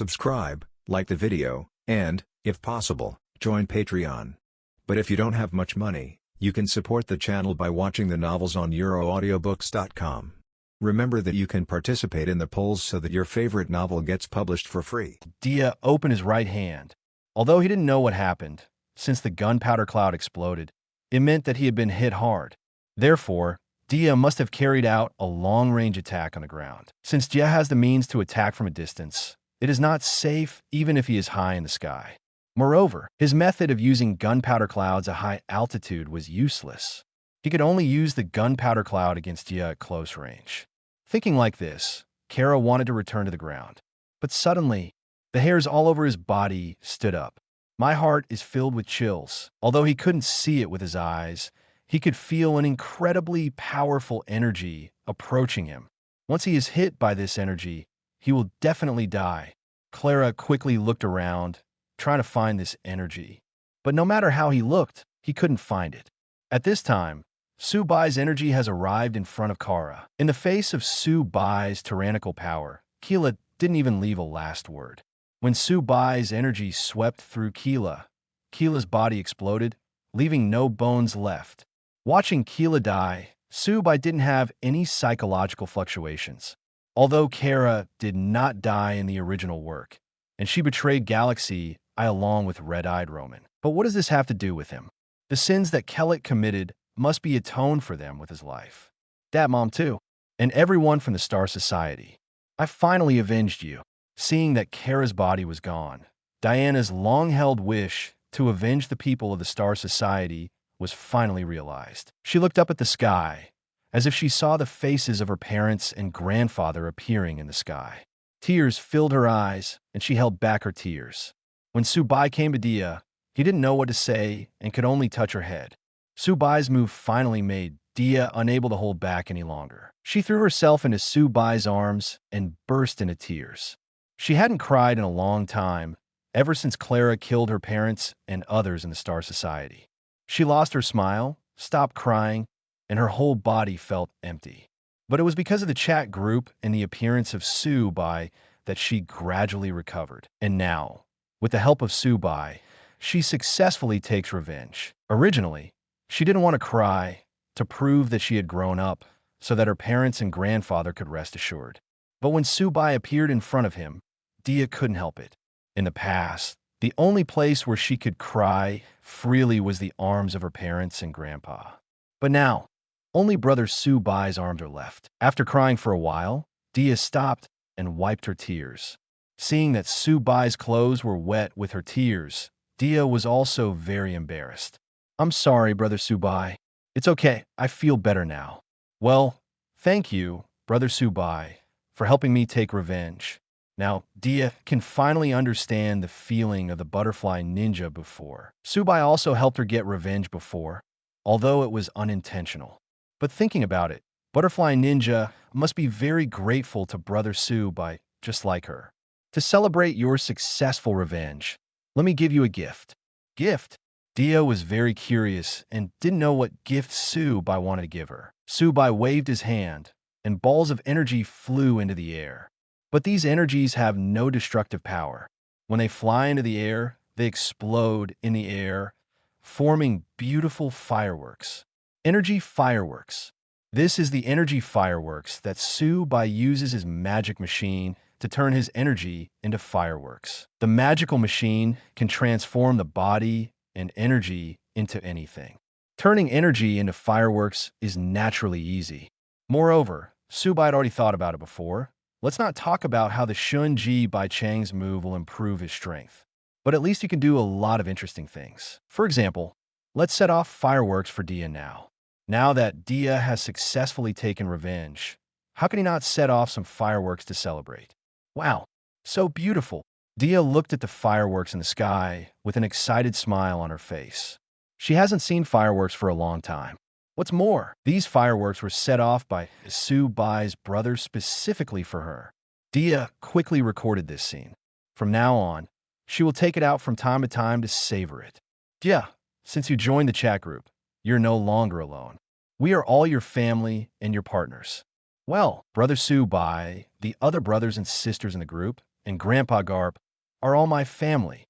subscribe, like the video, and, if possible, join Patreon. But if you don't have much money, you can support the channel by watching the novels on euroaudiobooks.com. Remember that you can participate in the polls so that your favorite novel gets published for free. Diya opened his right hand. Although he didn't know what happened, since the gunpowder cloud exploded, it meant that he had been hit hard. Therefore, Diya must have carried out a long-range attack on the ground. Since Diya has the means to attack from a distance, it is not safe even if he is high in the sky. Moreover, his method of using gunpowder clouds at high altitude was useless. He could only use the gunpowder cloud against Diya at close range. Thinking like this, Kara wanted to return to the ground. But suddenly, the hairs all over his body stood up. My heart is filled with chills. Although he couldn't see it with his eyes, he could feel an incredibly powerful energy approaching him. Once he is hit by this energy, he will definitely die. Clara quickly looked around, trying to find this energy. But no matter how he looked, he couldn't find it. At this time, Su Bai's energy has arrived in front of Kara. In the face of Su Bai's tyrannical power, Keela didn't even leave a last word. When Su Bai's energy swept through Keela's body exploded, leaving no bones left. Watching Keela die, Su Bai didn't have any psychological fluctuations. Although Kara did not die in the original work, and she betrayed Galaxy along with Red-Eyed Roman. But what does this have to do with him? The sins that Kellic committed must be atoned for them with his life. Dad, Mom too, and everyone from the Star Society. I finally avenged you. Seeing that Kara's body was gone, Diana's long-held wish to avenge the people of the Star Society was finally realized. She looked up at the sky, as if she saw the faces of her parents and grandfather appearing in the sky. Tears filled her eyes, and she held back her tears. When Su Bai came to Diya, he didn't know what to say and could only touch her head. Su Bai's move finally made Diya unable to hold back any longer. She threw herself into Su Bai's arms and burst into tears. She hadn't cried in a long time, ever since Clara killed her parents and others in the Star Society. She lost her smile, stopped crying, and her whole body felt empty. But it was because of the chat group and the appearance of Su Bai that she gradually recovered. And now, with the help of Su Bai, she successfully takes revenge. Originally, she didn't want to cry to prove that she had grown up so that her parents and grandfather could rest assured. But when Su Bai appeared in front of him, Diya couldn't help it. In the past, the only place where she could cry freely was the arms of her parents and grandpa. But now, only brother Su Bai's arms are left. After crying for a while, Diya stopped and wiped her tears. Seeing that Su Bai's clothes were wet with her tears, Diya was also very embarrassed. I'm sorry, brother Su Bai. It's okay, I feel better now. Well, thank you, brother Su Bai, for helping me take revenge. Now, Diya can finally understand the feeling of the butterfly ninja before. Su Bai also helped her get revenge before, although it was unintentional. But thinking about it, Butterfly Ninja must be very grateful to Brother Su Bai, just like her. To celebrate your successful revenge, let me give you a gift. Gift? Diya was very curious and didn't know what gift Su Bai wanted to give her. Su Bai waved his hand, and balls of energy flew into the air. But these energies have no destructive power. When they fly into the air, they explode in the air, forming beautiful fireworks. Energy fireworks. This is the energy fireworks that Su Bai uses his magic machine to turn his energy into fireworks. The magical machine can transform the body and energy into anything. Turning energy into fireworks is naturally easy. Moreover, Su Bai had already thought about it before. Let's not talk about how the Shun Ji Bai Chang's move will improve his strength. But at least he can do a lot of interesting things. For example, let's set off fireworks for Diya now. Now that Diya has successfully taken revenge, how can he not set off some fireworks to celebrate? Wow, so beautiful. Diya looked at the fireworks in the sky with an excited smile on her face. She hasn't seen fireworks for a long time. What's more, these fireworks were set off by Su Bai's brother specifically for her. Diya quickly recorded this scene. From now on, she will take it out from time to time to savor it. Diya, since you joined the chat group, you're no longer alone. We are all your family and your partners. Well, Brother Su Bai, the other brothers and sisters in the group, and Grandpa Garp are all my family.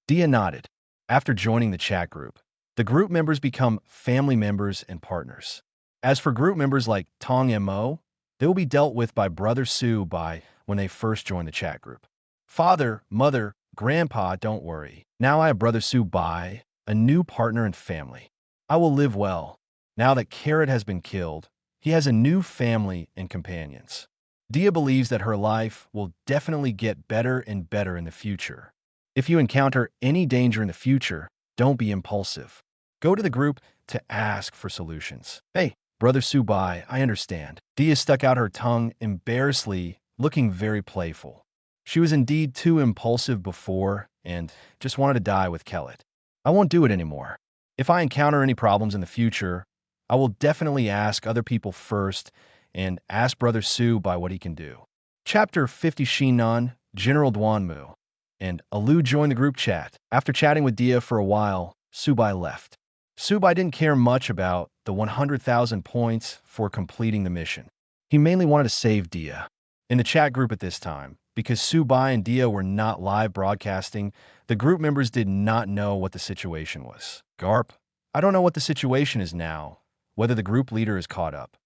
Diya nodded. After joining the chat group, the group members become family members and partners. As for group members like Tong and Mo, they will be dealt with by Brother Su by when they first join the chat group. Father, Mother, Grandpa, don't worry. Now I have Brother Su Bai, a new partner and family. I will live well. Now that Carrot has been killed, he has a new family and companions. Diya believes that her life will definitely get better and better in the future. If you encounter any danger in the future, don't be impulsive. Go to the group to ask for solutions. Hey, Brother Su Bai, I understand. Diya stuck out her tongue embarrassedly, looking very playful. She was indeed too impulsive before and just wanted to die with Kellet. I won't do it anymore. If I encounter any problems in the future, I will definitely ask other people first and ask Brother Su Bai what he can do. Chapter 50 Shinan, General Duanmu, and Alu joined the group chat. After chatting with Diya for a while, Su Bai left. Su Bai didn't care much about the 100,000 points for completing the mission. He mainly wanted to save Diya. In the chat group at this time, because Su Bai and Diya were not live broadcasting, the group members did not know what the situation was. Garp, I don't know what the situation is now, whether the group leader is caught up.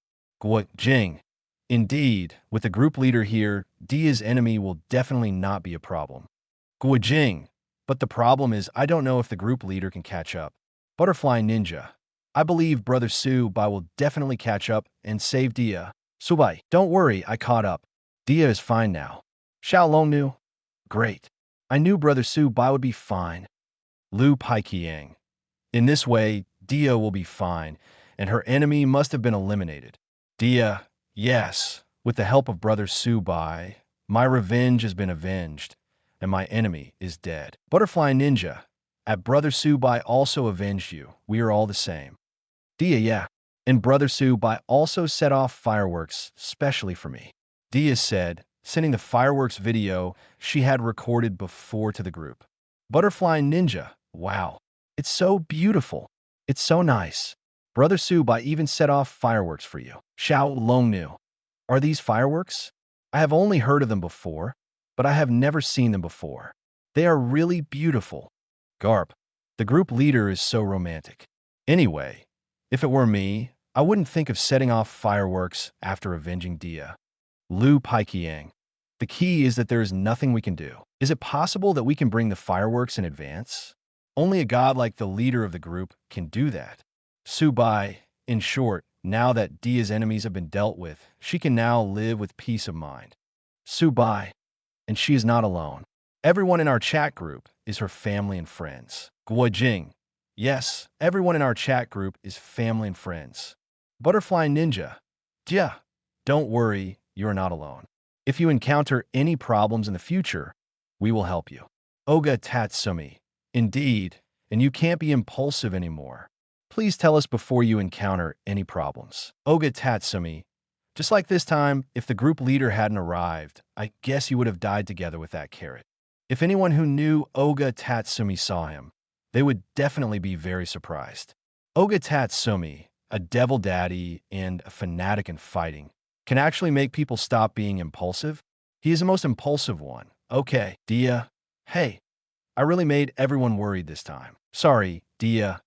Guo Jing, indeed, with the group leader here, Diya's enemy will definitely not be a problem. Guo Jing, but the problem is I don't know if the group leader can catch up. Butterfly Ninja, I believe Brother Su Bai will definitely catch up and save Diya. Su Bai, don't worry, I caught up. Diya is fine now. Xiao Longnu, great. I knew Brother Su Bai would be fine. Lu Paiqiang, in this way, Diya will be fine, and her enemy must have been eliminated. Diya, yes, with the help of Brother Su Bai, my revenge has been avenged, and my enemy is dead. Butterfly Ninja, at Brother Su Bai also avenged you. We are all the same. Diya, yeah, and Brother Su Bai also set off fireworks, specially for me. Diya said, sending the fireworks video she had recorded before to the group. Butterfly Ninja, wow, it's so beautiful. It's so nice. Brother Su Bai even set off fireworks for you. Xiao Longnu, are these fireworks? I have only heard of them before, but I have never seen them before. They are really beautiful. Garp, the group leader is so romantic. Anyway, if it were me, I wouldn't think of setting off fireworks after avenging Diya. Lu Paiqiang, the key is that there is nothing we can do. Is it possible that we can bring the fireworks in advance? Only a god like the leader of the group can do that. Su Bai, in short, now that Diya's enemies have been dealt with, she can now live with peace of mind. Su Bai, and she is not alone. Everyone in our chat group is her family and friends. Guo Jing, yes, everyone in our chat group is family and friends. Butterfly Ninja, Diya, don't worry, you are not alone. If you encounter any problems in the future, we will help you. Oga Tatsumi, indeed, and you can't be impulsive anymore. Please tell us before you encounter any problems. Oga Tatsumi, just like this time, if the group leader hadn't arrived, I guess you would have died together with that carrot. If anyone who knew Oga Tatsumi saw him, they would definitely be very surprised. Oga Tatsumi, a devil daddy and a fanatic in fighting, can actually make people stop being impulsive. He is the most impulsive one. Okay, Diya. Hey, I really made everyone worried this time. Sorry, Diya.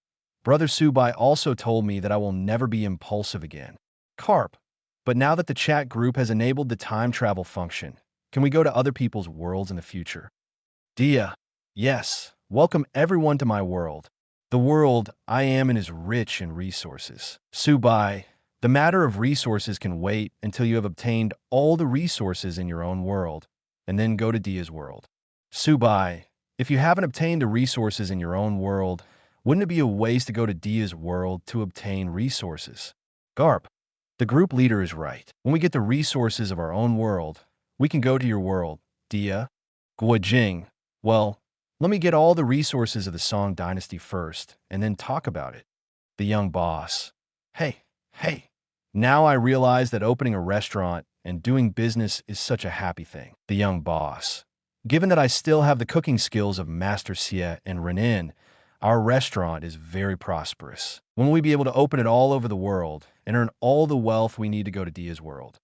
Brother Su Bai also told me that I will never be impulsive again. Garp, but now that the chat group has enabled the time travel function, can we go to other people's worlds in the future? Diya, yes, welcome everyone to my world. The world I am in is rich in resources. Su Bai, the matter of resources can wait until you have obtained all the resources in your own world, and then go to Diya's world. Su Bai, if you haven't obtained the resources in your own world, wouldn't it be a waste to go to Diya's world to obtain resources? Garp, the group leader is right. When we get the resources of our own world, we can go to your world, Diya. Guo Jing, well, let me get all the resources of the Song Dynasty first, and then talk about it. The young boss, hey. Now I realize that opening a restaurant and doing business is such a happy thing. The young boss, given that I still have the cooking skills of Master Xie and Renin, our restaurant is very prosperous. When will we be able to open it all over the world and earn all the wealth we need to go to Diya's world?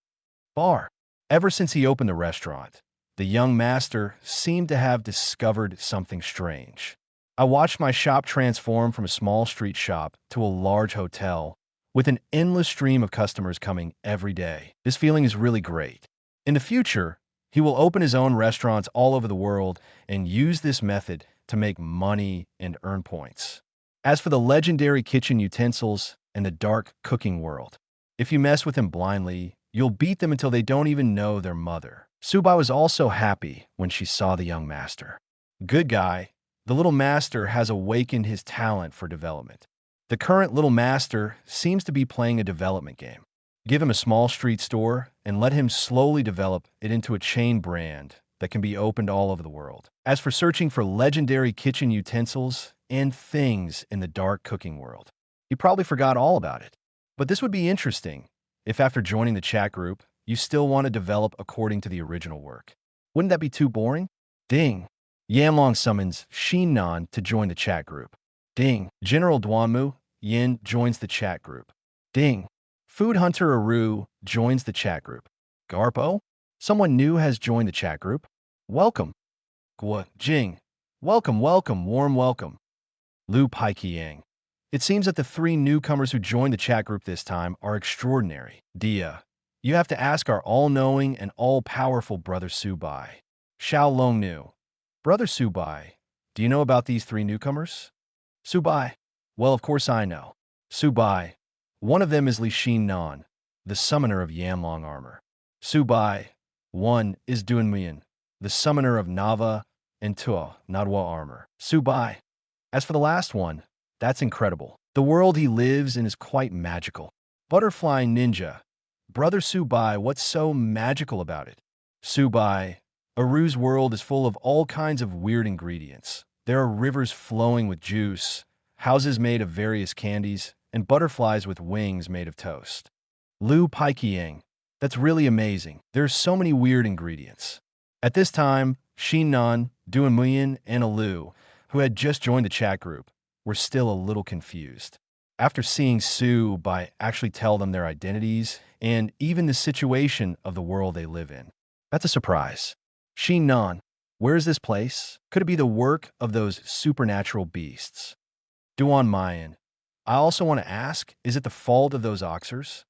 Bar, ever since he opened the restaurant, The young master seemed to have discovered something strange. I watched my shop transform from a small street shop to a large hotel, with an endless stream of customers coming every day. This feeling is really great. In the future, he will open his own restaurants all over the world and use this method to make money and earn points. As for the legendary kitchen utensils and the dark cooking world, if you mess with them blindly, you'll beat them until they don't even know their mother. Subai was also happy when she saw the young master. Good guy, the little master has awakened his talent for development. The current little master seems to be playing a development game. Give him a small street store and let him slowly develop it into a chain brand that can be opened all over the world. As for searching for legendary kitchen utensils and things in the dark cooking world, he probably forgot all about it. But this would be interesting if after joining the chat group, you still want to develop according to the original work. Wouldn't that be too boring? Ding! Yanlong summons Xinnan to join the chat group. Ding! General Duanmu Yin joins the chat group. Ding! Food Hunter Aru joins the chat group. Garpo? Someone new has joined the chat group. Welcome. Gua Jing. Welcome, warm welcome. Lu Paiqiang. It seems that the 3 newcomers who joined the chat group this time are extraordinary. Diya. You have to ask our all-knowing and all-powerful brother Subai. Xiao Longnu. Brother Subai, do you know about these 3 newcomers? Subai. Well, of course I know. Subai. One of them is Li Xinnan, the summoner of Yanlong armor. Subai. One is Duanmuyan, the summoner of Nava and Tua, Nadwa armor. Subai. As for the last one, that's incredible. The world he lives in is quite magical. Butterfly Ninja. Brother Subai, what's so magical about it? Subai. Aru's world is full of all kinds of weird ingredients. There are rivers flowing with juice, houses made of various candies, and butterflies with wings made of toast. Lu Paiqiang. That's really amazing. There are so many weird ingredients. At this time, Xinnan, Duanmuyan, and Alu, who had just joined the chat group, were still a little confused. After seeing Subai actually tell them their identities and even the situation of the world they live in. That's a surprise. Xinnan, where is this place? Could it be the work of those supernatural beasts? Duan Mayan. I also want to ask, is it the fault of those oxers?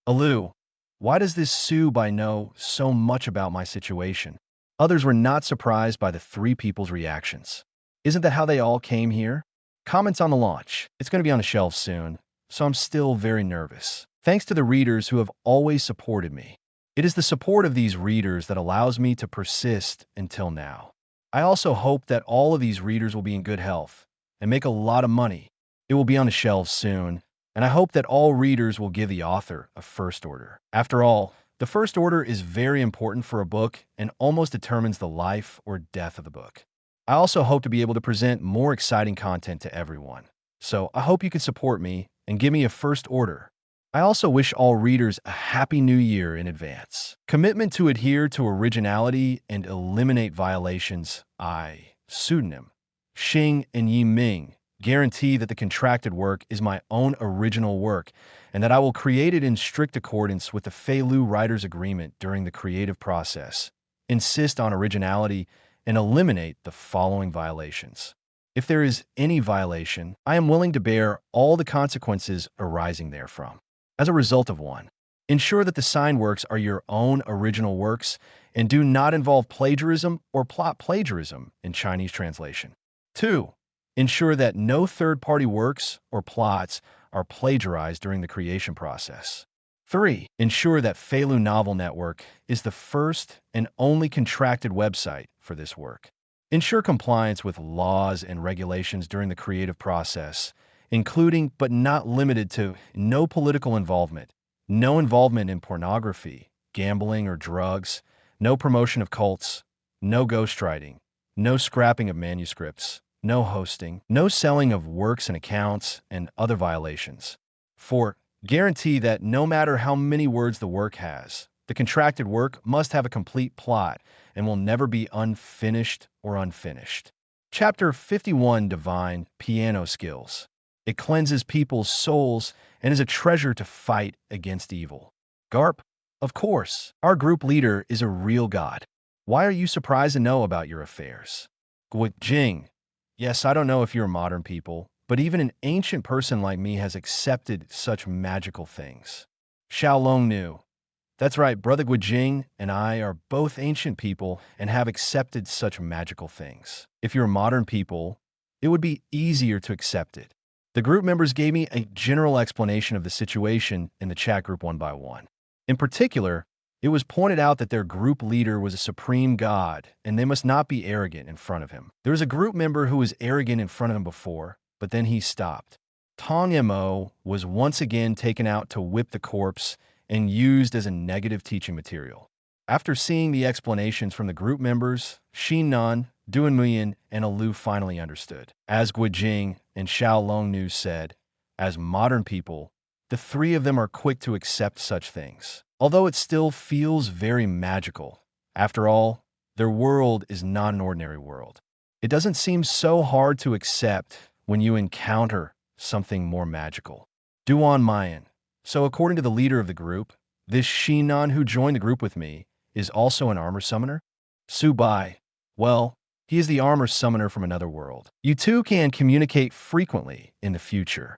Alu, why does this Subai know so much about my situation? Others were not surprised by the 3 people's reactions. Isn't that how they all came here? Comments on the launch. It's going to be on the shelf soon, so I'm still very nervous. Thanks to the readers who have always supported me. It is the support of these readers that allows me to persist until now. I also hope that all of these readers will be in good health and make a lot of money. It will be on the shelves soon, and I hope that all readers will give the author a first order. After all, the first order is very important for a book and almost determines the life or death of the book. I also hope to be able to present more exciting content to everyone. So I hope you can support me and give me a first order. I also wish all readers a happy new year in advance. Commitment to adhere to originality and eliminate violations. I, pseudonym, Xing and Yi Ming, guarantee that the contracted work is my own original work and that I will create it in strict accordance with the Fei Lu Writers Agreement during the creative process. Insist on originality and eliminate the following violations. If there is any violation, I am willing to bear all the consequences arising therefrom. As a result of one, ensure that the signed works are your own original works and do not involve plagiarism or plot plagiarism in Chinese translation. 2. Ensure that no third-party works or plots are plagiarized during the creation process. 3. Ensure that Fei Lu Novel Network is the first and only contracted website for this work. Ensure compliance with laws and regulations during the creative process, including but not limited to no political involvement, no involvement in pornography, gambling, or drugs, no promotion of cults, no ghostwriting, no scrapping of manuscripts, no hosting, no selling of works and accounts, and other violations. 4. Guarantee that no matter how many words the work has, the contracted work must have a complete plot and will never be unfinished or unfinished. Chapter 51, Divine Piano Skills. It cleanses people's souls and is a treasure to fight against evil. Garp, of course, our group leader is a real god. Why are you surprised to know about your affairs? Jing. Yes, I don't know if you're modern people, but even an ancient person like me has accepted such magical things. Xiao Longnu. That's right, Brother Guijing and I are both ancient people and have accepted such magical things. If you're modern people, it would be easier to accept it. The group members gave me a general explanation of the situation in the chat group one by one. In particular, it was pointed out that their group leader was a supreme god, and they must not be arrogant in front of him. There was a group member who was arrogant in front of him before, but then he stopped. Tong Mo was once again taken out to whip the corpse and used as a negative teaching material. After seeing the explanations from the group members, Xinan, Duanmuyan, and Alu finally understood. As Guijing and Xiao Longnu said, as modern people, the three of them are quick to accept such things. Although it still feels very magical. After all, their world is not an ordinary world. It doesn't seem so hard to accept when you encounter something more magical. Duan Mayan. So according to the leader of the group, this Xinan who joined the group with me is also an armor summoner? Su Bai. Well, he is the armor summoner from another world. You two can communicate frequently in the future.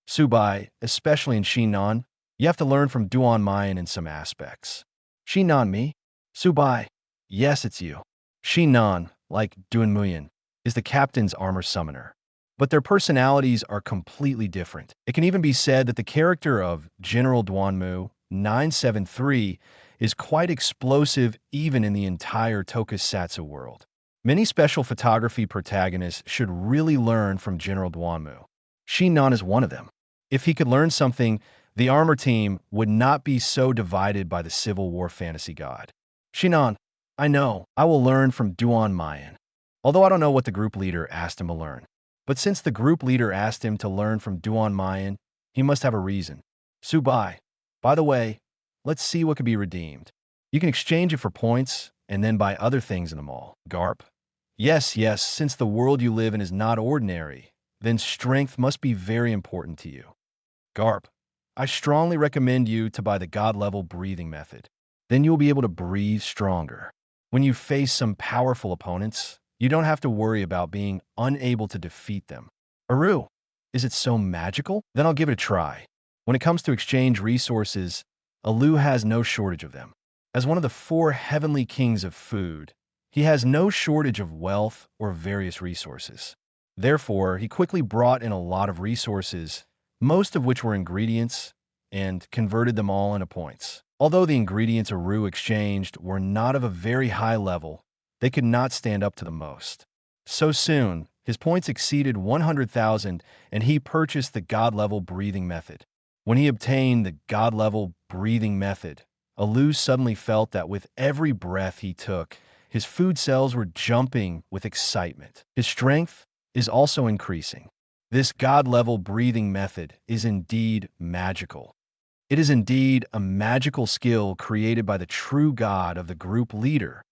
Su Bai, especially in Xinan, you have to learn from Duan Mayan in some aspects. Xinan me? Su Bai. Yes, it's you. Xinan, like Duanmuyan, is the captain's armor summoner. But their personalities are completely different. It can even be said that the character of General Duanmu 973 is quite explosive even in the entire Tokusatsu world. Many special photography protagonists should really learn from General Duanmu. Xinan is one of them. If he could learn something, the armor team would not be so divided by the Civil War fantasy god. Xinan, I know, I will learn from Duan Mayan. Although I don't know what the group leader asked him to learn. But since the group leader asked him to learn from Duan Mayan, he must have a reason. Su Bai. By the way, let's see what could be redeemed. You can exchange it for points and then buy other things in the mall. Garp. Yes, since the world you live in is not ordinary, then strength must be very important to you. Garp. I strongly recommend you to buy the God-level breathing method. Then you'll be able to breathe stronger. When you face some powerful opponents, you don't have to worry about being unable to defeat them. Aru, is it so magical? Then I'll give it a try. When it comes to exchange resources, Alu has no shortage of them. As one of the 4 heavenly kings of food, he has no shortage of wealth or various resources. Therefore, he quickly brought in a lot of resources, most of which were ingredients, and converted them all into points. Although the ingredients Aru exchanged were not of a very high level, they could not stand up to the most. So soon, his points exceeded 100,000 and he purchased the God-level breathing method. When he obtained the God-level breathing method, Alu suddenly felt that with every breath he took, his food cells were jumping with excitement. His strength is also increasing. This God-level breathing method is indeed magical. It is indeed a magical skill created by the true God of the group leader.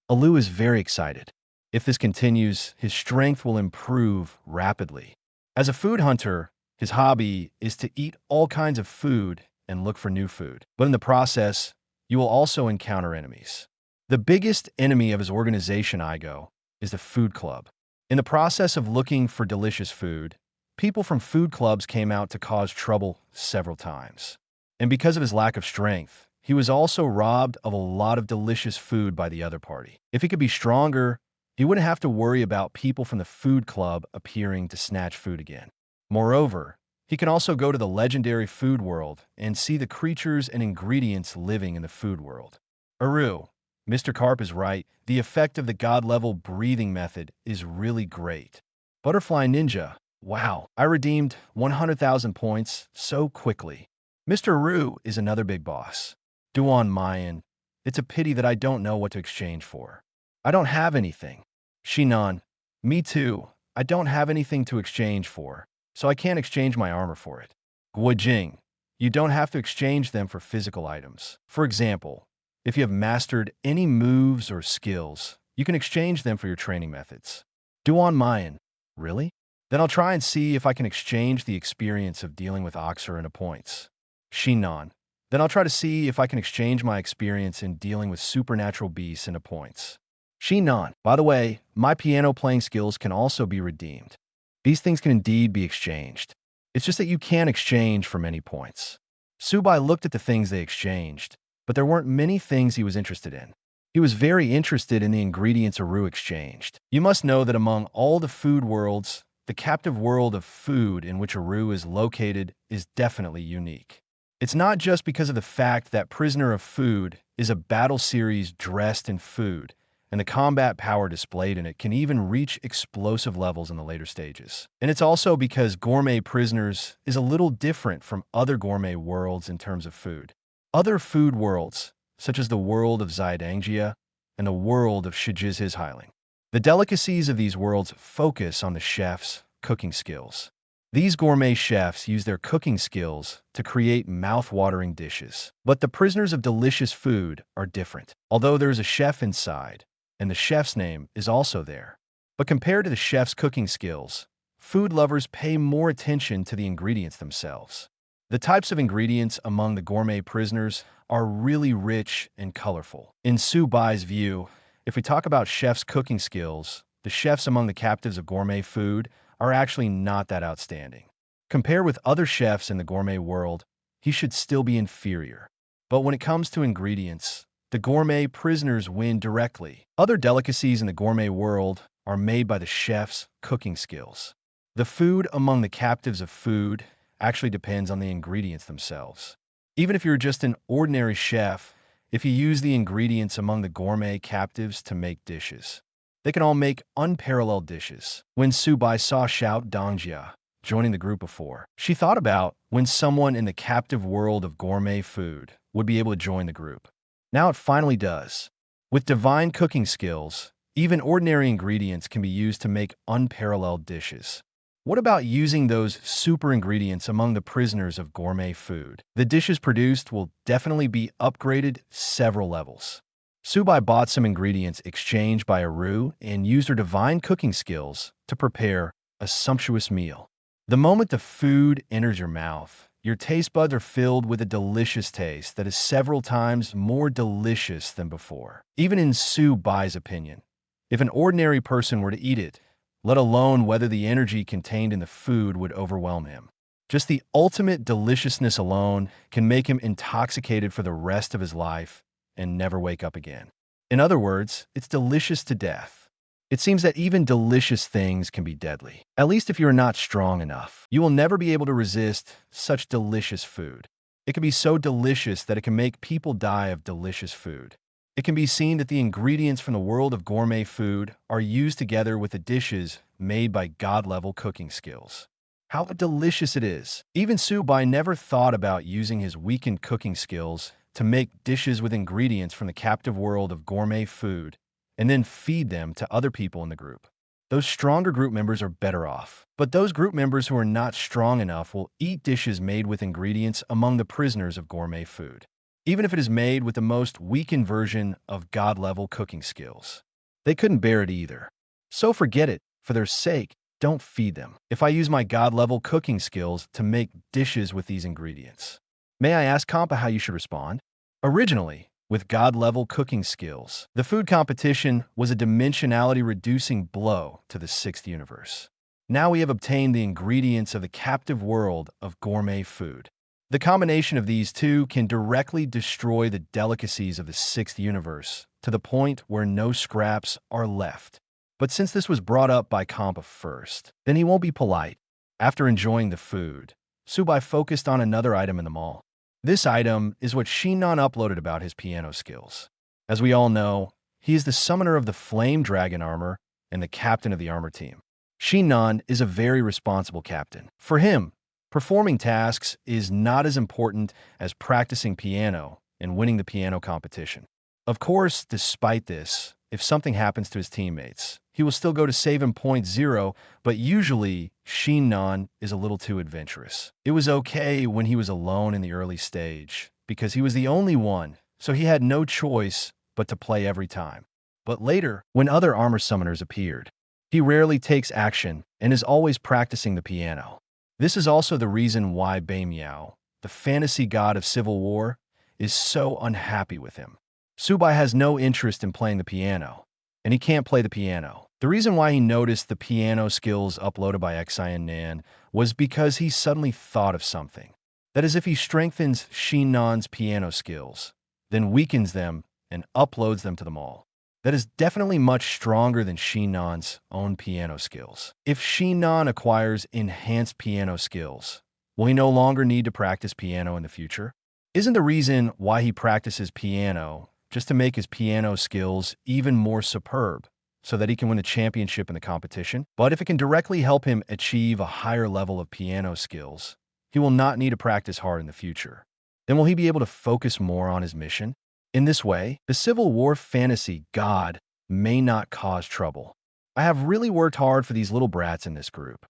Alu is very excited. If this continues, his strength will improve rapidly. As a food hunter, his hobby is to eat all kinds of food and look for new food. But in the process, you will also encounter enemies. The biggest enemy of his organization, Igo, is the food club. In the process of looking for delicious food, people from food clubs came out to cause trouble several times. And because of his lack of strength, he was also robbed of a lot of delicious food by the other party. If he could be stronger, he wouldn't have to worry about people from the food club appearing to snatch food again. Moreover, he can also go to the legendary food world and see the creatures and ingredients living in the food world. Aru, Mr. Garp is right. The effect of the God-level breathing method is really great. Butterfly Ninja. Wow, I redeemed 100,000 points so quickly. Mr. Aru is another big boss. Duan Mayan. It's a pity that I don't know what to exchange for. I don't have anything. Xinan. Me too. I don't have anything to exchange for, so I can't exchange my armor for it. Guijing. You don't have to exchange them for physical items. For example, if you have mastered any moves or skills, you can exchange them for your training methods. Duan Mayan. Really? Then I'll try and see if I can exchange the experience of dealing with Oxer into points. Xinan. Then I'll try to see if I can exchange my experience in dealing with supernatural beasts into points. Xinan, by the way, my piano playing skills can also be redeemed. These things can indeed be exchanged. It's just that you can't exchange for many points. Subai looked at the things they exchanged, but there weren't many things he was interested in. He was very interested in the ingredients Aru exchanged. You must know that among all the food worlds, the captive world of food in which Aru is located is definitely unique. It's not just because of the fact that Prisoner of Food is a battle series dressed in food, and the combat power displayed in it can even reach explosive levels in the later stages. And it's also because Gourmet Prisoners is a little different from other gourmet worlds in terms of food. Other food worlds, such as the world of Zaidangjia and the world of Shijiz Hizhiling. The delicacies of these worlds focus on the chef's cooking skills. These gourmet chefs use their cooking skills to create mouth-watering dishes. But the prisoners of delicious food are different. Although there's a chef inside, and the chef's name is also there. But compared to the chef's cooking skills, food lovers pay more attention to the ingredients themselves. The types of ingredients among the gourmet prisoners are really rich and colorful. In Su Bai's view, if we talk about chefs' cooking skills, the chefs among the captives of gourmet food are actually not that outstanding. Compared with other chefs in the gourmet world, he should still be inferior. But when it comes to ingredients, the gourmet prisoners win directly. Other delicacies in the gourmet world are made by the chef's cooking skills. The food among the captives of food actually depends on the ingredients themselves. Even if you're just an ordinary chef, if you use the ingredients among the gourmet captives to make dishes, they can all make unparalleled dishes. When Su Bai saw Xiao Dongjia joining the group before, she thought about when someone in the captive world of gourmet food would be able to join the group. Now it finally does. With divine cooking skills, even ordinary ingredients can be used to make unparalleled dishes. What about using those super ingredients among the prisoners of gourmet food? The dishes produced will definitely be upgraded several levels. Subai bought some ingredients exchanged by Aru and used her divine cooking skills to prepare a sumptuous meal. The moment the food enters your mouth, your taste buds are filled with a delicious taste that is several times more delicious than before. Even in Su Bai's opinion, if an ordinary person were to eat it, let alone whether the energy contained in the food would overwhelm him. Just the ultimate deliciousness alone can make him intoxicated for the rest of his life and never wake up again. In other words, it's delicious to death. It seems that even delicious things can be deadly. At least if you're not strong enough, you will never be able to resist such delicious food. It can be so delicious that it can make people die of delicious food. It can be seen that the ingredients from the world of gourmet food are used together with the dishes made by god-level cooking skills. How delicious it is! Even Su Bai never thought about using his weakened cooking skills to make dishes with ingredients from the captive world of gourmet food and then feed them to other people in the group. Those stronger group members are better off. But those group members who are not strong enough will eat dishes made with ingredients among the prisoners of gourmet food, even if it is made with the most weakened version of god-level cooking skills. They couldn't bear it either. So forget it. For their sake, don't feed them. If I use my god-level cooking skills to make dishes with these ingredients, may I ask Compa how you should respond? Originally, with god-level cooking skills, the food competition was a dimensionality-reducing blow to the sixth universe. Now we have obtained the ingredients of the captive world of gourmet food. The combination of these two can directly destroy the delicacies of the sixth universe to the point where no scraps are left. But since this was brought up by Compa first, then he won't be polite. After enjoying the food, Subai focused on another item in the mall. This item is what Shinan uploaded about his piano skills. As we all know, he is the summoner of the Flame Dragon armor and the captain of the armor team. Shinan is a very responsible captain. For him, performing tasks is not as important as practicing piano and winning the piano competition. Of course, despite this, if something happens to his teammates, he will still go to save him point 0, but usually, Shinan is a little too adventurous. It was okay when he was alone in the early stage, because he was the only one, so he had no choice but to play every time. But later, when other armor summoners appeared, he rarely takes action and is always practicing the piano. This is also the reason why Bei Miao, the fantasy god of civil war, is so unhappy with him. Subai has no interest in playing the piano. and he can't play the piano. The reason why he noticed the piano skills uploaded by Xian was because he suddenly thought of something. That is, if he strengthens Xinnan's piano skills, then weakens them and uploads them to the mall. That is definitely much stronger than Xinnan's own piano skills. If Xinnan acquires enhanced piano skills, will he no longer need to practice piano in the future? Isn't the reason why he practices piano just to make his piano skills even more superb, so that he can win the championship in the competition? But if it can directly help him achieve a higher level of piano skills, he will not need to practice hard in the future. Then will he be able to focus more on his mission? In this way, the Civil War fantasy God may not cause trouble. I have really worked hard for these little brats in this group.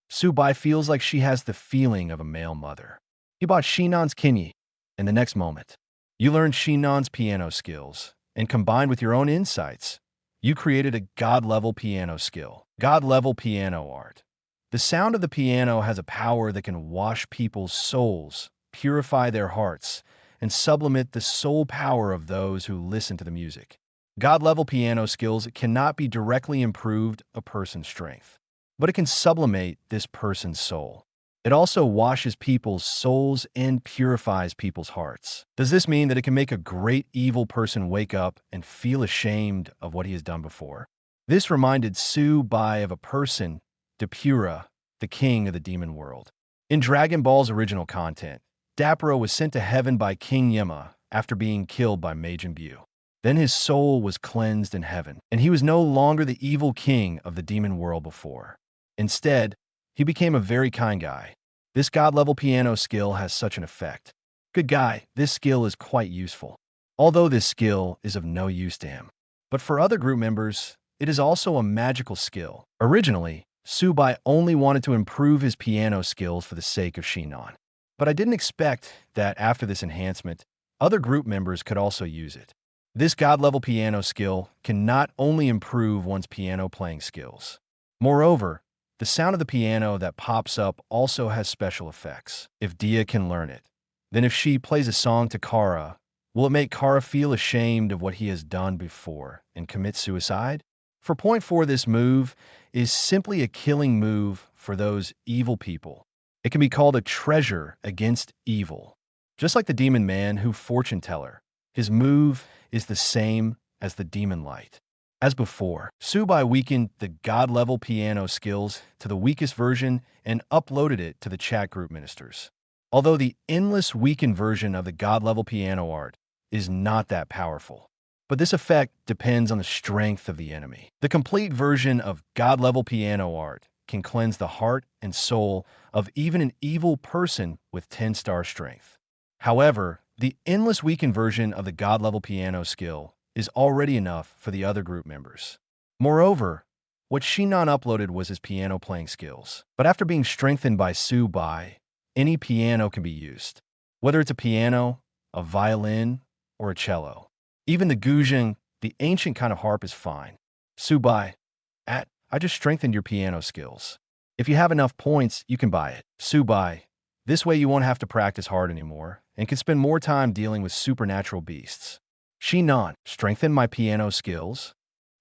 Subai feels like she has the feeling of a male mother. He bought Shinnan's kinyi, and the next moment, you learned Shinnan's piano skills, and combined with your own insights, you created a God-level piano skill, God-level piano art. The sound of the piano has a power that can wash people's souls, purify their hearts, and sublimate the soul power of those who listen to the music. God-level piano skills cannot be directly improved a person's strength, but it can sublimate this person's soul. It also washes people's souls and purifies people's hearts. Does this mean that it can make a great evil person wake up and feel ashamed of what he has done before? This reminded Su Bai of a person, Depura, the king of the demon world. In Dragon Ball's original content, Dapura was sent to heaven by King Yama after being killed by Majin Buu. Then his soul was cleansed in heaven, and he was no longer the evil king of the demon world before. Instead, he became a very kind guy. This God-level piano skill has such an effect. Good guy, this skill is quite useful, although this skill is of no use to him. But for other group members, it is also a magical skill. Originally, Subai only wanted to improve his piano skills for the sake of Shinnan. But I didn't expect that after this enhancement, other group members could also use it. This God-level piano skill can not only improve one's piano playing skills. Moreover, the sound of the piano that pops up also has special effects. If Diya can learn it, then if she plays a song to Kara, will it make Kara feel ashamed of what he has done before and commit suicide? For point 4, this move is simply a killing move for those evil people. It can be called a treasure against evil. Just like the demon man who fortune teller, his move is the same as the demon light. As before, Subai weakened the God-level piano skills to the weakest version and uploaded it to the chat group ministers. Although the endless weakened version of the God-level piano art is not that powerful, but this effect depends on the strength of the enemy. The complete version of God-level piano art can cleanse the heart and soul of even an evil person with 10-star strength. However, the endless weakened version of the God-level piano skill is already enough for the other group members. Moreover, what Shinnan uploaded was his piano playing skills. But after being strengthened by Su Bai, any piano can be used. Whether it's a piano, a violin, or a cello. Even the guzheng, the ancient kind of harp, is fine. Su Bai, I just strengthened your piano skills. If you have enough points, you can buy it. Su Bai, this way you won't have to practice hard anymore and can spend more time dealing with supernatural beasts. Shinnan, strengthen my piano skills.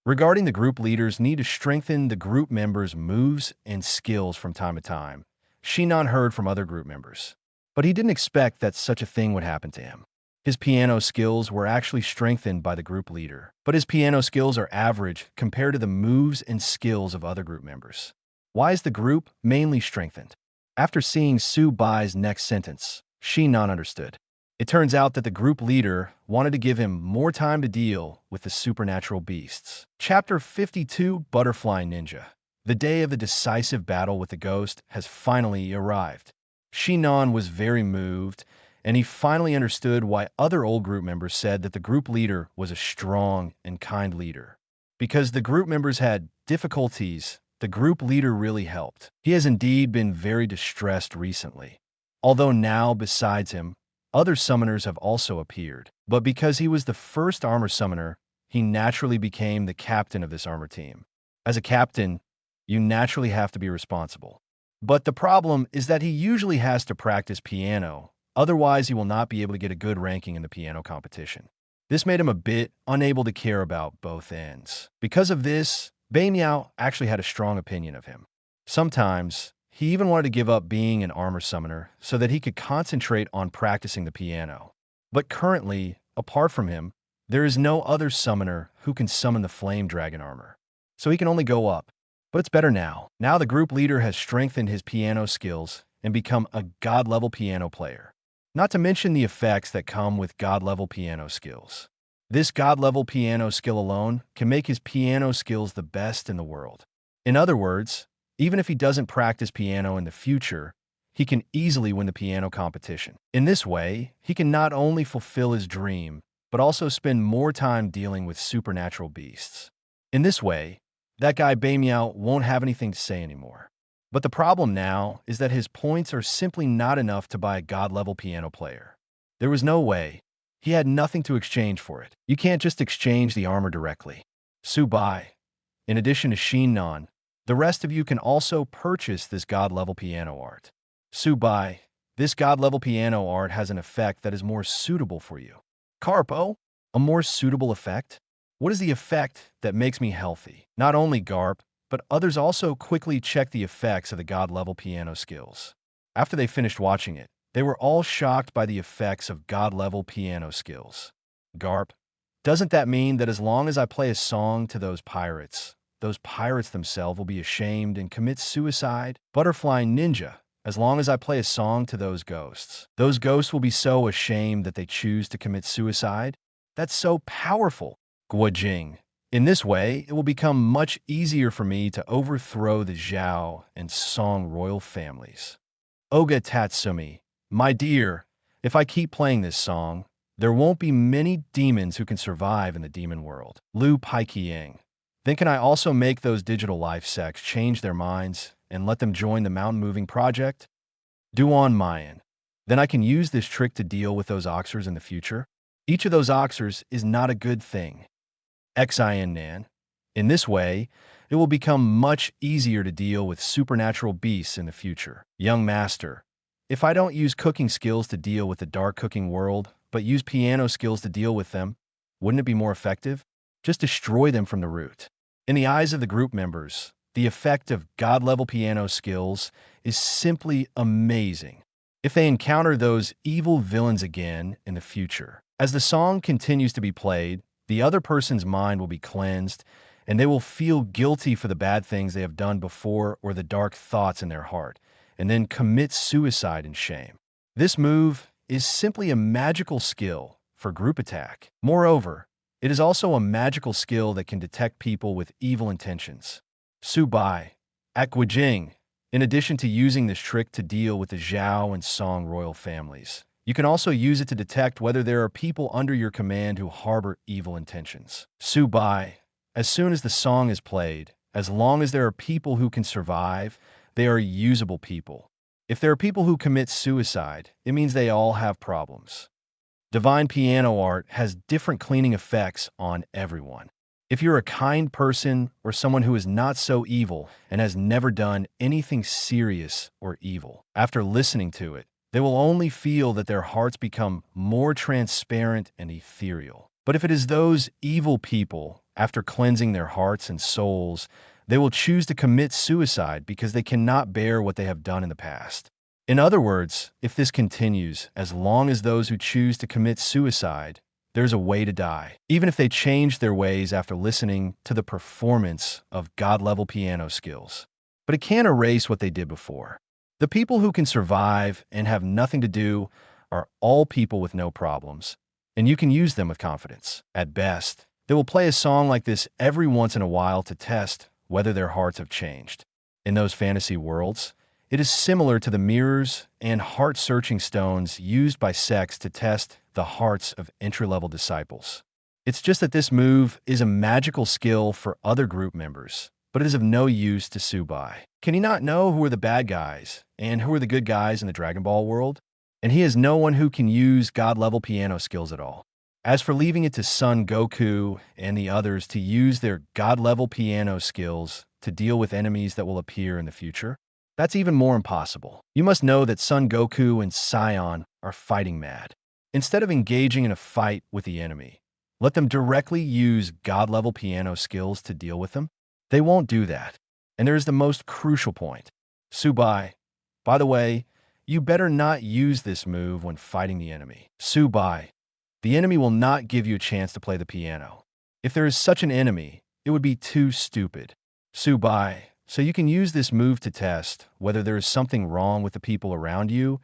Regarding the group leaders need to strengthen the group members' moves and skills from time to time, Shinnan heard from other group members. But he didn't expect that such a thing would happen to him. His piano skills were actually strengthened by the group leader, but his piano skills are average compared to the moves and skills of other group members. Why is the group mainly strengthened? After seeing Su Bai's next sentence, Shinnan understood. It turns out that the group leader wanted to give him more time to deal with the supernatural beasts. Chapter 52, Butterfly Ninja. The day of the decisive battle with the ghost has finally arrived. Shinnan was very moved, and he finally understood why other old group members said that the group leader was a strong and kind leader. Because the group members had difficulties, the group leader really helped. He has indeed been very distressed recently. Although now, besides him, other summoners have also appeared. But because he was the first armor summoner, he naturally became the captain of this armor team. As a captain, you naturally have to be responsible. But the problem is that he usually has to practice piano. Otherwise, he will not be able to get a good ranking in the piano competition. This made him a bit unable to care about both ends. Because of this, Beimiao actually had a strong opinion of him. Sometimes, he even wanted to give up being an armor summoner so that he could concentrate on practicing the piano. But currently, apart from him, there is no other summoner who can summon the flame dragon armor. So he can only go up. But it's better now. Now the group leader has strengthened his piano skills and become a god-level piano player. Not to mention the effects that come with god-level piano skills. This god-level piano skill alone can make his piano skills the best in the world. In other words, even if he doesn't practice piano in the future, he can easily win the piano competition. In this way, he can not only fulfill his dream, but also spend more time dealing with supernatural beasts. In this way, that guy Beimiao won't have anything to say anymore. But the problem now is that his points are simply not enough to buy a god-level piano player. There was no way. He had nothing to exchange for it. You can't just exchange the armor directly. Subai. In addition to Shinnon, the rest of you can also purchase this god-level piano art. Subai, this god-level piano art has an effect that is more suitable for you. Garpo, a more suitable effect? What is the effect that makes me healthy? Not only Garp, but others also quickly checked the effects of the god-level piano skills. After they finished watching it, they were all shocked by the effects of god-level piano skills. Garp, doesn't that mean that as long as I play a song to those pirates themselves will be ashamed and commit suicide? Butterfly Ninja, as long as I play a song to those ghosts will be so ashamed that they choose to commit suicide? That's so powerful. Guojing. In this way, it will become much easier for me to overthrow the Xiao and Song royal families. Oga Tatsumi, my dear, if I keep playing this song, there won't be many demons who can survive in the demon world. Lu Paiqiang. Then can I also make those digital life sects change their minds and let them join the mountain moving project? Duan Mayan. Then I can use this trick to deal with those oxers in the future? Each of those oxers is not a good thing. Xin Nan. In this way, it will become much easier to deal with supernatural beasts in the future. Young Master. If I don't use cooking skills to deal with the dark cooking world, but use piano skills to deal with them, wouldn't it be more effective? Just destroy them from the root. In the eyes of the group members, the effect of god-level piano skills is simply amazing. If they encounter those evil villains again in the future, as the song continues to be played, the other person's mind will be cleansed, and they will feel guilty for the bad things they have done before or the dark thoughts in their heart, and then commit suicide in shame. This move is simply a magical skill for group attack. Moreover, it is also a magical skill that can detect people with evil intentions. Subai, at Guijing, in addition to using this trick to deal with the Xiao and Song royal families, you can also use it to detect whether there are people under your command who harbor evil intentions. Subai, as soon as the song is played, as long as there are people who can survive, they are usable people. If there are people who commit suicide, it means they all have problems. Divine piano art has different cleaning effects on everyone. If you're a kind person or someone who is not so evil and has never done anything serious or evil, after listening to it, they will only feel that their hearts become more transparent and ethereal. But if it is those evil people, after cleansing their hearts and souls, they will choose to commit suicide because they cannot bear what they have done in the past. In other words, if this continues, as long as those who choose to commit suicide, there's a way to die, even if they change their ways after listening to the performance of god-level piano skills. But it can't erase what they did before. The people who can survive and have nothing to do are all people with no problems, and you can use them with confidence. At best, they will play a song like this every once in a while to test whether their hearts have changed. In those fantasy worlds, it is similar to the mirrors and heart-searching stones used by sects to test the hearts of entry-level disciples. It's just that this move is a magical skill for other group members, but it is of no use to Subai. Can he not know who are the bad guys and who are the good guys in the Dragon Ball world? And he has no one who can use god-level piano skills at all. As for leaving it to Son Goku and the others to use their god-level piano skills to deal with enemies that will appear in the future, that's even more impossible. You must know that Son Goku and Sion are fighting mad. Instead of engaging in a fight with the enemy, Let them directly use God-level piano skills to deal with them? They won't do that. And there is the most crucial point. Subai. By the way, you better not use this move when fighting the enemy. Subai. The enemy will not give you a chance to play the piano. If there is such an enemy, it would be too stupid. Subai. So you can use this move to test whether there is something wrong with the people around you,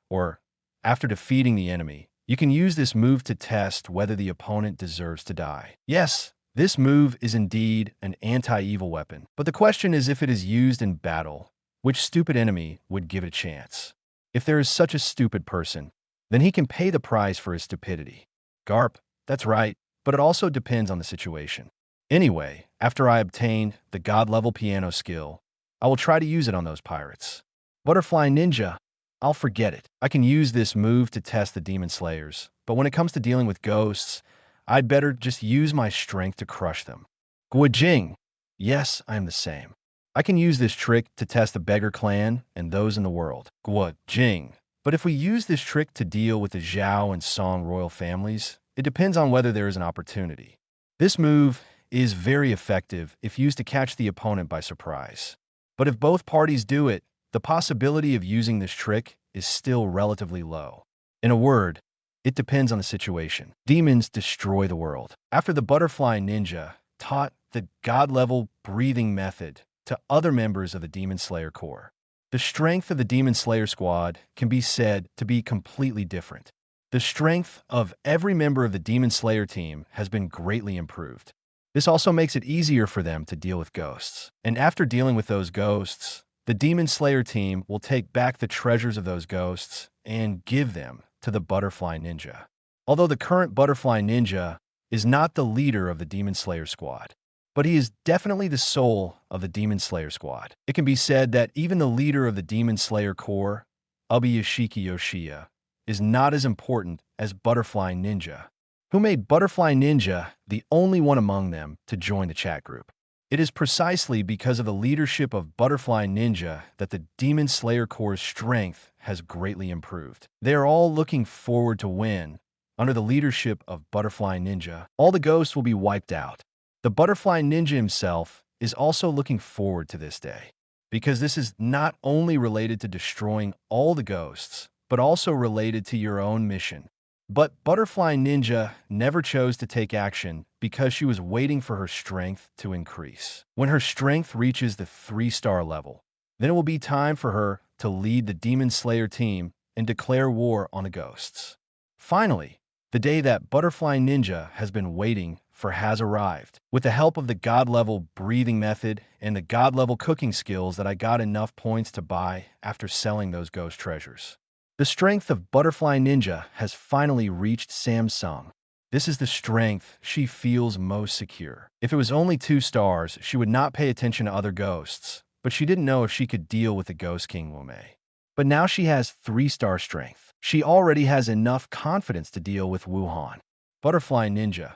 or after defeating the enemy, you can use this move to test whether the opponent deserves to die. Yes, this move is indeed an anti-evil weapon, but the question is if it is used in battle, which stupid enemy would give it a chance? If there is such a stupid person, then he can pay the price for his stupidity. Garp, that's right, but it also depends on the situation. Anyway, after I obtain the God-level piano skill, I will try to use it on those pirates. Butterfly Ninja, I'll forget it. I can use this move to test the demon slayers, but when it comes to dealing with ghosts, I'd better just use my strength to crush them. Guojing, yes, I am the same. I can use this trick to test the beggar clan and those in the world. Guojing. But if we use this trick to deal with the Zhao and Song royal families, it depends on whether there is an opportunity. This move is very effective if used to catch the opponent by surprise. But if both parties do it, the possibility of using this trick is still relatively low. In a word, it depends on the situation. Demons destroy the world. After the Butterfly Ninja taught the God-level breathing method to other members of the Demon Slayer Corps, the strength of the Demon Slayer squad can be said to be completely different. The strength of every member of the Demon Slayer team has been greatly improved. This also makes it easier for them to deal with ghosts. And after dealing with those ghosts, the Demon Slayer team will take back the treasures of those ghosts and give them to the Butterfly Ninja. Although the current Butterfly Ninja is not the leader of the Demon Slayer squad, but he is definitely the soul of the Demon Slayer squad. It can be said that even the leader of the Demon Slayer Corps, Ubiyashiki Yoshiya, is not as important as Butterfly Ninja, who made Butterfly Ninja the only one among them to join the chat group. It is precisely because of the leadership of Butterfly Ninja that the Demon Slayer Corps' strength has greatly improved. They are all looking forward to win. Under the leadership of Butterfly Ninja, all the ghosts will be wiped out. The Butterfly Ninja himself is also looking forward to this day, because this is not only related to destroying all the ghosts, but also related to your own mission. But Butterfly Ninja never chose to take action because she was waiting for her strength to increase. When her strength reaches the 3-star level, then it will be time for her to lead the Demon Slayer team and declare war on the ghosts. Finally, the day that Butterfly Ninja has been waiting for has arrived. With the help of the God-level breathing method and the God-level cooking skills that I got enough points to buy after selling those ghost treasures. The strength of Butterfly Ninja has finally reached Samsung. This is the strength she feels most secure. If it was only 2 stars, she would not pay attention to other ghosts, but she didn't know if she could deal with the Ghost King Wumei. But now she has 3-star strength. She already has enough confidence to deal with Wuhan. Butterfly Ninja.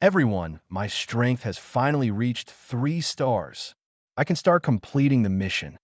Everyone, my strength has finally reached 3 stars. I can start completing the mission.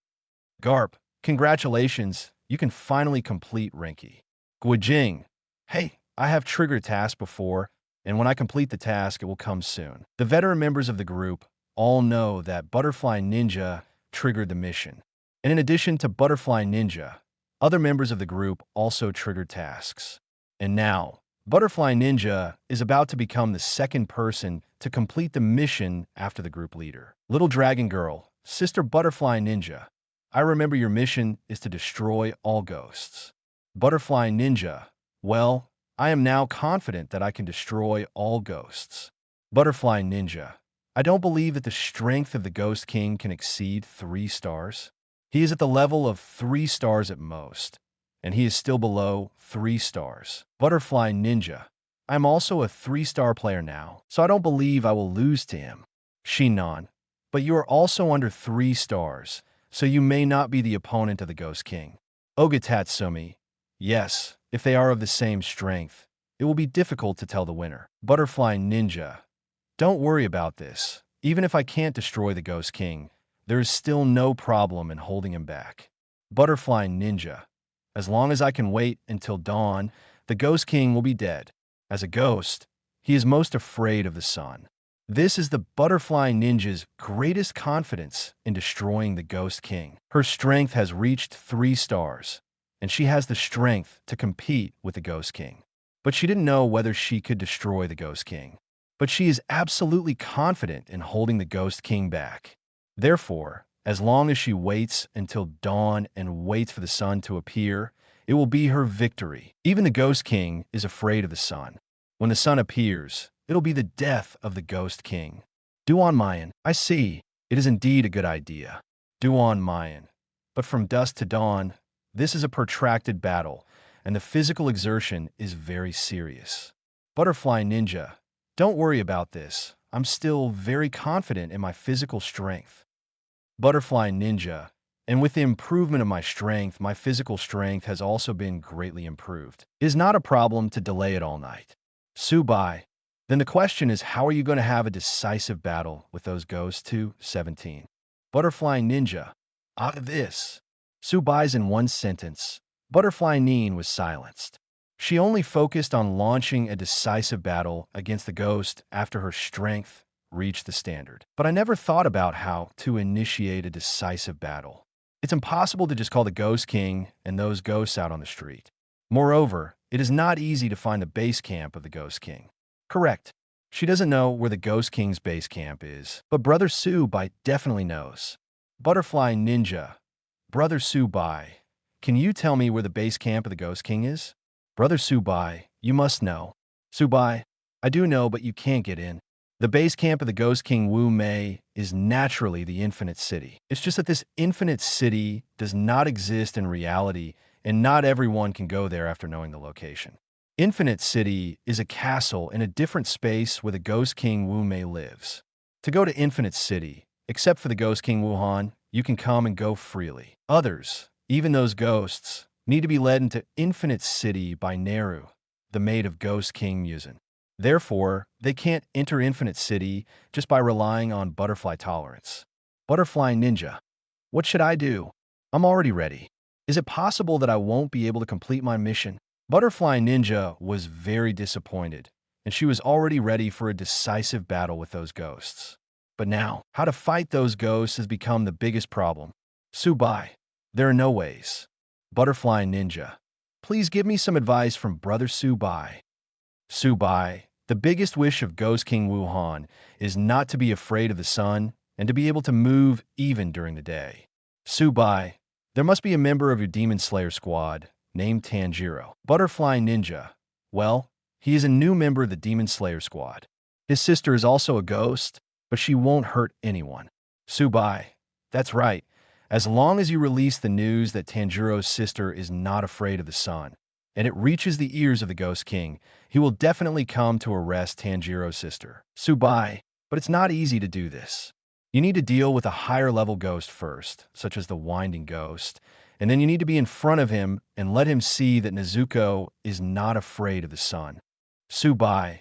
Garp, congratulations. You can finally complete Renki. Guojing, hey, I have triggered a task before, and when I complete the task, it will come soon. The veteran members of the group all know that Butterfly Ninja triggered the mission. And in addition to Butterfly Ninja, other members of the group also triggered tasks. And now, Butterfly Ninja is about to become the second person to complete the mission after the group leader. Little Dragon Girl, Sister Butterfly Ninja, I remember your mission is to destroy all ghosts. Butterfly Ninja, well, I am now confident that I can destroy all ghosts. Butterfly Ninja, I don't believe that the strength of the Ghost King can exceed 3 stars. He is at the level of 3 stars at most, and he is still below 3 stars. Butterfly Ninja, I'm also a 3-star player now, so I don't believe I will lose to him. Shinon, but you are also under 3 stars, so you may not be the opponent of the Ghost King. Ogatatsumi, yes, if they are of the same strength, it will be difficult to tell the winner. Butterfly Ninja, don't worry about this. Even if I can't destroy the Ghost King, there is still no problem in holding him back. Butterfly Ninja, as long as I can wait until dawn, the Ghost King will be dead. As a ghost, He is most afraid of the sun. This is the butterfly ninja's greatest confidence in destroying the Ghost King. Her strength has reached 3 stars, and she has the strength to compete with the Ghost King. But she didn't know whether she could destroy the Ghost King. But she is absolutely confident in holding the Ghost King back. Therefore, as long as she waits until dawn and waits for the sun to appear, it will be her victory. Even the Ghost King is afraid of the sun. When the sun appears, it'll be the death of the Ghost King. Duan Mayan, I see. It is indeed a good idea. Duan Mayan. But from dusk to dawn, this is a protracted battle, and the physical exertion is very serious. Butterfly Ninja, don't worry about this. I'm still very confident in my physical strength. Butterfly Ninja, and with the improvement of my strength, my physical strength has also been greatly improved. It is not a problem to delay it all night. Subai, then the question is, how are you going to have a decisive battle with those ghosts? 2:17. Butterfly Ninja, this. Subai's in one sentence. Butterfly Nin was silenced. She only focused on launching a decisive battle against the ghost after her strength reached the standard. But I never thought about how to initiate a decisive battle. It's impossible to just call the Ghost King and those ghosts out on the street. Moreover, it is not easy to find the base camp of the Ghost King. Correct. She doesn't know where the Ghost King's base camp is, but Brother Subai definitely knows. Butterfly Ninja, Brother Subai, can you tell me where the base camp of the Ghost King is? Brother Subai, you must know. Subai, I do know, but you can't get in. The base camp of the Ghost King Wu Mei is naturally the Infinite City. It's just that this Infinite City does not exist in reality, and not everyone can go there after knowing the location. Infinite City is a castle in a different space where the Ghost King Wu Mei lives. To go to Infinite City, except for the Ghost King Wuhan, you can come and go freely. Others, even those ghosts, need to be led into Infinite City by Neru, the maid of Ghost King Muzin. Therefore, they can't enter Infinite City just by relying on butterfly tolerance. Butterfly Ninja, what should I do? I'm already ready. Is it possible that I won't be able to complete my mission? Butterfly Ninja was very disappointed, and she was already ready for a decisive battle with those ghosts. But now, how to fight those ghosts has become the biggest problem. Subai, there are no ways. Butterfly Ninja, please give me some advice from Brother Subai. Subai, the biggest wish of Ghost King Wuhan is not to be afraid of the sun and to be able to move even during the day. Subai, there must be a member of your Demon Slayer squad named Tanjiro. Butterfly Ninja, well, he is a new member of the Demon Slayer squad. His sister is also a ghost, but she won't hurt anyone. Subai, that's right. As long as you release the news that Tanjiro's sister is not afraid of the sun, and it reaches the ears of the Ghost King, he will definitely come to arrest Tanjiro's sister. Subai, but it's not easy to do this. You need to deal with a higher level ghost first, such as the Winding Ghost, and then you need to be in front of him and let him see that Nezuko is not afraid of the sun. Subai,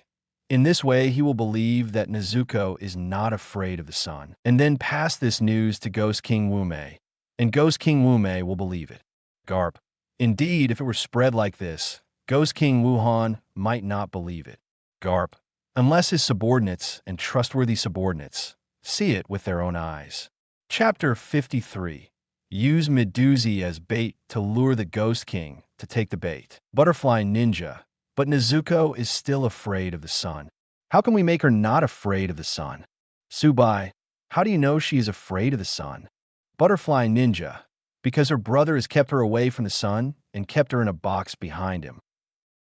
in this way he will believe that Nezuko is not afraid of the sun, and then pass this news to Ghost King Wumei, and Ghost King Wumei will believe it. Garp, indeed, if it were spread like this, Ghost King Wuhan might not believe it. Garp, unless his subordinates and trustworthy subordinates see it with their own eyes. Chapter 53. Use Medusi as bait to lure the Ghost King to take the bait. Butterfly Ninja, but Nezuko is still afraid of the sun. How can we make her not afraid of the sun? Subai, how do you know she is afraid of the sun? Butterfly Ninja, because her brother has kept her away from the sun and kept her in a box behind him.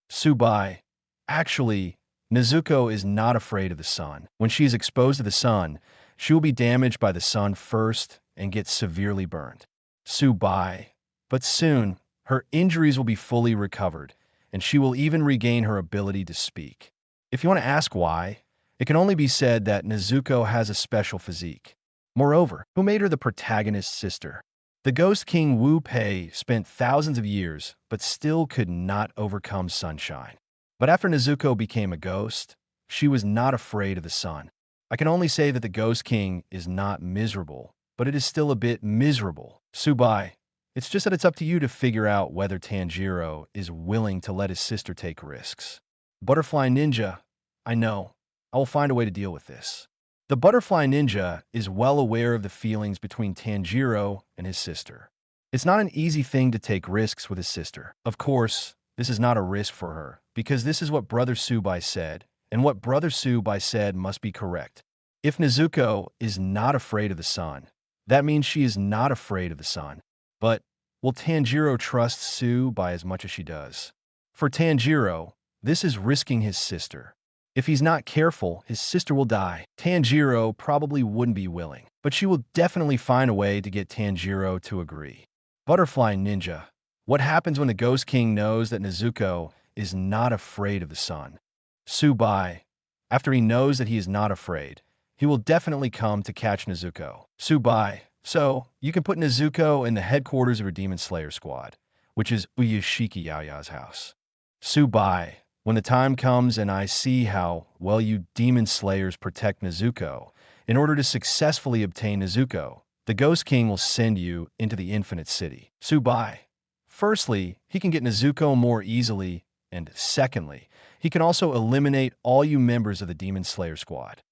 Subai, actually, Nezuko is not afraid of the sun. When she is exposed to the sun, she will be damaged by the sun first and get severely burned. Subai, but soon, her injuries will be fully recovered, and she will even regain her ability to speak. If you want to ask why, it can only be said that Nezuko has a special physique. Moreover, who made her the protagonist's sister? The Ghost King Wu Pei spent thousands of years, but still could not overcome sunshine. But after Nezuko became a ghost, she was not afraid of the sun. I can only say that the Ghost King is not miserable, but it is still a bit miserable. Subai, it's just that it's up to you to figure out whether Tanjiro is willing to let his sister take risks. Butterfly Ninja, I know. I will find a way to deal with this. The butterfly ninja is well aware of the feelings between Tanjiro and his sister. It's not an easy thing to take risks with his sister. Of course, this is not a risk for her, because this is what Brother Subai said, and what Brother Subai said must be correct. If Nezuko is not afraid of the sun, that means she is not afraid of the sun. But will Tanjiro trust Subai as much as she does? For Tanjiro, this is risking his sister. If he's not careful, his sister will die. Tanjiro probably wouldn't be willing, but she will definitely find a way to get Tanjiro to agree. Butterfly Ninja. What happens when the Ghost King knows that Nezuko is not afraid of the sun? Subai. After he knows that he is not afraid, he will definitely come to catch Nezuko. Subai. So, you can put Nezuko in the headquarters of your Demon Slayer squad, which is Uyashiki Yaya's house. Subai. When the time comes and I see how well you Demon Slayers protect Nezuko, in order to successfully obtain Nezuko, the Ghost King will send you into the Infinite City. Subai. Firstly, he can get Nezuko more easily, and secondly, he can also eliminate all you members of the Demon Slayer squad.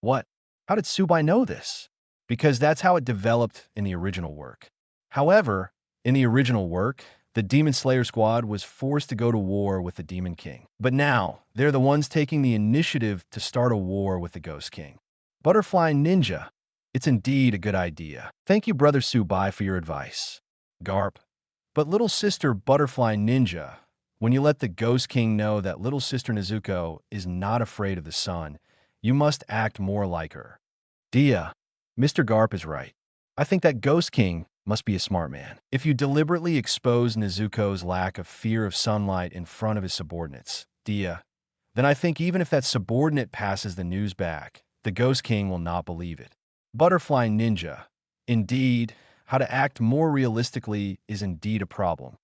What? How did Subai know this? Because that's how it developed in the original work. However, in the original work, the Demon Slayer squad was forced to go to war with the Demon King. But now, they're the ones taking the initiative to start a war with the Ghost King. Butterfly Ninja. It's indeed a good idea. Thank you, Brother Subai, for your advice. Garp. But little sister Butterfly Ninja, when you let the Ghost King know that little sister Nezuko is not afraid of the sun, you must act more like her. Diya. Mr. Garp is right. I think that Ghost King must be a smart man. If you deliberately expose Nezuko's lack of fear of sunlight in front of his subordinates, Diya, then I think even if that subordinate passes the news back, the Ghost King will not believe it. Butterfly Ninja. Indeed, how to act more realistically is indeed a problem.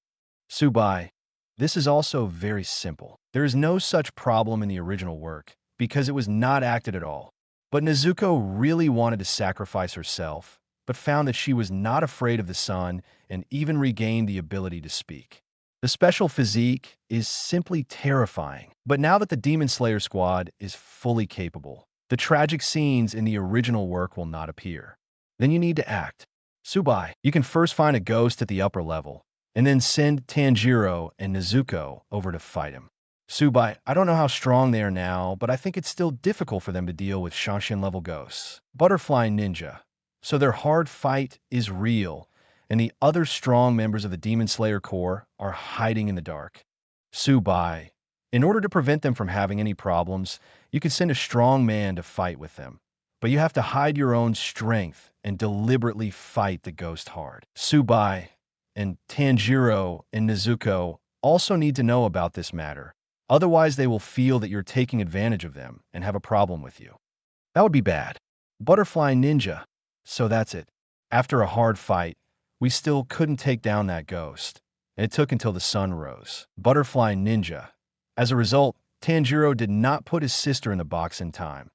Subai. This is also very simple. There is no such problem in the original work, because it was not acted at all. But Nezuko really wanted to sacrifice herself, but found that she was not afraid of the sun and even regained the ability to speak. The special physique is simply terrifying. But now that the Demon Slayer squad is fully capable, the tragic scenes in the original work will not appear. Then you need to act. Subai, you can first find a ghost at the upper level, and then send Tanjiro and Nezuko over to fight him. Subai, I don't know how strong they are now, but I think it's still difficult for them to deal with Shanshin-level ghosts. Butterfly Ninja. So their hard fight is real, and the other strong members of the Demon Slayer Corps are hiding in the dark. Subai. In order to prevent them from having any problems, you can send a strong man to fight with them. But you have to hide your own strength and deliberately fight the ghost hard. Subai and Tanjiro and Nezuko also need to know about this matter. Otherwise, they will feel that you're taking advantage of them and have a problem with you. That would be bad. Butterfly Ninja. So that's it. After a hard fight, we still couldn't take down that ghost, and it took until the sun rose. Butterfly Ninja. As a result, Tanjiro did not put his sister in the box in time,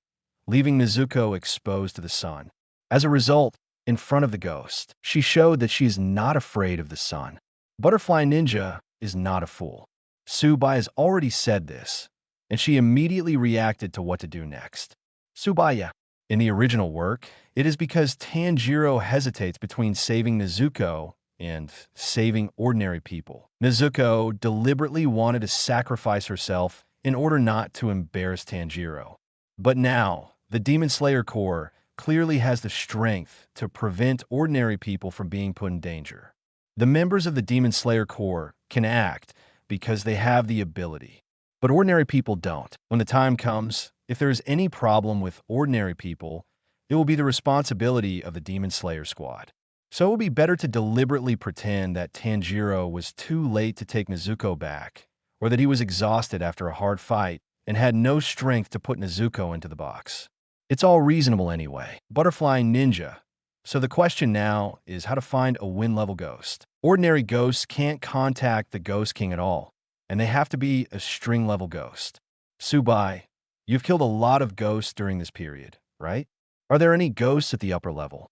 leaving Nezuko exposed to the sun. As a result, in front of the ghost, she showed that she is not afraid of the sun. Butterfly Ninja is not a fool. Subai has already said this, and she immediately reacted to what to do next. Subaya. In the original work, it is because Tanjiro hesitates between saving Nezuko and saving ordinary people. Nezuko deliberately wanted to sacrifice herself in order not to embarrass Tanjiro. But now, the Demon Slayer Corps clearly has the strength to prevent ordinary people from being put in danger. The members of the Demon Slayer Corps can act because they have the ability. But ordinary people don't. When the time comes, if there is any problem with ordinary people, it will be the responsibility of the Demon Slayer squad. So it will be better to deliberately pretend that Tanjiro was too late to take Nezuko back, or that he was exhausted after a hard fight and had no strength to put Nezuko into the box. It's all reasonable anyway. Butterfly Ninja. So the question now is how to find a win-level ghost. Ordinary ghosts can't contact the Ghost King at all, and they have to be a string-level ghost. Subai, you've killed a lot of ghosts during this period, right? Are there any ghosts at the upper level?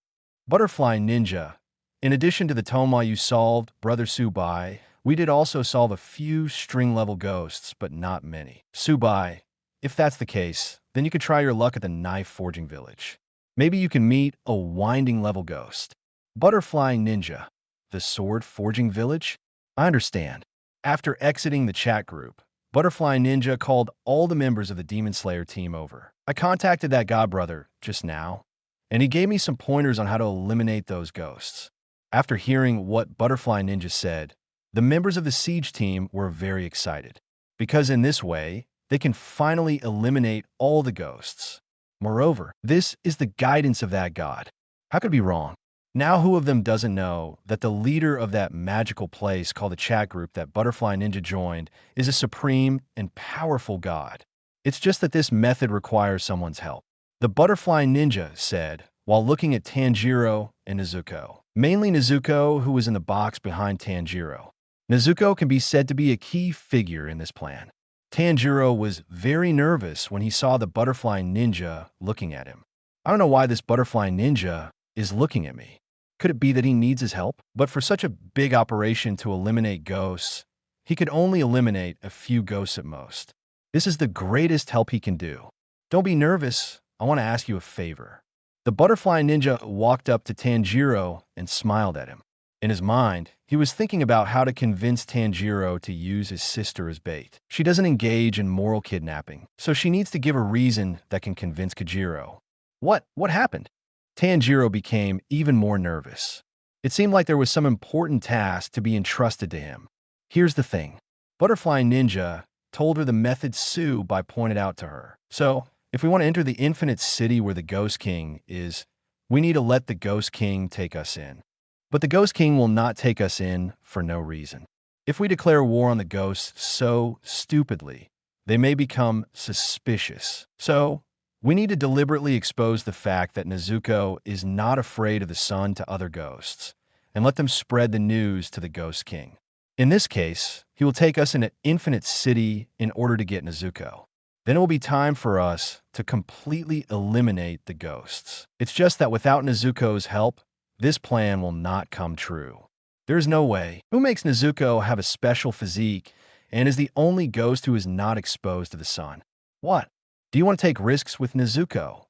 Butterfly Ninja. In addition to the Toma you solved, Brother Subai, we did also solve a few string-level ghosts, but not many. Subai, If that's the case, then you could try your luck at the knife forging village. Maybe you can meet a winding level ghost. Butterfly Ninja. The sword forging village? I understand. After exiting the chat group, Butterfly Ninja called all the members of the Demon Slayer team over. I contacted that godbrother just now, and he gave me some pointers on how to eliminate those ghosts. After hearing what Butterfly Ninja said, the members of the siege team were very excited, because in this way, they can finally eliminate all the ghosts. Moreover, this is the guidance of that god. How could it be wrong? Now who of them doesn't know that the leader of that magical place called the chat group that Butterfly Ninja joined is a supreme and powerful god? It's just that this method requires someone's help. The Butterfly Ninja said, while looking at Tanjiro and Nezuko. Mainly Nezuko, who was in the box behind Tanjiro. Nezuko can be said to be a key figure in this plan. Tanjiro was very nervous when he saw the Butterfly Ninja looking at him. I don't know why this Butterfly Ninja is looking at me. Could it be that he needs his help? But for such a big operation to eliminate ghosts, he could only eliminate a few ghosts at most. This is the greatest help he can do. Don't be nervous. I want to ask you a favor. The Butterfly Ninja walked up to Tanjiro and smiled at him. In his mind, he was thinking about how to convince Tanjiro to use his sister as bait. She doesn't engage in moral kidnapping, so she needs to give a reason that can convince Kajiro. What happened? Tanjiro became even more nervous. It seemed like there was some important task to be entrusted to him. Here's the thing. Butterfly Ninja told her the method Sue by pointed out to her. So, if we want to enter the infinite city where the Ghost King is, we need to let the Ghost King take us in. But the Ghost King will not take us in for no reason. If we declare war on the ghosts so stupidly, they may become suspicious. So, we need to deliberately expose the fact that Nezuko is not afraid of the sun to other ghosts, and let them spread the news to the Ghost King. In this case, he will take us in an infinite city in order to get Nezuko. Then it will be time for us to completely eliminate the ghosts. It's just that without Nezuko's help, this plan will not come true. There's no way. Who makes Nezuko have a special physique and is the only ghost who is not exposed to the sun? What? Do you want to take risks with Nezuko?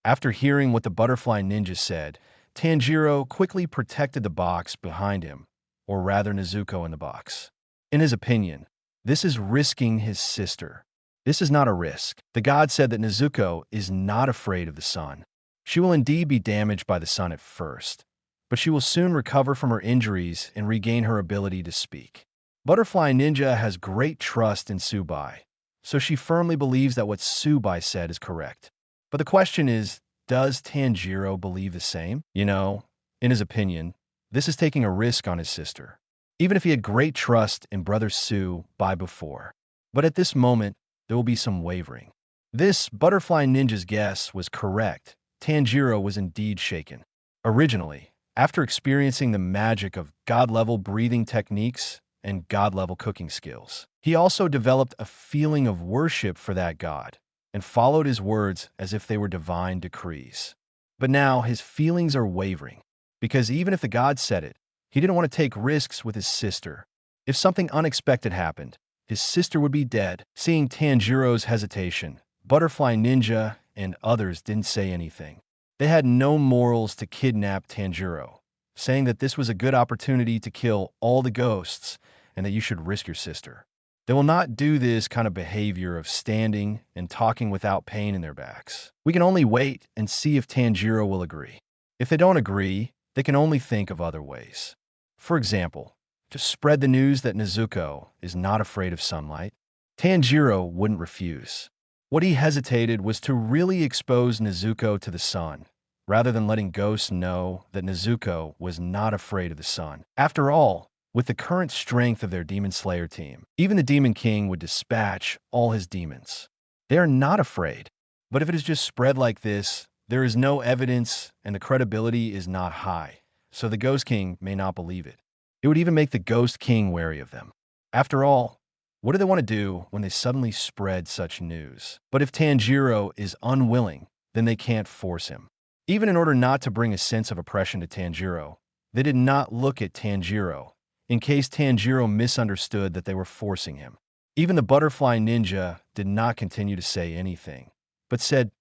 After hearing what the Butterfly Ninja said, Tanjiro quickly protected the box behind him, or rather Nezuko in the box. In his opinion, this is risking his sister. This is not a risk. The god said that Nezuko is not afraid of the sun. She will indeed be damaged by the sun at first, but she will soon recover from her injuries and regain her ability to speak. Butterfly Ninja has great trust in Tsubai, so she firmly believes that what Tsubai said is correct. But the question is, does Tanjiro believe the same? You know, in his opinion, this is taking a risk on his sister, even if he had great trust in brother Tsubai before. But at this moment, there will be some wavering. This Butterfly Ninja's guess was correct. Tanjiro was indeed shaken. Originally, after experiencing the magic of god-level breathing techniques and god-level cooking skills, he also developed a feeling of worship for that god and followed his words as if they were divine decrees. But now his feelings are wavering, because even if the god said it, he didn't want to take risks with his sister. If something unexpected happened, his sister would be dead. Seeing Tanjiro's hesitation, Butterfly Ninja and others didn't say anything. They had no morals to kidnap Tanjiro, saying that this was a good opportunity to kill all the ghosts and that you should risk your sister. They will not do this kind of behavior of standing and talking without pain in their backs. We can only wait and see if Tanjiro will agree. If they don't agree, they can only think of other ways. For example, to spread the news that Nezuko is not afraid of sunlight. Tanjiro wouldn't refuse. What he hesitated was to really expose Nezuko to the sun, rather than letting ghosts know that Nezuko was not afraid of the sun. After all, with the current strength of their Demon Slayer team, even the Demon King would dispatch all his demons. They are not afraid. But if it is just spread like this, there is no evidence and the credibility is not high, so the Ghost King may not believe it. It would even make the Ghost King wary of them. After all, what do they want to do when they suddenly spread such news? But if Tanjiro is unwilling, then they can't force him. Even in order not to bring a sense of oppression to Tanjiro, they did not look at Tanjiro, in case Tanjiro misunderstood that they were forcing him. Even the butterfly ninja did not continue to say anything, but said,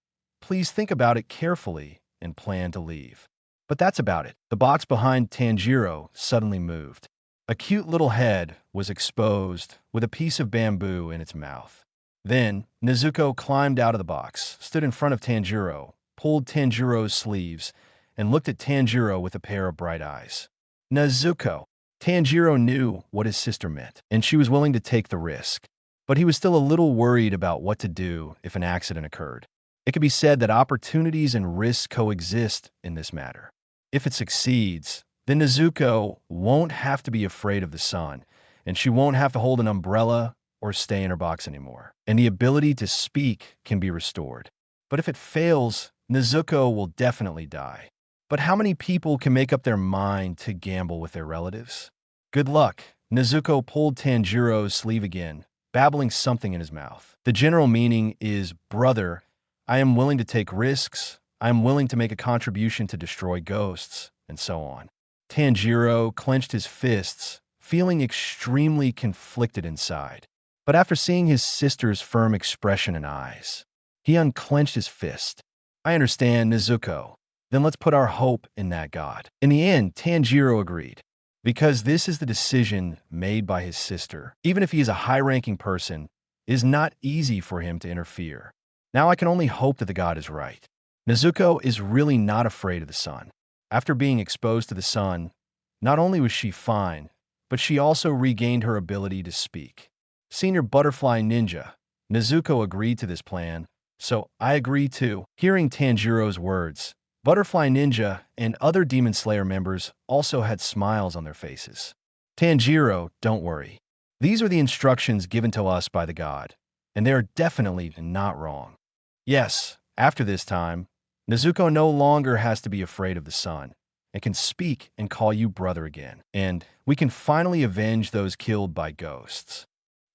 "Please think about it carefully and plan to leave." But that's about it. The box behind Tanjiro suddenly moved. A cute little head was exposed with a piece of bamboo in its mouth. Then, Nezuko climbed out of the box, stood in front of Tanjiro, pulled Tanjiro's sleeves, and looked at Tanjiro with a pair of bright eyes. Nezuko. Tanjiro knew what his sister meant, and she was willing to take the risk. But he was still a little worried about what to do if an accident occurred. It could be said that opportunities and risks coexist in this matter. If it succeeds, then Nezuko won't have to be afraid of the sun, and she won't have to hold an umbrella or stay in her box anymore, and the ability to speak can be restored. But if it fails, Nezuko will definitely die. But how many people can make up their mind to gamble with their relatives? Good luck. Nezuko pulled Tanjiro's sleeve again, babbling something in his mouth. The general meaning is, "Brother, I am willing to take risks, I am willing to make a contribution to destroy ghosts," and so on. Tanjiro clenched his fists, feeling extremely conflicted inside. But after seeing his sister's firm expression and eyes, he unclenched his fist. "I understand, Nezuko. Then let's put our hope in that god." In the end, Tanjiro agreed, because this is the decision made by his sister. Even if he is a high-ranking person, it is not easy for him to interfere. Now I can only hope that the god is right. Nezuko is really not afraid of the sun. After being exposed to the sun, not only was she fine, but she also regained her ability to speak. Senior Butterfly Ninja, Nezuko agreed to this plan, so I agree too. Hearing Tanjiro's words, Butterfly Ninja and other Demon Slayer members also had smiles on their faces. "Tanjiro, don't worry. These are the instructions given to us by the god, and they are definitely not wrong." Yes, after this time, Nezuko no longer has to be afraid of the sun, and can speak and call you brother again, and we can finally avenge those killed by ghosts.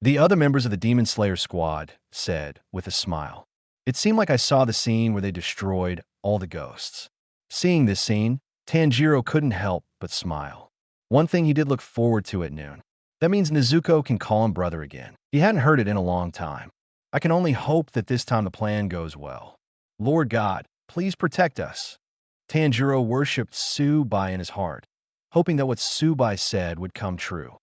The other members of the Demon Slayer squad said, with a smile. It seemed like I saw the scene where they destroyed all the ghosts. Seeing this scene, Tanjiro couldn't help but smile. One thing he did look forward to at noon. That means Nezuko can call him brother again. He hadn't heard it in a long time. I can only hope that this time the plan goes well. Lord God, please protect us. Tanjiro worshipped Subai in his heart, hoping that what Subai said would come true.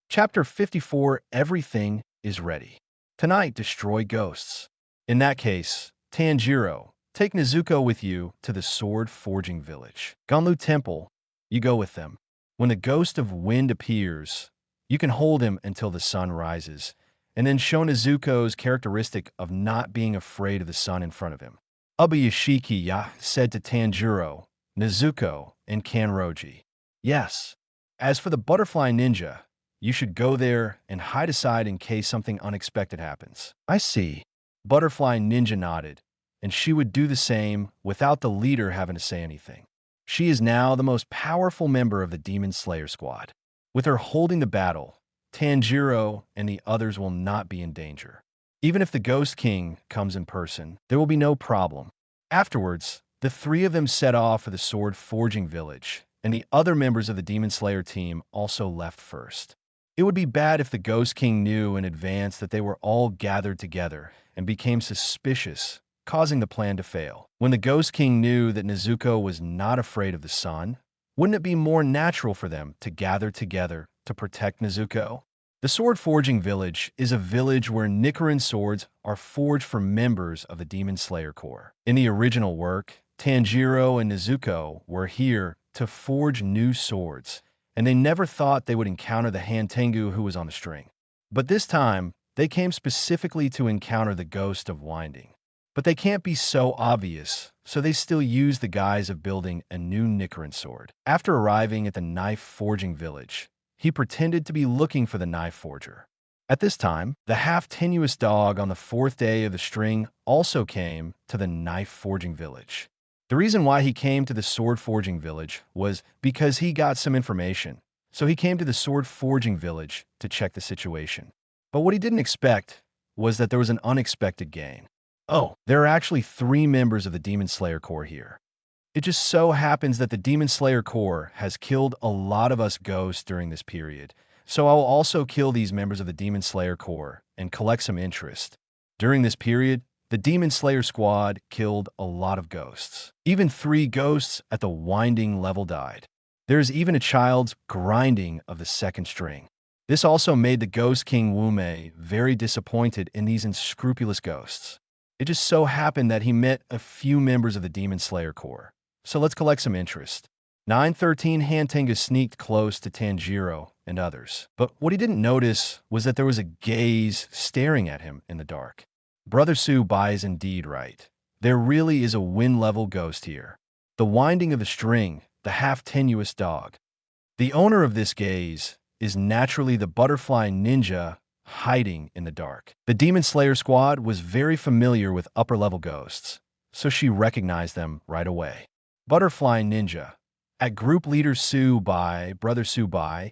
Chapter 54, Everything is Ready. Tonight, destroy ghosts. In that case, Tanjiro, take Nezuko with you to the sword forging village. Gonlu Temple, you go with them. When the ghost of wind appears, you can hold him until the sun rises, and then show Nezuko's characteristic of not being afraid of the sun in front of him. Ubayashiki said to Tanjiro, Nezuko, and Kanroji. Yes. As for the butterfly ninja, you should go there and hide aside in case something unexpected happens. I see. Butterfly ninja nodded, and she would do the same without the leader having to say anything. She is now the most powerful member of the Demon Slayer squad. With her holding the battle, Tanjiro and the others will not be in danger. Even if the Ghost King comes in person, there will be no problem. Afterwards, the three of them set off for the sword forging village, and the other members of the Demon Slayer team also left first. It would be bad if the Ghost King knew in advance that they were all gathered together and became suspicious, causing the plan to fail. When the Ghost King knew that Nezuko was not afraid of the sun, wouldn't it be more natural for them to gather together to protect Nezuko? The Sword Forging Village is a village where Nichiren swords are forged for members of the Demon Slayer Corps. In the original work, Tanjiro and Nezuko were here to forge new swords, and they never thought they would encounter the Han-Tengu who was on the string. But this time, they came specifically to encounter the Ghost of Winding. But they can't be so obvious, so they still use the guise of building a new Nichiren sword. After arriving at the knife forging village, he pretended to be looking for the knife forger. At this time, the half-tenuous dog on the fourth day of the string also came to the knife forging village. The reason why he came to the sword forging village was because he got some information, so he came to the sword forging village to check the situation. But what he didn't expect was that there was an unexpected gain. Oh, there are actually 3 members of the Demon Slayer Corps here. It just so happens that the Demon Slayer Corps has killed a lot of us ghosts during this period, So I will also kill these members of the Demon Slayer Corps and collect some interest. During this period, the Demon Slayer squad killed a lot of ghosts. Even 3 ghosts at the winding level died. There is even a child's grinding of the second string. This also made the Ghost King Wu Mei very disappointed in these unscrupulous ghosts. It just so happened that he met a few members of the Demon Slayer Corps. So let's collect some interest. 913 Hantenga sneaked close to Tanjiro and others. But what he didn't notice was that there was a gaze staring at him in the dark. Brother Su-Bai is indeed right. There really is a wind-level ghost here. The winding of the string, the half-tenuous dog. The owner of this gaze is naturally the butterfly ninja hiding in the dark. The Demon Slayer squad was very familiar with upper-level ghosts, so she recognized them right away. Butterfly ninja. At group leader Su-Bai, Brother Su-Bai,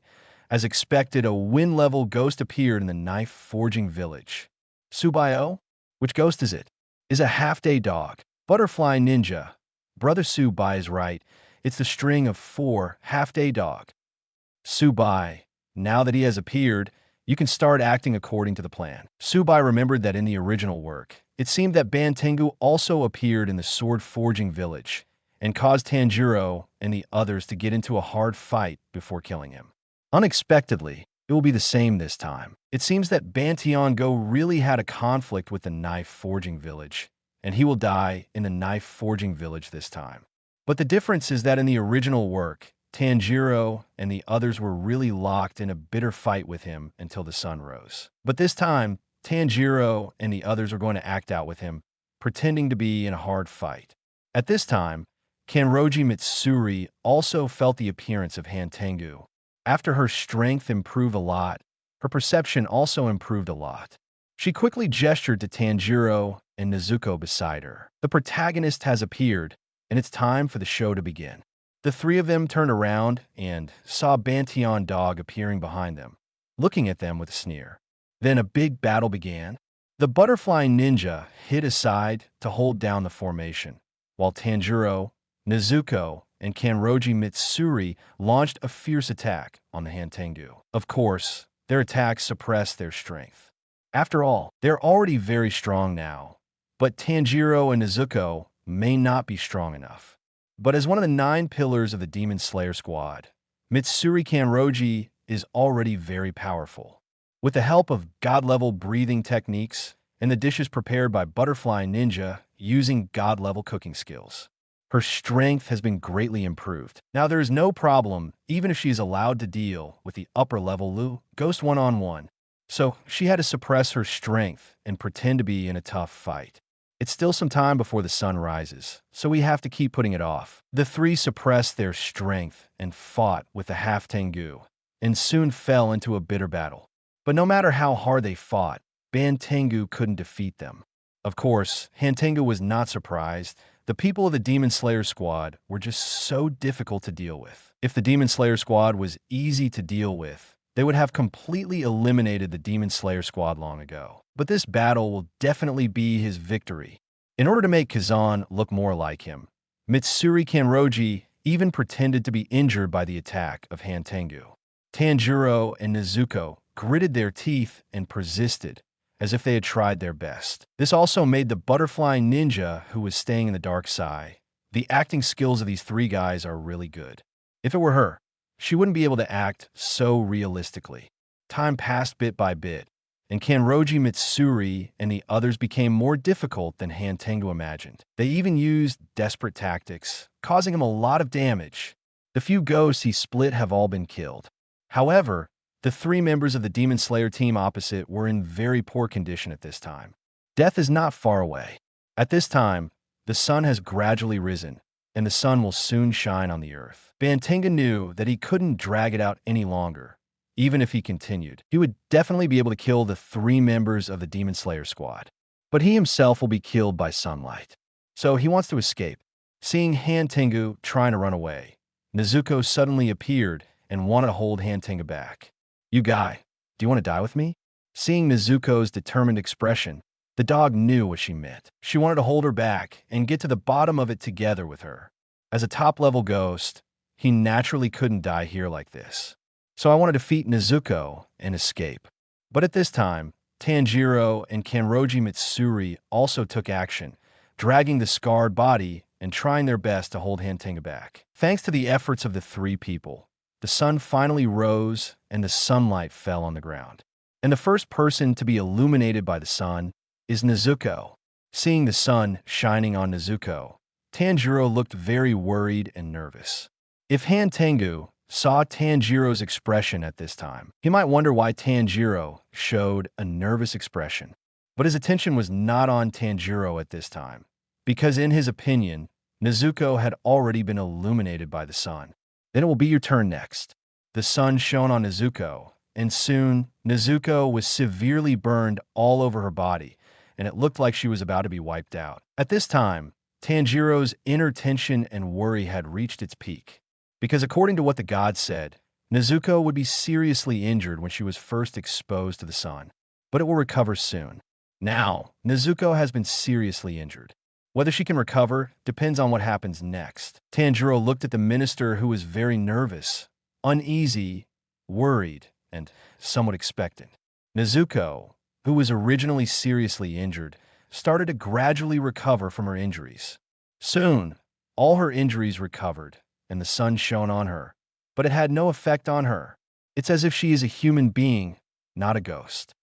as expected, a wind-level ghost appeared in the knife-forging village. Su-Bai-o? Which ghost is it? Is a half-day dog. Butterfly ninja. Brother Su-Bai is right. It's the string of 4 half-day dog. Su-Bai. Now that he has appeared, you can start acting according to the plan. Su-Bai remembered that in the original work, it seemed that Ban Tengu also appeared in the sword-forging village and caused Tanjiro and the others to get into a hard fight before killing him. Unexpectedly, it will be the same this time. It seems that Ban Tianhu really had a conflict with the knife-forging village, and he will die in the knife-forging village this time. But the difference is that in the original work, Tanjiro and the others were really locked in a bitter fight with him until the sun rose. But this time, Tanjiro and the others are going to act out with him, pretending to be in a hard fight. At this time, Kanroji Mitsuri also felt the appearance of Hantengu. After her strength improved a lot, her perception also improved a lot. She quickly gestured to Tanjiro and Nezuko beside her. The protagonist has appeared, and it's time for the show to begin. The 3 of them turned around and saw Bantian Dog appearing behind them, looking at them with a sneer. Then a big battle began. The butterfly ninja hid aside to hold down the formation, while Tanjiro, Nezuko, and Kanroji Mitsuri launched a fierce attack on the Hantengu. Of course, their attacks suppressed their strength. After all, they're already very strong now, but Tanjiro and Nezuko may not be strong enough. But as one of the 9 pillars of the Demon Slayer squad, Mitsuri Kanroji is already very powerful. With the help of god-level breathing techniques and the dishes prepared by Butterfly Ninja using god-level cooking skills, her strength has been greatly improved. Now there is no problem even if she is allowed to deal with the upper-level Lu Ghost one-on-one. So she had to suppress her strength and pretend to be in a tough fight. It's still some time before the sun rises, so we have to keep putting it off. The 3 suppressed their strength and fought with the half Tengu, and soon fell into a bitter battle. But no matter how hard they fought, Ban Tengu couldn't defeat them. Of course, Hantengu was not surprised. The people of the Demon Slayer squad were just so difficult to deal with. If the Demon Slayer squad was easy to deal with, they would have completely eliminated the Demon Slayer squad long ago. But this battle will definitely be his victory. In order to make Kazan look more like him, Mitsuri Kanroji even pretended to be injured by the attack of Hantengu. Tanjiro and Nezuko gritted their teeth and persisted, as if they had tried their best. This also made the butterfly ninja who was staying in the dark sigh. The acting skills of these 3 guys are really good. If it were her, she wouldn't be able to act so realistically. Time passed bit by bit, and Kanroji Mitsuri and the others became more difficult than Hantengu imagined. They even used desperate tactics, causing him a lot of damage. The few ghosts he split have all been killed. However, the 3 members of the Demon Slayer team opposite were in very poor condition at this time. Death is not far away. At this time, the sun has gradually risen, and the sun will soon shine on the earth. Bantenga knew that he couldn't drag it out any longer. Even if he continued, he would definitely be able to kill the 3 members of the Demon Slayer squad. But he himself will be killed by sunlight. So he wants to escape. Seeing Hantengu trying to run away, Nezuko suddenly appeared and wanted to hold Hantengu back. "You guy, do you want to die with me?" Seeing Nezuko's determined expression, the dog knew what she meant. She wanted to hold her back and get to the bottom of it together with her. As a top-level ghost, he naturally couldn't die here like this. So I want to defeat Nezuko and escape. But at this time, Tanjiro and Kanroji Mitsuri also took action, dragging the scarred body and trying their best to hold Hantenga back. Thanks to the efforts of the three people, the sun finally rose and the sunlight fell on the ground. And the first person to be illuminated by the sun is Nezuko. Seeing the sun shining on Nezuko, Tanjiro looked very worried and nervous. If Hantengu saw Tanjiro's expression at this time, he might wonder why Tanjiro showed a nervous expression. But his attention was not on Tanjiro at this time, because in his opinion, Nezuko had already been illuminated by the sun. Then it will be your turn next. The sun shone on Nezuko, and soon Nezuko was severely burned all over her body, and it looked like she was about to be wiped out. At this time, Tanjiro's inner tension and worry had reached its peak, because according to what the gods said, Nezuko would be seriously injured when she was first exposed to the sun, but it will recover soon. Now, Nezuko has been seriously injured. Whether she can recover depends on what happens next. Tanjiro looked at the minister, who was very nervous, uneasy, worried, and somewhat expectant. Nezuko, who was originally seriously injured, started to gradually recover from her injuries. Soon, all her injuries recovered, and the sun shone on her, but it had no effect on her. It's as if she is a human being, not a ghost.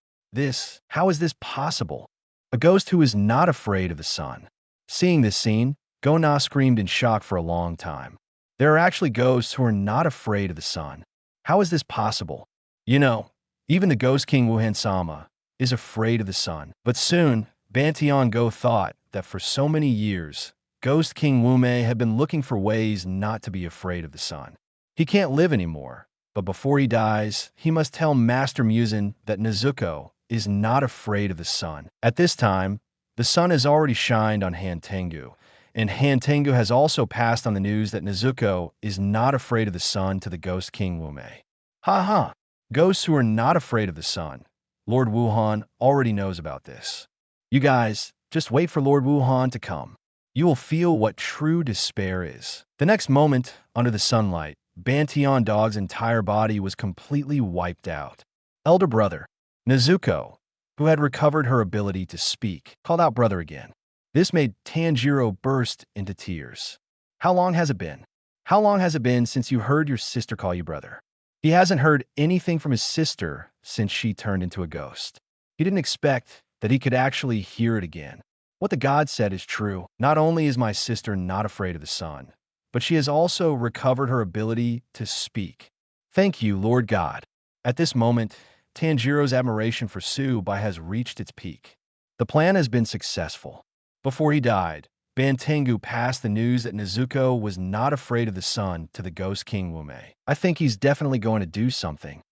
How is this possible? A ghost who is not afraid of the sun. Seeing this scene, Go-Na screamed in shock for a long time. There are actually ghosts who are not afraid of the sun. How is this possible? You know, even the Ghost King Wuhan-sama is afraid of the sun. But soon, Tianhu thought that for so many years, Ghost King Wume had been looking for ways not to be afraid of the sun. He can't live anymore, but before he dies, he must tell Master Muzan that Nezuko is not afraid of the sun. At this time, the sun has already shined on Hantengu, and Hantengu has also passed on the news that Nezuko is not afraid of the sun to the Ghost King Wume. Ha ha! Ghosts who are not afraid of the sun. Lord Wuhan already knows about this. You guys, just wait for Lord Wuhan to come. You will feel what true despair is. The next moment, under the sunlight, Bantian Dog's entire body was completely wiped out. Elder brother, Nezuko, who had recovered her ability to speak, called out brother again. This made Tanjiro burst into tears. How long has it been? How long has it been since you heard your sister call you brother? He hasn't heard anything from his sister since she turned into a ghost. He didn't expect that he could actually hear it again. What the god said is true. Not only is my sister not afraid of the sun, but she has also recovered her ability to speak. Thank you, Lord God. At this moment, Tanjiro's admiration for Subai has reached its peak. The plan has been successful. Before he died, Bantengu passed the news that Nezuko was not afraid of the sun to the Ghost King Wume. I think he's definitely going to do something.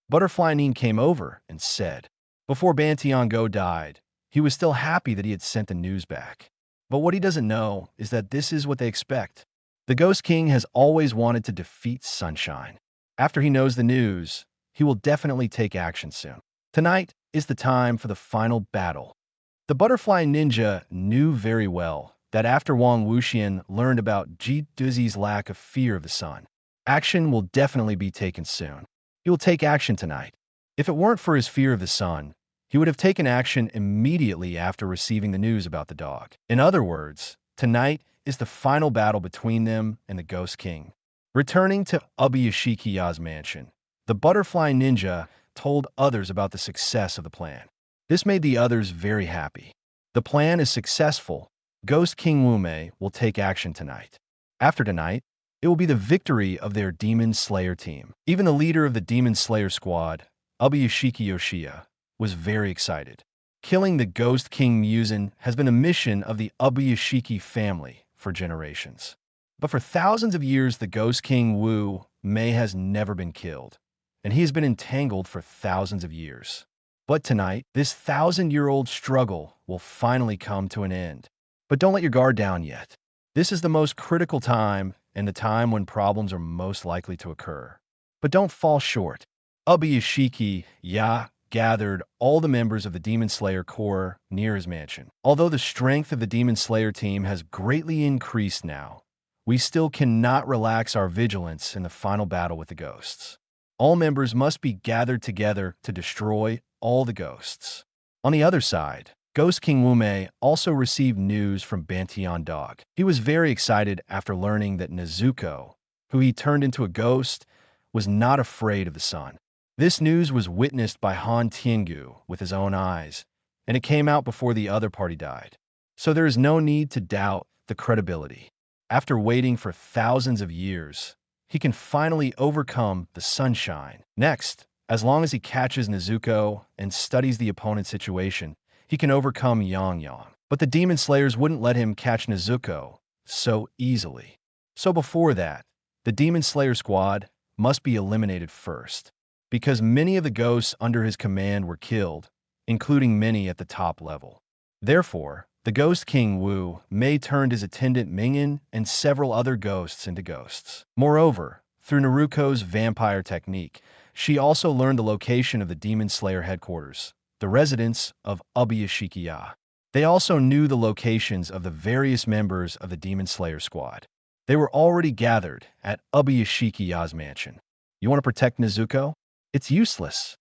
Butterfly Nin came over and said, before Bantiango died, he was still happy that he had sent the news back. But what he doesn't know is that this is what they expect. The Ghost King has always wanted to defeat Sunshine. After he knows the news, he will definitely take action soon. Tonight is the time for the final battle. The Butterfly Ninja knew very well that after Wang Wuxian learned about Ji Duzi's lack of fear of the sun, action will definitely be taken soon. He will take action tonight. If it weren't for his fear of the sun, he would have taken action immediately after receiving the news about the dog. In other words, tonight is the final battle between them and the Ghost King. Returning to Ubuyashikiya's mansion, the Butterfly Ninja told others about the success of the plan. This made the others very happy. The plan is successful. Ghost King Wume will take action tonight. After tonight, it will be the victory of their Demon Slayer team. Even the leader of the Demon Slayer squad, Ubuyashiki Yoshia, was very excited. Killing the Ghost King Muzan has been a mission of the Ubuyashiki family for generations. But for thousands of years, the Ghost King Wu Mei has never been killed, and he has been entangled for thousands of years. But tonight, this 1,000-year-old struggle will finally come to an end. But don't let your guard down yet. This is the most critical time and the time when problems are most likely to occur. But don't fall short. Ubuyashiki gathered all the members of the Demon Slayer Corps near his mansion. Although the strength of the Demon Slayer team has greatly increased now, we still cannot relax our vigilance in the final battle with the ghosts. All members must be gathered together to destroy all the ghosts. On the other side, Ghost King Wumei also received news from Bantian Dog. He was very excited after learning that Nezuko, who he turned into a ghost, was not afraid of the sun. This news was witnessed by Han Tianhu with his own eyes, and it came out before the other party died. So there is no need to doubt the credibility. After waiting for thousands of years, he can finally overcome the sunshine. Next, as long as he catches Nezuko and studies the opponent's situation, he can overcome Yang. But the Demon Slayers wouldn't let him catch Nezuko so easily. So before that, the Demon Slayer squad must be eliminated first, because many of the ghosts under his command were killed, including many at the top level. Therefore, the Ghost King Wu Mei turned his attendant Mingyan and several other ghosts into ghosts. Moreover, through Naruko's vampire technique, she also learned the location of the Demon Slayer headquarters, the residence of Ubuyashikiya. They also knew the locations of the various members of the Demon Slayer squad. They were already gathered at Ubuyashikiya's mansion. You want to protect Nezuko? It's useless.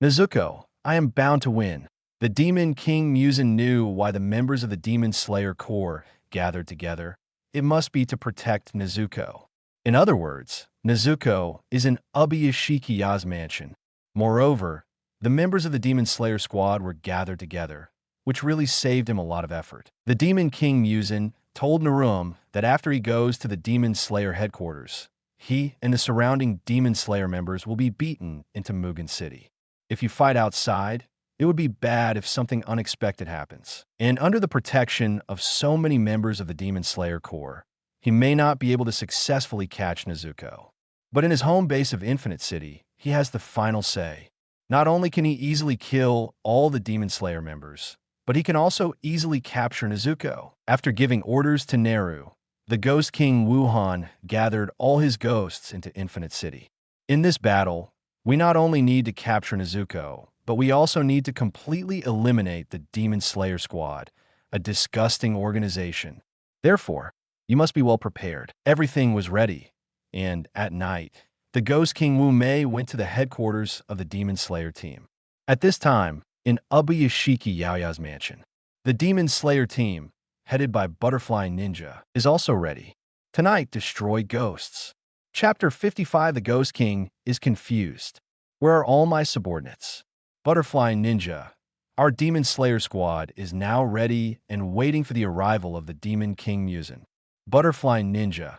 Nezuko, I am bound to win. The Demon King Muzan knew why the members of the Demon Slayer Corps gathered together. It must be to protect Nezuko. In other words, Nezuko is in Ubuyashikiya's mansion. Moreover, the members of the Demon Slayer squad were gathered together, which really saved him a lot of effort. The Demon King Muzan told Narum that after he goes to the Demon Slayer headquarters, he and the surrounding Demon Slayer members will be beaten into Mugen City. If you fight outside, it would be bad if something unexpected happens. And under the protection of so many members of the Demon Slayer Corps, he may not be able to successfully catch Nezuko. But in his home base of Infinite City, he has the final say. Not only can he easily kill all the Demon Slayer members, but he can also easily capture Nezuko. After giving orders to Neru, the Ghost King Wuhan gathered all his ghosts into Infinite City. In this battle, we not only need to capture Nezuko, but we also need to completely eliminate the Demon Slayer squad, a disgusting organization. Therefore, you must be well prepared. Everything was ready, and at night, the Ghost King Wu Mei went to the headquarters of the Demon Slayer team. At this time, in Ubuyashikiya's mansion, the Demon Slayer team, headed by Butterfly Ninja, is also ready. Tonight, destroy ghosts. Chapter 55. The Ghost King is confused. Where are all my subordinates? Butterfly Ninja, our Demon Slayer squad is now ready and waiting for the arrival of the Demon King Muzan. Butterfly Ninja,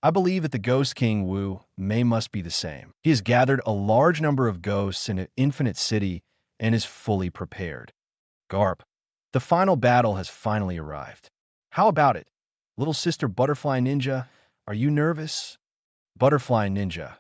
I believe that the Ghost King Wu Mei must be the same. He has gathered a large number of ghosts in an Infinite City and is fully prepared. Garp, the final battle has finally arrived. How about it? Little sister Butterfly Ninja, are you nervous? Butterfly Ninja,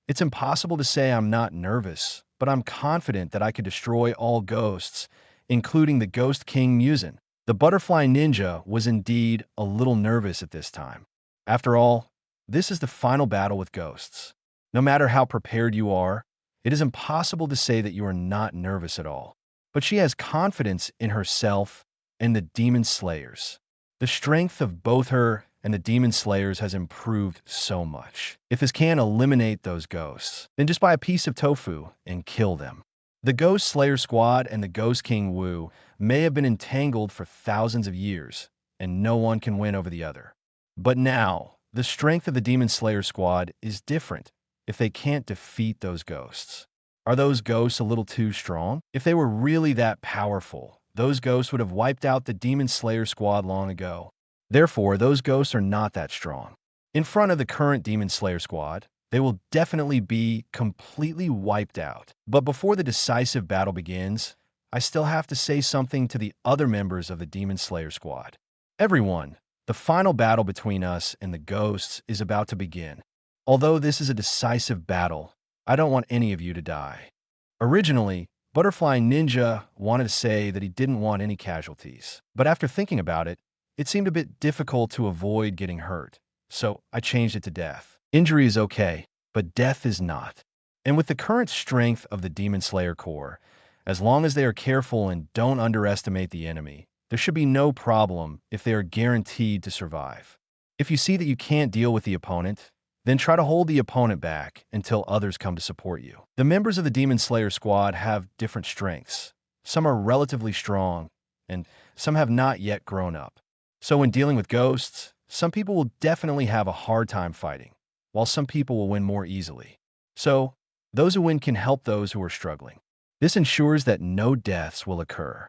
it's impossible to say I'm not nervous, but I'm confident that I could destroy all ghosts, including the Ghost King Muzan. The Butterfly Ninja was indeed a little nervous at this time. After all, this is the final battle with ghosts. No matter how prepared you are, it is impossible to say that you are not nervous at all. But she has confidence in herself and the Demon Slayers. The strength of both her and the Demon Slayers has improved so much. If this can eliminate those ghosts, then just buy a piece of tofu and kill them. The Ghost Slayer squad and the Ghost King Wu may have been entangled for thousands of years, and no one can win over the other. But now, the strength of the Demon Slayer squad is different if they can't defeat those ghosts. Are those ghosts a little too strong? If they were really that powerful, those ghosts would have wiped out the Demon Slayer squad long ago. Therefore, those ghosts are not that strong. In front of the current Demon Slayer squad, they will definitely be completely wiped out. But before the decisive battle begins, I still have to say something to the other members of the Demon Slayer squad. Everyone, the final battle between us and the ghosts is about to begin. Although this is a decisive battle, I don't want any of you to die. Originally, Butterfly Ninja wanted to say that he didn't want any casualties. But after thinking about it, it seemed a bit difficult to avoid getting hurt, so I changed it to death. Injury is okay, but death is not. And with the current strength of the Demon Slayer Corps, as long as they are careful and don't underestimate the enemy, there should be no problem if they are guaranteed to survive. If you see that you can't deal with the opponent, Then try to hold the opponent back until others come to support you. The members of the Demon Slayer squad have different strengths. Some are relatively strong, and some have not yet grown up. So when dealing with ghosts, some people will definitely have a hard time fighting, while some people will win more easily. So, those who win can help those who are struggling. This ensures that no deaths will occur.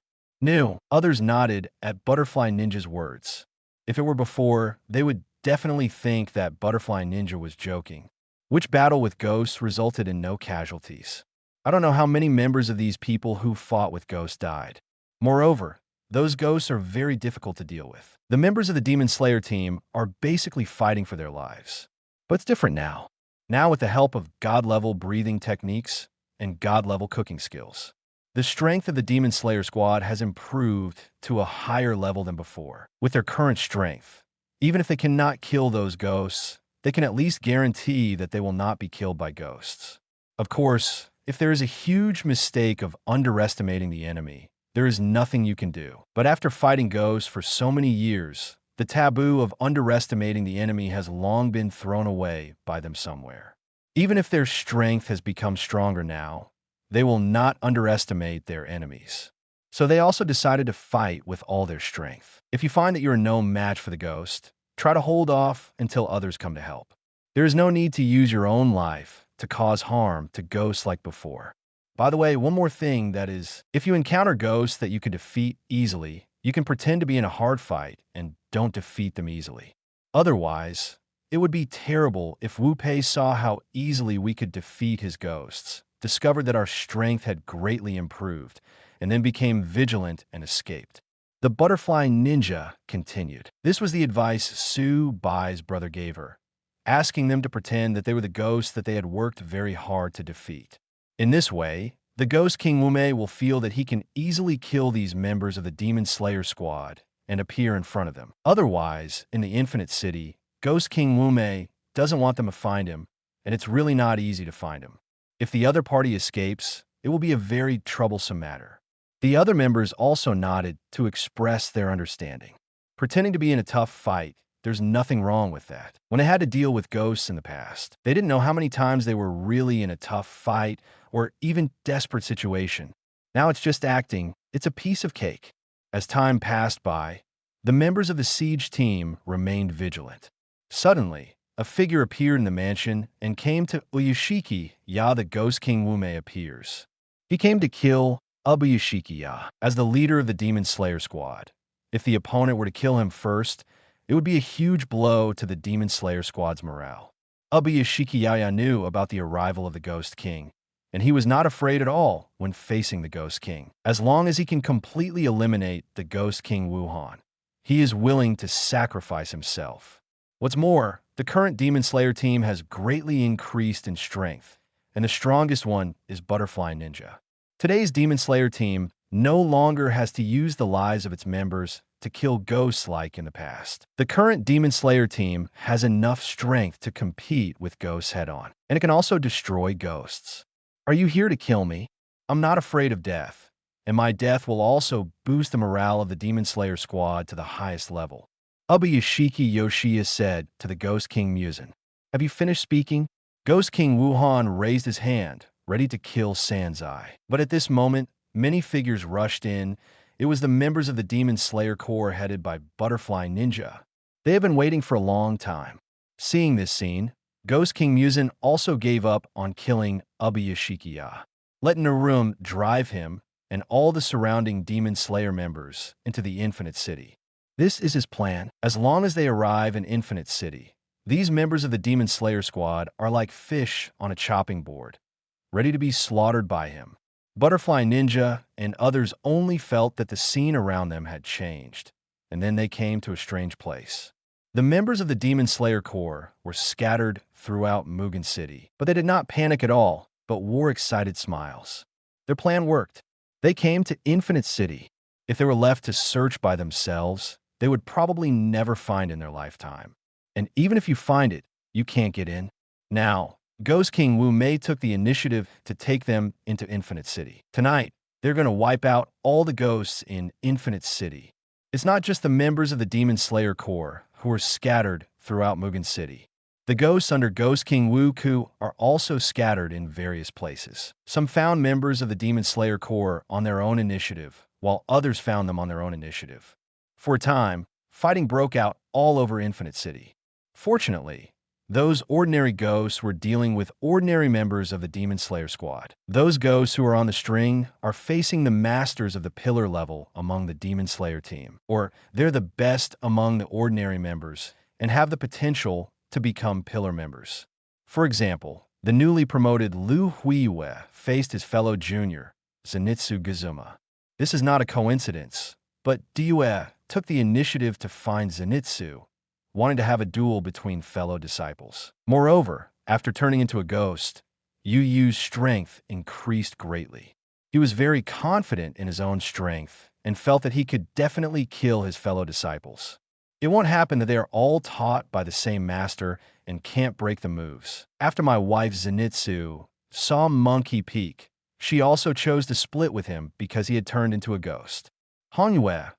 Others nodded at Butterfly Ninja's words. If it were before, they would definitely think that Butterfly Ninja was joking. Which battle with ghosts resulted in no casualties? I don't know how many members of these people who fought with ghosts died. Moreover, those ghosts are very difficult to deal with. The members of the Demon Slayer team are basically fighting for their lives. But it's different now. Now with the help of God-level breathing techniques and God-level cooking skills. The strength of the Demon Slayer squad has improved to a higher level than before. With their current strength, even if they cannot kill those ghosts, they can at least guarantee that they will not be killed by ghosts. Of course, if there is a huge mistake of underestimating the enemy, there is nothing you can do. But after fighting ghosts for so many years, the taboo of underestimating the enemy has long been thrown away by them somewhere. Even if their strength has become stronger now, they will not underestimate their enemies. So they also decided to fight with all their strength. If you find that you are no match for the ghost, try to hold off until others come to help. There is no need to use your own life to cause harm to ghosts like before. By the way, one more thing, that is, if you encounter ghosts that you can defeat easily, you can pretend to be in a hard fight and don't defeat them easily. Otherwise, it would be terrible if Wu Pei saw how easily we could defeat his ghosts, discovered that our strength had greatly improved, and then became vigilant and escaped. The Butterfly Ninja continued. This was the advice Su Bai's brother gave her, asking them to pretend that they were the ghosts that they had worked very hard to defeat. In this way, the Ghost King Wu Mei will feel that he can easily kill these members of the Demon Slayer squad and appear in front of them. Otherwise, in the Infinite City, Ghost King Wu Mei doesn't want them to find him, and it's really not easy to find him. If the other party escapes, it will be a very troublesome matter. The other members also nodded to express their understanding. Pretending to be in a tough fight, there's nothing wrong with that. When they had to deal with ghosts in the past, they didn't know how many times they were really in a tough fight or even desperate situation. Now it's just acting. It's a piece of cake. As time passed by, the members of the siege team remained vigilant. Suddenly, a figure appeared in the mansion and came to Uyashiki Ya. The Ghost King Wu Mei appears. He came to kill Uyashiki Ya as the leader of the Demon Slayer squad. If the opponent were to kill him first, it would be a huge blow to the Demon Slayer squad's morale. Uyashiki Ya knew about the arrival of the Ghost King, and he was not afraid at all when facing the Ghost King. As long as he can completely eliminate the Ghost King Wuhan, he is willing to sacrifice himself. What's more, the current Demon Slayer team has greatly increased in strength, and the strongest one is Butterfly Ninja. Today's Demon Slayer team no longer has to use the lives of its members to kill ghosts like in the past. The current Demon Slayer team has enough strength to compete with ghosts head-on, and it can also destroy ghosts. Are you here to kill me? I'm not afraid of death, and my death will also boost the morale of the Demon Slayer squad to the highest level. Uyashiki Yoshiya said to the Ghost King Muzan. Have you finished speaking? Ghost King Wuhan raised his hand, ready to kill Sanzai. But at this moment, many figures rushed in. It was the members of the Demon Slayer Corps headed by Butterfly Ninja. They have been waiting for a long time. Seeing this scene, Ghost King Muzan also gave up on killing Uyashikiya, letting Narum drive him and all the surrounding Demon Slayer members into the Infinite City. This is his plan. As long as they arrive in Infinite City, these members of the Demon Slayer squad are like fish on a chopping board, ready to be slaughtered by him. Butterfly Ninja and others only felt that the scene around them had changed, and then they came to a strange place. The members of the Demon Slayer Corps were scattered throughout Mugen City, but they did not panic at all, but wore excited smiles. Their plan worked. They came to Infinite City. If they were left to search by themselves, they would probably never find in their lifetime. And even if you find it, you can't get in. Now, Ghost King Wu Mei took the initiative to take them into Infinite City. Tonight, they're going to wipe out all the ghosts in Infinite City. It's not just the members of the Demon Slayer Corps who are scattered throughout Mugen City. The ghosts under Ghost King Wu Ku are also scattered in various places. Some found members of the Demon Slayer Corps on their own initiative, while others found them on their own initiative. For a time, fighting broke out all over Infinite City. Fortunately, those ordinary ghosts were dealing with ordinary members of the Demon Slayer squad. Those ghosts who are on the string are facing the masters of the pillar level among the Demon Slayer team, or they're the best among the ordinary members and have the potential to become pillar members. For example, the newly promoted Lu Huiyue faced his fellow junior, Zenitsu Gazuma. This is not a coincidence, but Diya took the initiative to find Zenitsu, wanting to have a duel between fellow disciples. Moreover, after turning into a ghost, Yu Yu's strength increased greatly. He was very confident in his own strength and felt that he could definitely kill his fellow disciples. It won't happen that they are all taught by the same master and can't break the moves. After my wife Zenitsu saw Monkey Peak, she also chose to split with him because he had turned into a ghost. Hanyue,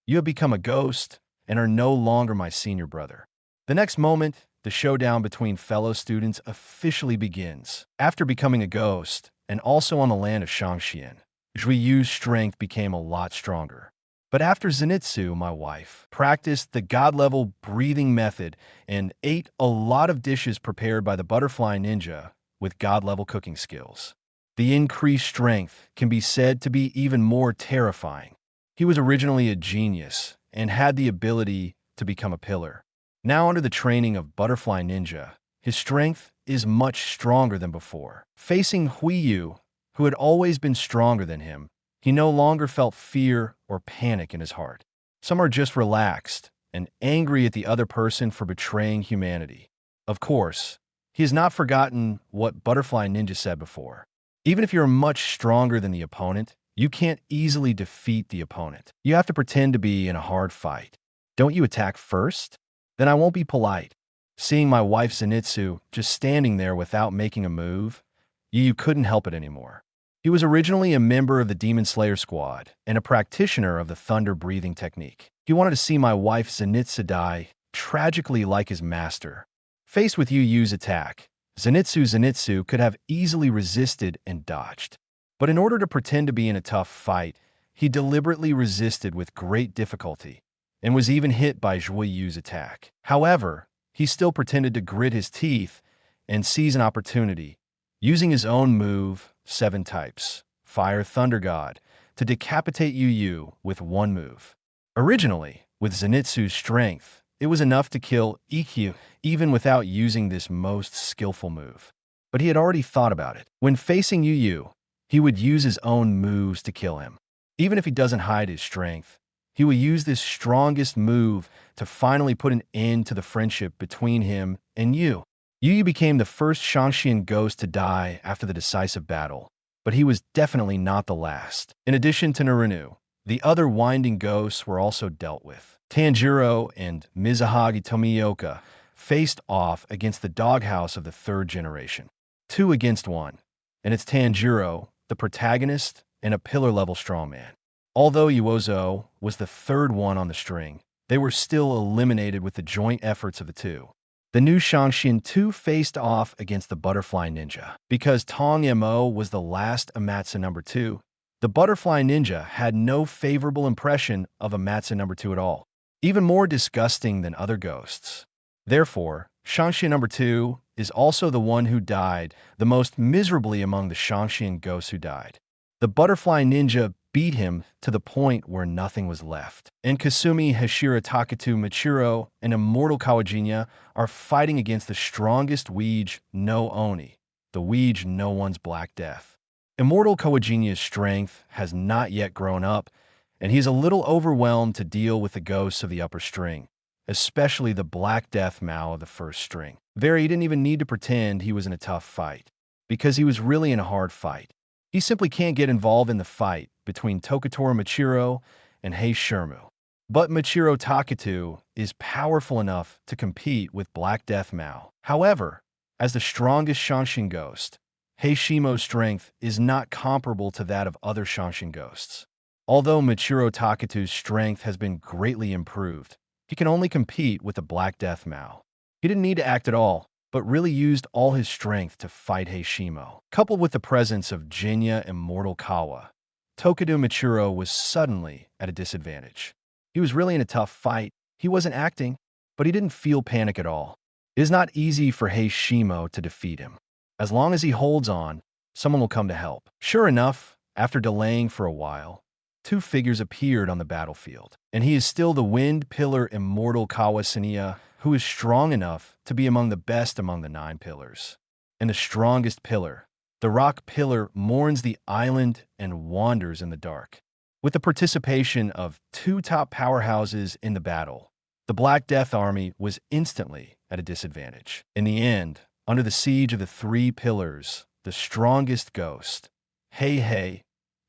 you have become a ghost and are no longer my senior brother. The next moment, the showdown between fellow students officially begins. After becoming a ghost, and also on the land of Shangxian, Zhui Yu's strength became a lot stronger. But after Zenitsu, my wife, practiced the god-level breathing method and ate a lot of dishes prepared by the butterfly ninja with god-level cooking skills, the increased strength can be said to be even more terrifying. He was originally a genius and had the ability to become a pillar. Now, under the training of Butterfly Ninja, his strength is much stronger than before. Facing Huiyu, who had always been stronger than him, he no longer felt fear or panic in his heart. Some are just relaxed and angry at the other person for betraying humanity. Of course, he has not forgotten what Butterfly Ninja said before. Even if you're much stronger than the opponent, you can't easily defeat the opponent. You have to pretend to be in a hard fight. Don't you attack first? Then I won't be polite. Seeing my wife Zenitsu just standing there without making a move, Yu couldn't help it anymore. He was originally a member of the Demon Slayer squad and a practitioner of the thunder breathing technique. He wanted to see my wife Zenitsu die tragically like his master. Faced with Yu Yu's attack, Zenitsu could have easily resisted and dodged. But in order to pretend to be in a tough fight, he deliberately resisted with great difficulty and was even hit by Zhui Yu's attack. However, he still pretended to grit his teeth and seize an opportunity, using his own move, 7 types, Fire Thunder God, to decapitate Yu Yu with one move. Originally, with Zenitsu's strength, it was enough to kill Ikkyu even without using this most skillful move. But he had already thought about it. When facing Yu Yu, he would use his own moves to kill him. Even if he doesn't hide his strength, he will use this strongest move to finally put an end to the friendship between him and Yu. Yu became the first Shangxian ghost to die after the decisive battle, but he was definitely not the last. In addition to Narunu, the other winding ghosts were also dealt with. Tanjiro and Mizahagi Tomioka faced off against the doghouse of the 3rd generation. 2 against 1, and it's Tanjiro, the protagonist, and a pillar-level strongman. Although Uozo was the 3rd one on the string, they were still eliminated with the joint efforts of the 2. The new Shangxian 2 faced off against the Butterfly Ninja. Because Tong Mo was the last Amatsu number 2, the Butterfly Ninja had no favorable impression of Amatsu number 2 at all, even more disgusting than other ghosts. Therefore, Shangxian number 2 is also the one who died the most miserably among the Shangxian ghosts who died. The Butterfly Ninja beat him to the point where nothing was left. And Kasumi Hashira Takatu Michiro and Immortal Kawajinya are fighting against the strongest Weege no Oni, the Weege no one's Black Death. Immortal Kawajinya's strength has not yet grown up, and he's a little overwhelmed to deal with the ghosts of the upper string, especially the Black Death Mao of the 1st string. He didn't even need to pretend he was in a tough fight, because he was really in a hard fight. He simply can't get involved in the fight between Tokutora Michiro and Hei Shermu. But Michiro Takatu is powerful enough to compete with Black Death Mao. However, as the strongest Shangxian ghost, Hei Shimo's strength is not comparable to that of other Shangxian ghosts. Although Michiro Takatu's strength has been greatly improved, he can only compete with the Black Death Mao. He didn't need to act at all. but really used all his strength to fight Heishimo. Coupled with the presence of Jinya Immortal Kawa, Tokadu Michiro was suddenly at a disadvantage. He was really in a tough fight. He wasn't acting, but he didn't feel panic at all. It is not easy for Heishimo to defeat him. As long as he holds on, someone will come to help. Sure enough, after delaying for a while, two figures appeared on the battlefield, and he is still the Wind Pillar Immortal Kawasaniya, who is strong enough to be among the best among the 9 pillars. And the strongest pillar, the Rock Pillar, mourns the island and wanders in the dark. With the participation of 2 top powerhouses in the battle, the Black Death Army was instantly at a disadvantage. In the end, under the siege of the 3 pillars, the strongest ghost, Hei,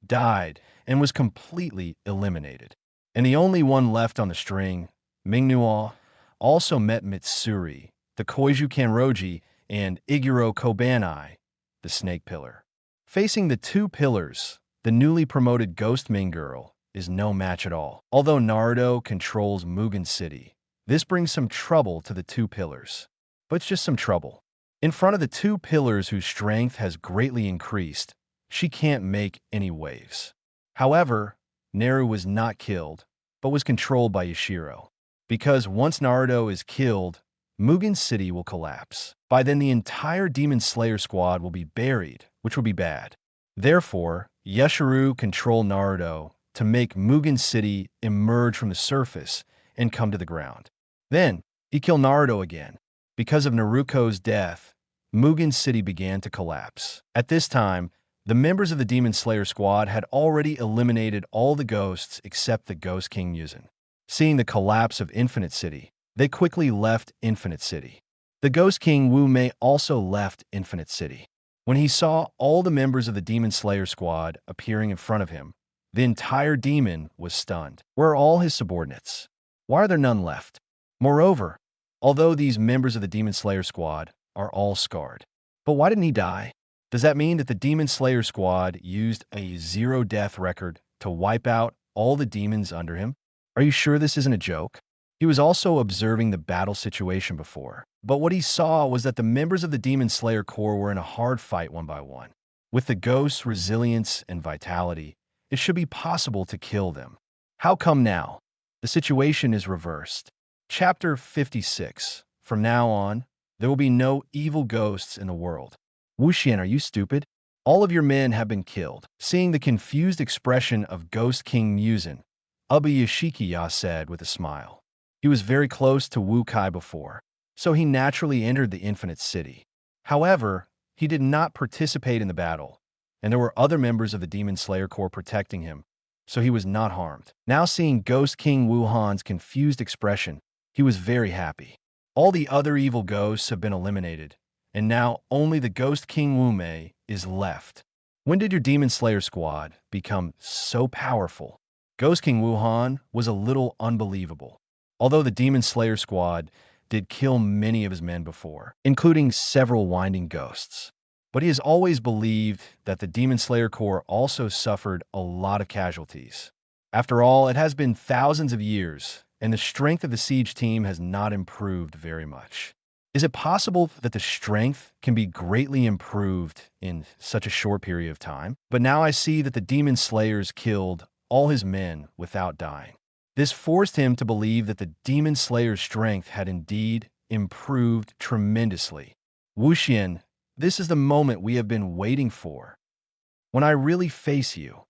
died and was completely eliminated. And the only one left on the string, Mingnuo, also met Mitsuri, the Koiju Kanroji, and Iguro Kobanai, the Snake Pillar. Facing the 2 pillars, the newly promoted Ghost Ming Girl is no match at all. Although Naruto controls Mugen City, this brings some trouble to the 2 pillars. But it's just some trouble. In front of the 2 pillars whose strength has greatly increased, she can't make any waves. However, Neru was not killed, but was controlled by Yashiro. Because once Naruto is killed, Mugen City will collapse. By then, the entire Demon Slayer squad will be buried, which will be bad. Therefore, Yashiro controlled Naruto to make Mugen City emerge from the surface and come to the ground. Then, he killed Naruto again. Because of Naruto's death, Mugen City began to collapse. At this time, the members of the Demon Slayer squad had already eliminated all the ghosts except the Ghost King Muzan. Seeing the collapse of Infinite City, they quickly left Infinite City. The Ghost King Wu Mei also left Infinite City. When he saw all the members of the Demon Slayer squad appearing in front of him, the entire demon was stunned. Where are all his subordinates? Why are there none left? Moreover, although these members of the Demon Slayer squad are all scarred, but why didn't he die? Does that mean that the Demon Slayer squad used a 0-death record to wipe out all the demons under him? Are you sure this isn't a joke? He was also observing the battle situation before, but what he saw was that the members of the Demon Slayer Corps were in a hard fight one by one. With the ghost's resilience and vitality, it should be possible to kill them. How come now? The situation is reversed. Chapter 56. From now on, there will be no evil ghosts in the world. Wuxian, are you stupid? All of your men have been killed. Seeing the confused expression of Ghost King Muzan, Yashikiya said with a smile. He was very close to Wu Kai before, so he naturally entered the Infinite City. However, he did not participate in the battle, and there were other members of the Demon Slayer Corps protecting him, so he was not harmed. Now seeing Ghost King Wuhan's confused expression, he was very happy. All the other evil ghosts have been eliminated, and now only the Ghost King Wu Mei is left. When did your Demon Slayer squad become so powerful? Ghost King Wuhan was a little unbelievable. Although the Demon Slayer squad did kill many of his men before, including several winding ghosts. But he has always believed that the Demon Slayer Corps also suffered a lot of casualties. After all, it has been thousands of years, and the strength of the siege team has not improved very much. Is it possible that the strength can be greatly improved in such a short period of time? But now I see that the Demon Slayers killed all his men without dying. This forced him to believe that the Demon Slayer's strength had indeed improved tremendously. Wuxian, this is the moment we have been waiting for. When I really face you.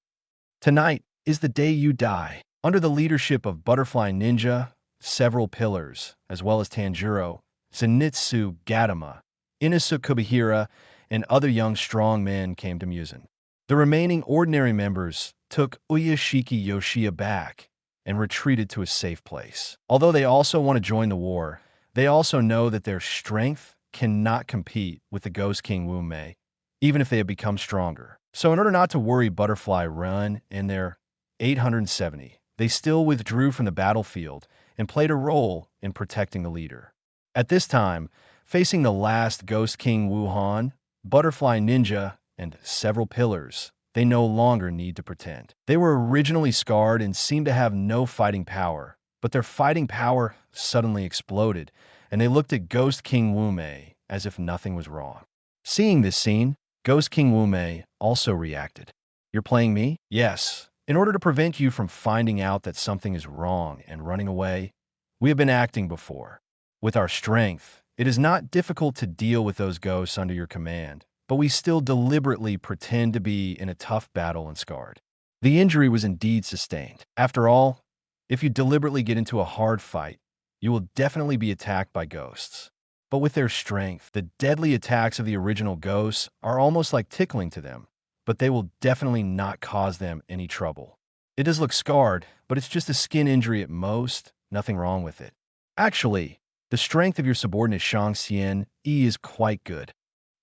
Tonight is the day you die. Under the leadership of Butterfly Ninja, several pillars, as well as Tanjiro, Zenitsu Gatama, Inosu Kubihira, and other young strong men came to Muzan. The remaining ordinary members took Uyashiki Yoshia back and retreated to a safe place. Although they also want to join the war, they also know that their strength cannot compete with the Ghost King Wu Mei, even if they have become stronger. So in order not to worry Butterfly Run in their 870, they still withdrew from the battlefield and played a role in protecting the leader. At this time, facing the last Ghost King Wuhan, Butterfly Ninja, and several pillars, they no longer need to pretend. They were originally scarred and seemed to have no fighting power, but their fighting power suddenly exploded, and they looked at Ghost King Wu Mei as if nothing was wrong. Seeing this scene, Ghost King Wu Mei also reacted. You're playing me? Yes. In order to prevent you from finding out that something is wrong and running away, we have been acting before. With our strength, it is not difficult to deal with those ghosts under your command, but we still deliberately pretend to be in a tough battle and scarred. The injury was indeed sustained. After all, if you deliberately get into a hard fight, you will definitely be attacked by ghosts. But with their strength, the deadly attacks of the original ghosts are almost like tickling to them, but they will definitely not cause them any trouble. It does look scarred, but it's just a skin injury at most, nothing wrong with it. Actually, the strength of your subordinate Shang Xian Yi is quite good.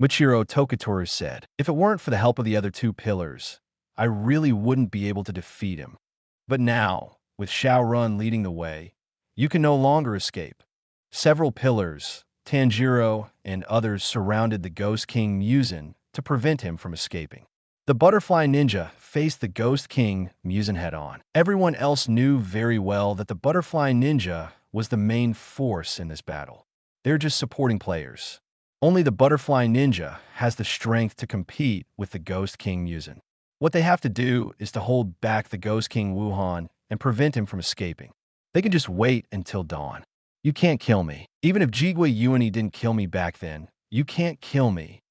Michiro Tokatoru said, if it weren't for the help of the other two pillars, I really wouldn't be able to defeat him. But now, with Xiao Run leading the way, you can no longer escape. Several pillars, Tanjiro and others surrounded the Ghost King Muzan to prevent him from escaping. The Butterfly Ninja faced the Ghost King Muzan head-on. Everyone else knew very well that the Butterfly Ninja was the main force in this battle. They're just supporting players. Only the Butterfly Ninja has the strength to compete with the Ghost King Muzan. What they have to do is to hold back the Ghost King Wuhan and prevent him from escaping. They can just wait until dawn. You can't kill me. Even if Jigui Yuani didn't kill me back then, you can't kill me.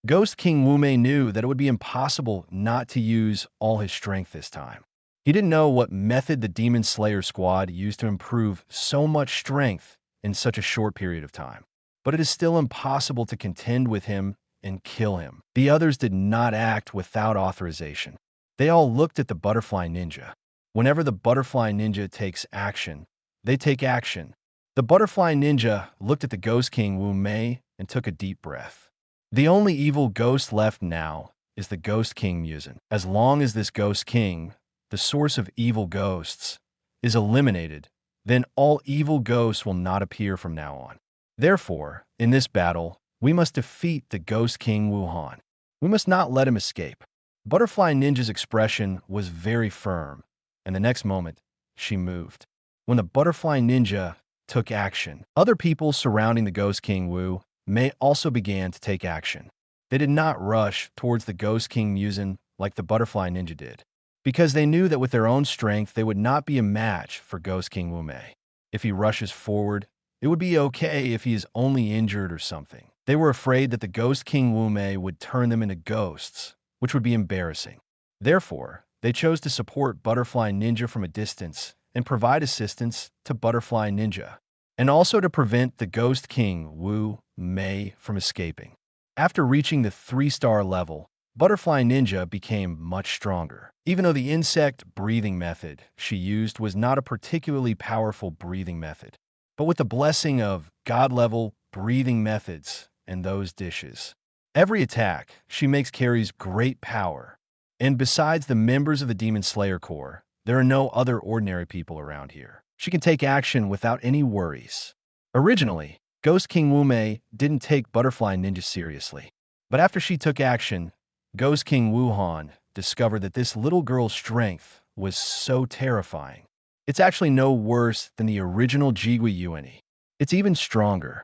Ghost King Wu Mei knew that it would be impossible not to use all his strength this time. He didn't know what method the Demon Slayer squad used to improve so much strength in such a short period of time. But it is still impossible to contend with him and kill him. The others did not act without authorization. They all looked at the Butterfly Ninja. Whenever the Butterfly Ninja takes action, they take action. The Butterfly Ninja looked at the Ghost King Wu Mei and took a deep breath. The only evil ghost left now is the Ghost King Muzan. As long as this Ghost King, the source of evil ghosts, is eliminated, then all evil ghosts will not appear from now on. Therefore, in this battle, we must defeat the Ghost King Wuhan. We must not let him escape. Butterfly Ninja's expression was very firm, and the next moment, she moved. When the Butterfly Ninja took action, other people surrounding the Ghost King Wu Mei also began to take action. They did not rush towards the Ghost King Muzan like the Butterfly Ninja did, because they knew that with their own strength, they would not be a match for Ghost King Wu Mei. If he rushes forward, it would be okay if he is only injured or something. They were afraid that the Ghost King Wu Mei would turn them into ghosts, which would be embarrassing. Therefore, they chose to support Butterfly Ninja from a distance and provide assistance to Butterfly Ninja, and also to prevent the Ghost King Wu Mei from escaping. After reaching the 3-star level, Butterfly Ninja became much stronger. Even though the insect breathing method she used was not a particularly powerful breathing method, but with the blessing of God-level breathing methods and those dishes, every attack she makes carries great power. And besides the members of the Demon Slayer Corps, there are no other ordinary people around here. She can take action without any worries. Originally, Ghost King Wu Mei didn't take Butterfly Ninja seriously. But after she took action, Ghost King Wuhan discovered that this little girl's strength was so terrifying. It's actually no worse than the original Jigui Yuani. It's even stronger.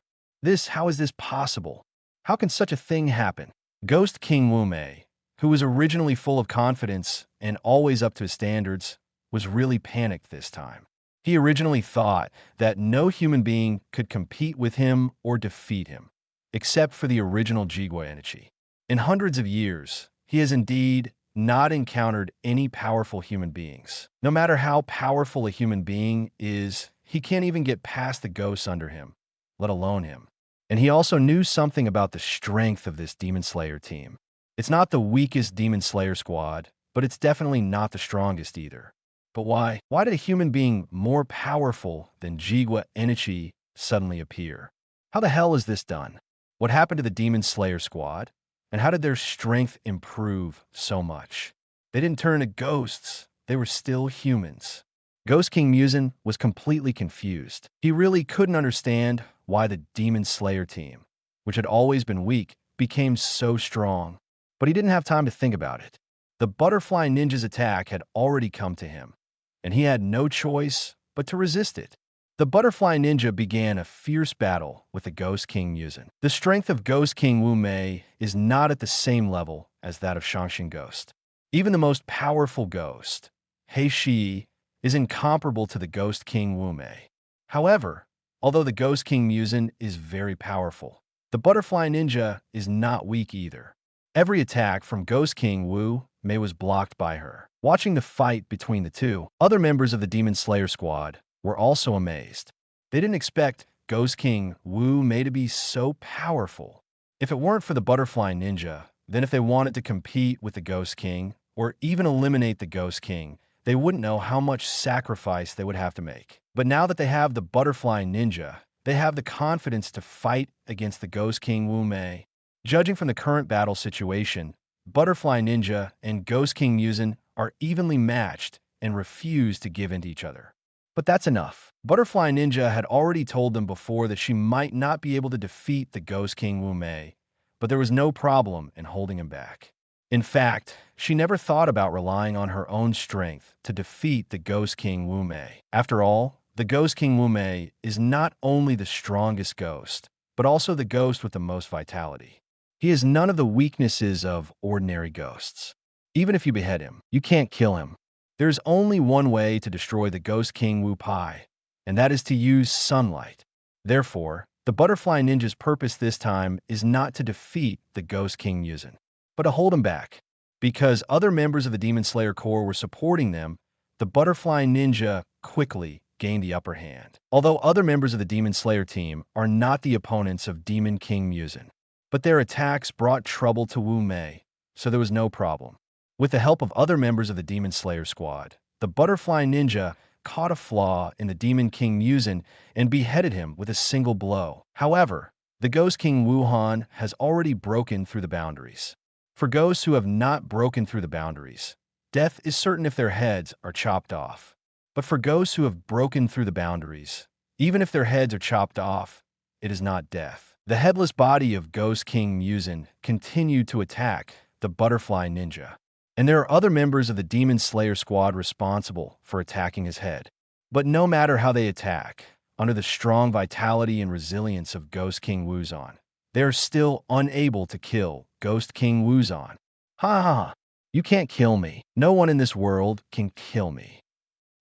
How is this possible? How can such a thing happen? Ghost King Wu Mei, who was originally full of confidence and always up to his standards, was really panicked this time. He originally thought that no human being could compete with him or defeat him, except for the original Jigui Enichi. In hundreds of years, he has indeed not encountered any powerful human beings. No matter how powerful a human being is, he can't even get past the ghosts under him, let alone him. And he also knew something about the strength of this Demon Slayer team. It's not the weakest Demon Slayer squad, but it's definitely not the strongest either. But why? Why did a human being more powerful than Jigui Enichi suddenly appear? How the hell is this done? What happened to the Demon Slayer squad? And how did their strength improve so much? They didn't turn into ghosts. They were still humans. Ghost King Muzan was completely confused. He really couldn't understand why the Demon Slayer team, which had always been weak, became so strong. But he didn't have time to think about it. The Butterfly Ninja's attack had already come to him, and he had no choice but to resist it. The Butterfly Ninja began a fierce battle with the Ghost King Muzin. The strength of Ghost King Wu Mei is not at the same level as that of Shangshan Ghost. Even the most powerful ghost, He Shi, is incomparable to the Ghost King Wu Mei. However, although the Ghost King Muzin is very powerful, the Butterfly Ninja is not weak either. Every attack from Ghost King Wu Mei was blocked by her. Watching the fight between the two, other members of the Demon Slayer squad were also amazed. They didn't expect Ghost King Wu Mei to be so powerful. If it weren't for the Butterfly Ninja, then if they wanted to compete with the Ghost King, or even eliminate the Ghost King, they wouldn't know how much sacrifice they would have to make. But now that they have the Butterfly Ninja, they have the confidence to fight against the Ghost King Wu Mei. Judging from the current battle situation, Butterfly Ninja and Ghost King Muzin are evenly matched and refuse to give in to each other. But that's enough. Butterfly Ninja had already told them before that she might not be able to defeat the Ghost King Wu Mei, but there was no problem in holding him back. In fact, she never thought about relying on her own strength to defeat the Ghost King Wu Mei. After all, the Ghost King Wu Mei is not only the strongest ghost, but also the ghost with the most vitality. He has none of the weaknesses of ordinary ghosts. Even if you behead him, you can't kill him. There's only one way to destroy the Ghost King Wu Pai, and that is to use sunlight. Therefore, the Butterfly Ninja's purpose this time is not to defeat the Ghost King Muzin, but to hold him back. Because other members of the Demon Slayer Corps were supporting them, the Butterfly Ninja quickly gained the upper hand. Although other members of the Demon Slayer team are not the opponents of Demon King Muzin, but their attacks brought trouble to Wu Mei, so there was no problem. With the help of other members of the Demon Slayer squad, the Butterfly Ninja caught a flaw in the Demon King Muzin and beheaded him with a single blow. However, the Ghost King Wu Han has already broken through the boundaries. For ghosts who have not broken through the boundaries, death is certain if their heads are chopped off. But for ghosts who have broken through the boundaries, even if their heads are chopped off, it is not death. The headless body of Ghost King Muzin continued to attack the Butterfly Ninja, and there are other members of the Demon Slayer squad responsible for attacking his head. But no matter how they attack, under the strong vitality and resilience of Ghost King Wuzon, they are still unable to kill Ghost King Wuzon. Ha ha ha! You can't kill me. No one in this world can kill me.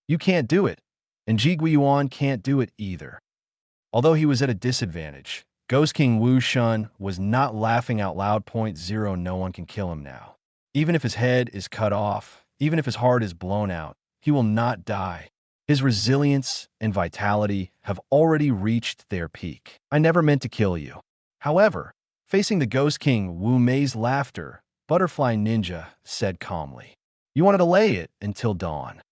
You can't do it, and Ji Guiyuan can't do it either. Although he was at a disadvantage, Ghost King Wu Shun was not laughing out loud. .0 No one can kill him now. Even if his head is cut off, even if his heart is blown out, he will not die. His resilience and vitality have already reached their peak. I never meant to kill you. However, facing the Ghost King Wu Mei's laughter, Butterfly Ninja said calmly, "You want to delay it until dawn."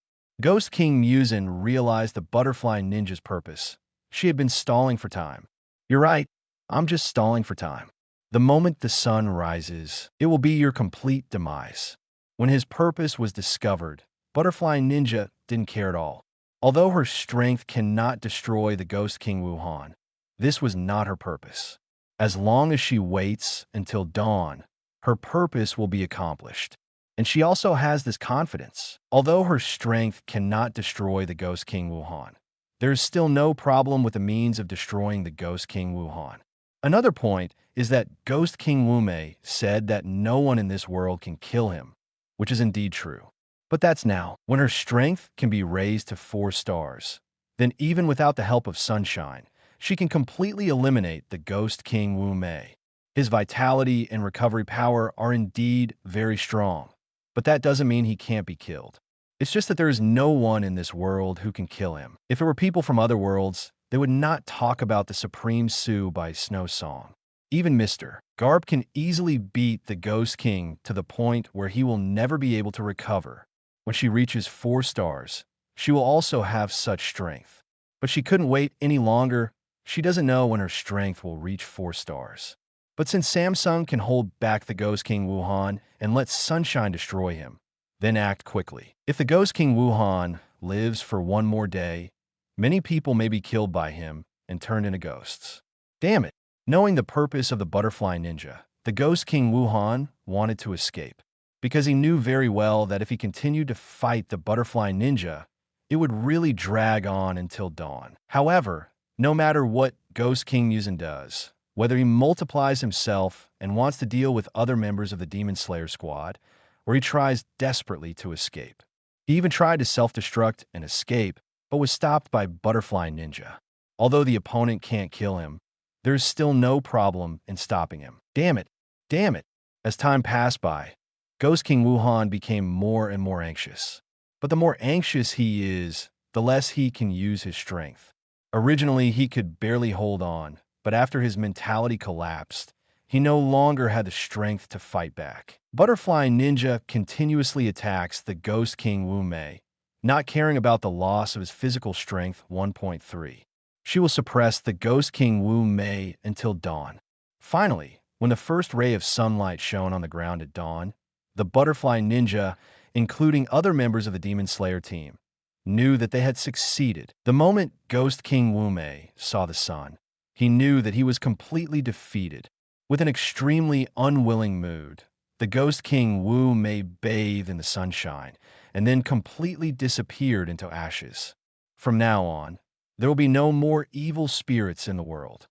Ghost King Muzin realized the Butterfly Ninja's purpose. She had been stalling for time. "You're right, I'm just stalling for time. The moment the sun rises, it will be your complete demise." When his purpose was discovered, Butterfly Ninja didn't care at all. Although her strength cannot destroy the Ghost King Wu Han, this was not her purpose. As long as she waits until dawn, her purpose will be accomplished. And she also has this confidence. Although her strength cannot destroy the Ghost King Wu Han, there is still no problem with the means of destroying the Ghost King Wu Han. Another point is that Ghost King Wu Mei said that no one in this world can kill him, which is indeed true. But that's now. When her strength can be raised to 4 stars, then even without the help of sunshine, she can completely eliminate the Ghost King Wu Mei. His vitality and recovery power are indeed very strong, but that doesn't mean he can't be killed. It's just that there is no one in this world who can kill him. If it were people from other worlds, they would not talk about the Supreme Su by Snow Song. Even Mr. Garp can easily beat the Ghost King to the point where he will never be able to recover. When she reaches 4 stars, she will also have such strength. But she couldn't wait any longer. She doesn't know when her strength will reach 4 stars. But since Samsung can hold back the Ghost King Wu Han and let sunshine destroy him, then act quickly. If the Ghost King Wu Han lives for 1 more day, many people may be killed by him and turned into ghosts. Damn it! Knowing the purpose of the Butterfly Ninja, the Ghost King Wu Han wanted to escape, because he knew very well that if he continued to fight the Butterfly Ninja, it would really drag on until dawn. However, no matter what Ghost King Muzin does, whether he multiplies himself and wants to deal with other members of the Demon Slayer squad, or he tries desperately to escape. He even tried to self-destruct and escape, but was stopped by Butterfly Ninja. Although the opponent can't kill him, there's still no problem in stopping him. Damn it! Damn it! As time passed by, Ghost King Wuhan became more and more anxious. But the more anxious he is, the less he can use his strength. Originally, he could barely hold on, but after his mentality collapsed, he no longer had the strength to fight back. Butterfly Ninja continuously attacks the Ghost King Wu Mei, not caring about the loss of his physical strength 1.3. She will suppress the Ghost King Wu Mei until dawn. Finally, when the first ray of sunlight shone on the ground at dawn, the Butterfly Ninja, including other members of the Demon Slayer team, knew that they had succeeded. The moment Ghost King Wu Mei saw the sun, he knew that he was completely defeated. With an extremely unwilling mood, the Ghost King Wu Mei bathed in the sunshine and then completely disappeared into ashes. From now on, there will be no more evil spirits in the world.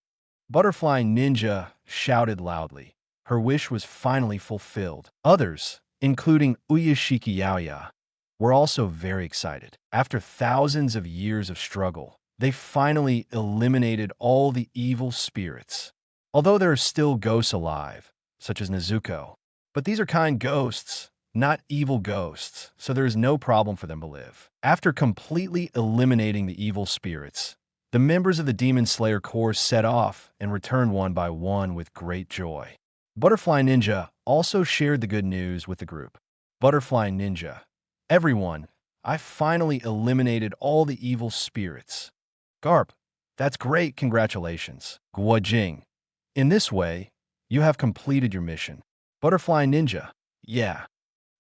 Butterfly Ninja shouted loudly. Her wish was finally fulfilled. Others, including Uyashiki Yaoya, were also very excited. After thousands of years of struggle, they finally eliminated all the evil spirits. Although there are still ghosts alive, such as Nezuko, but these are kind ghosts, not evil ghosts, so there is no problem for them to live. After completely eliminating the evil spirits, the members of the Demon Slayer Corps set off and returned one by one with great joy. Butterfly Ninja also shared the good news with the group. Butterfly Ninja, everyone, I finally eliminated all the evil spirits. Garp, that's great, congratulations. Guojing, in this way, you have completed your mission. Butterfly Ninja, yeah.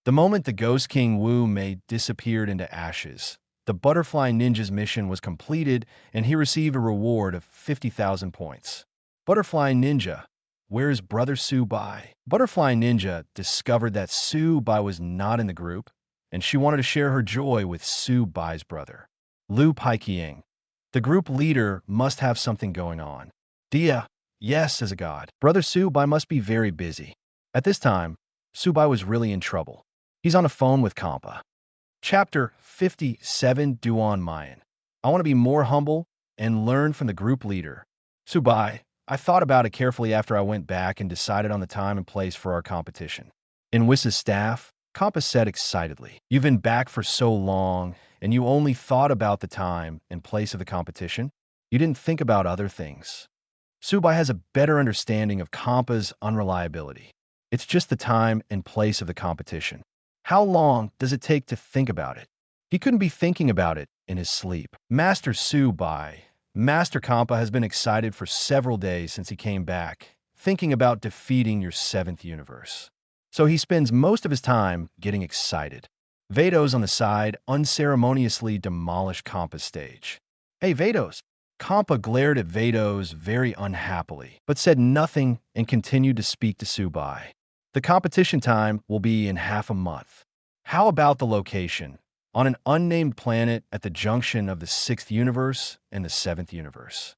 The moment the Ghost King Wu Mei disappeared into ashes, the Butterfly Ninja's mission was completed and he received a reward of 50,000 points. Butterfly Ninja, where is Brother Su Bai? Butterfly Ninja discovered that Su Bai was not in the group, and she wanted to share her joy with Su Bai's brother, Liu Paiqiang. The group leader must have something going on. Diya, yes, as a god. Brother Su Bai must be very busy. At this time, Su Bai was really in trouble. He's on the phone with Compa. Chapter 57, Duan Mayan. I want to be more humble and learn from the group leader. Su Bai, I thought about it carefully after I went back and decided on the time and place for our competition. In Whis' staff, Compa said excitedly, you've been back for so long, and you only thought about the time and place of the competition? You didn't think about other things. Su Bai has a better understanding of Compa's unreliability. It's just the time and place of the competition. How long does it take to think about it? He couldn't be thinking about it in his sleep. Master Su Bai, Master Compa has been excited for several days since he came back, thinking about defeating your 7th universe. So he spends most of his time getting excited. Vados on the side unceremoniously demolish Compa's stage. Hey Vados! Compa glared at Vados very unhappily, but said nothing and continued to speak to Su Bai. The competition time will be in half a month. How about the location? On an unnamed planet at the junction of the 6th universe and the 7th universe.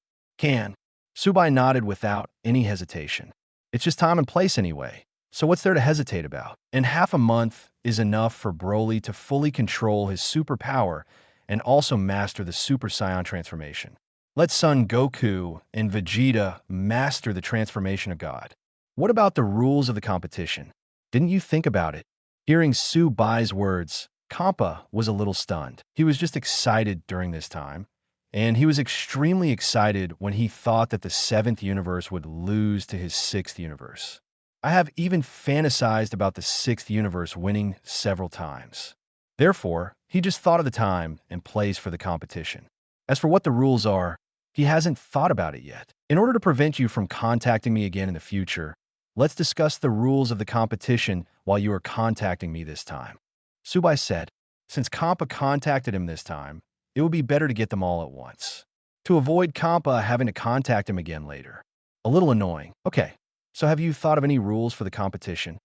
Su Bai nodded without any hesitation. It's just time and place anyway, so what's there to hesitate about? And half a month is enough for Broly to fully control his superpower and also master the Super Saiyan transformation. Let Son Goku and Vegeta master the transformation of God. What about the rules of the competition? Didn't you think about it? Hearing Su Bai's words, Compa was a little stunned. He was just excited during this time, and he was extremely excited when he thought that the 7th universe would lose to his 6th universe. I have even fantasized about the 6th universe winning several times. Therefore, he just thought of the time and place for the competition. As for what the rules are, he hasn't thought about it yet. In order to prevent you from contacting me again in the future, let's discuss the rules of the competition while you are contacting me this time. Su Bai said, since Compa contacted him this time, it would be better to get them all at once, to avoid Compa having to contact him again later. A little annoying. Okay, so have you thought of any rules for the competition?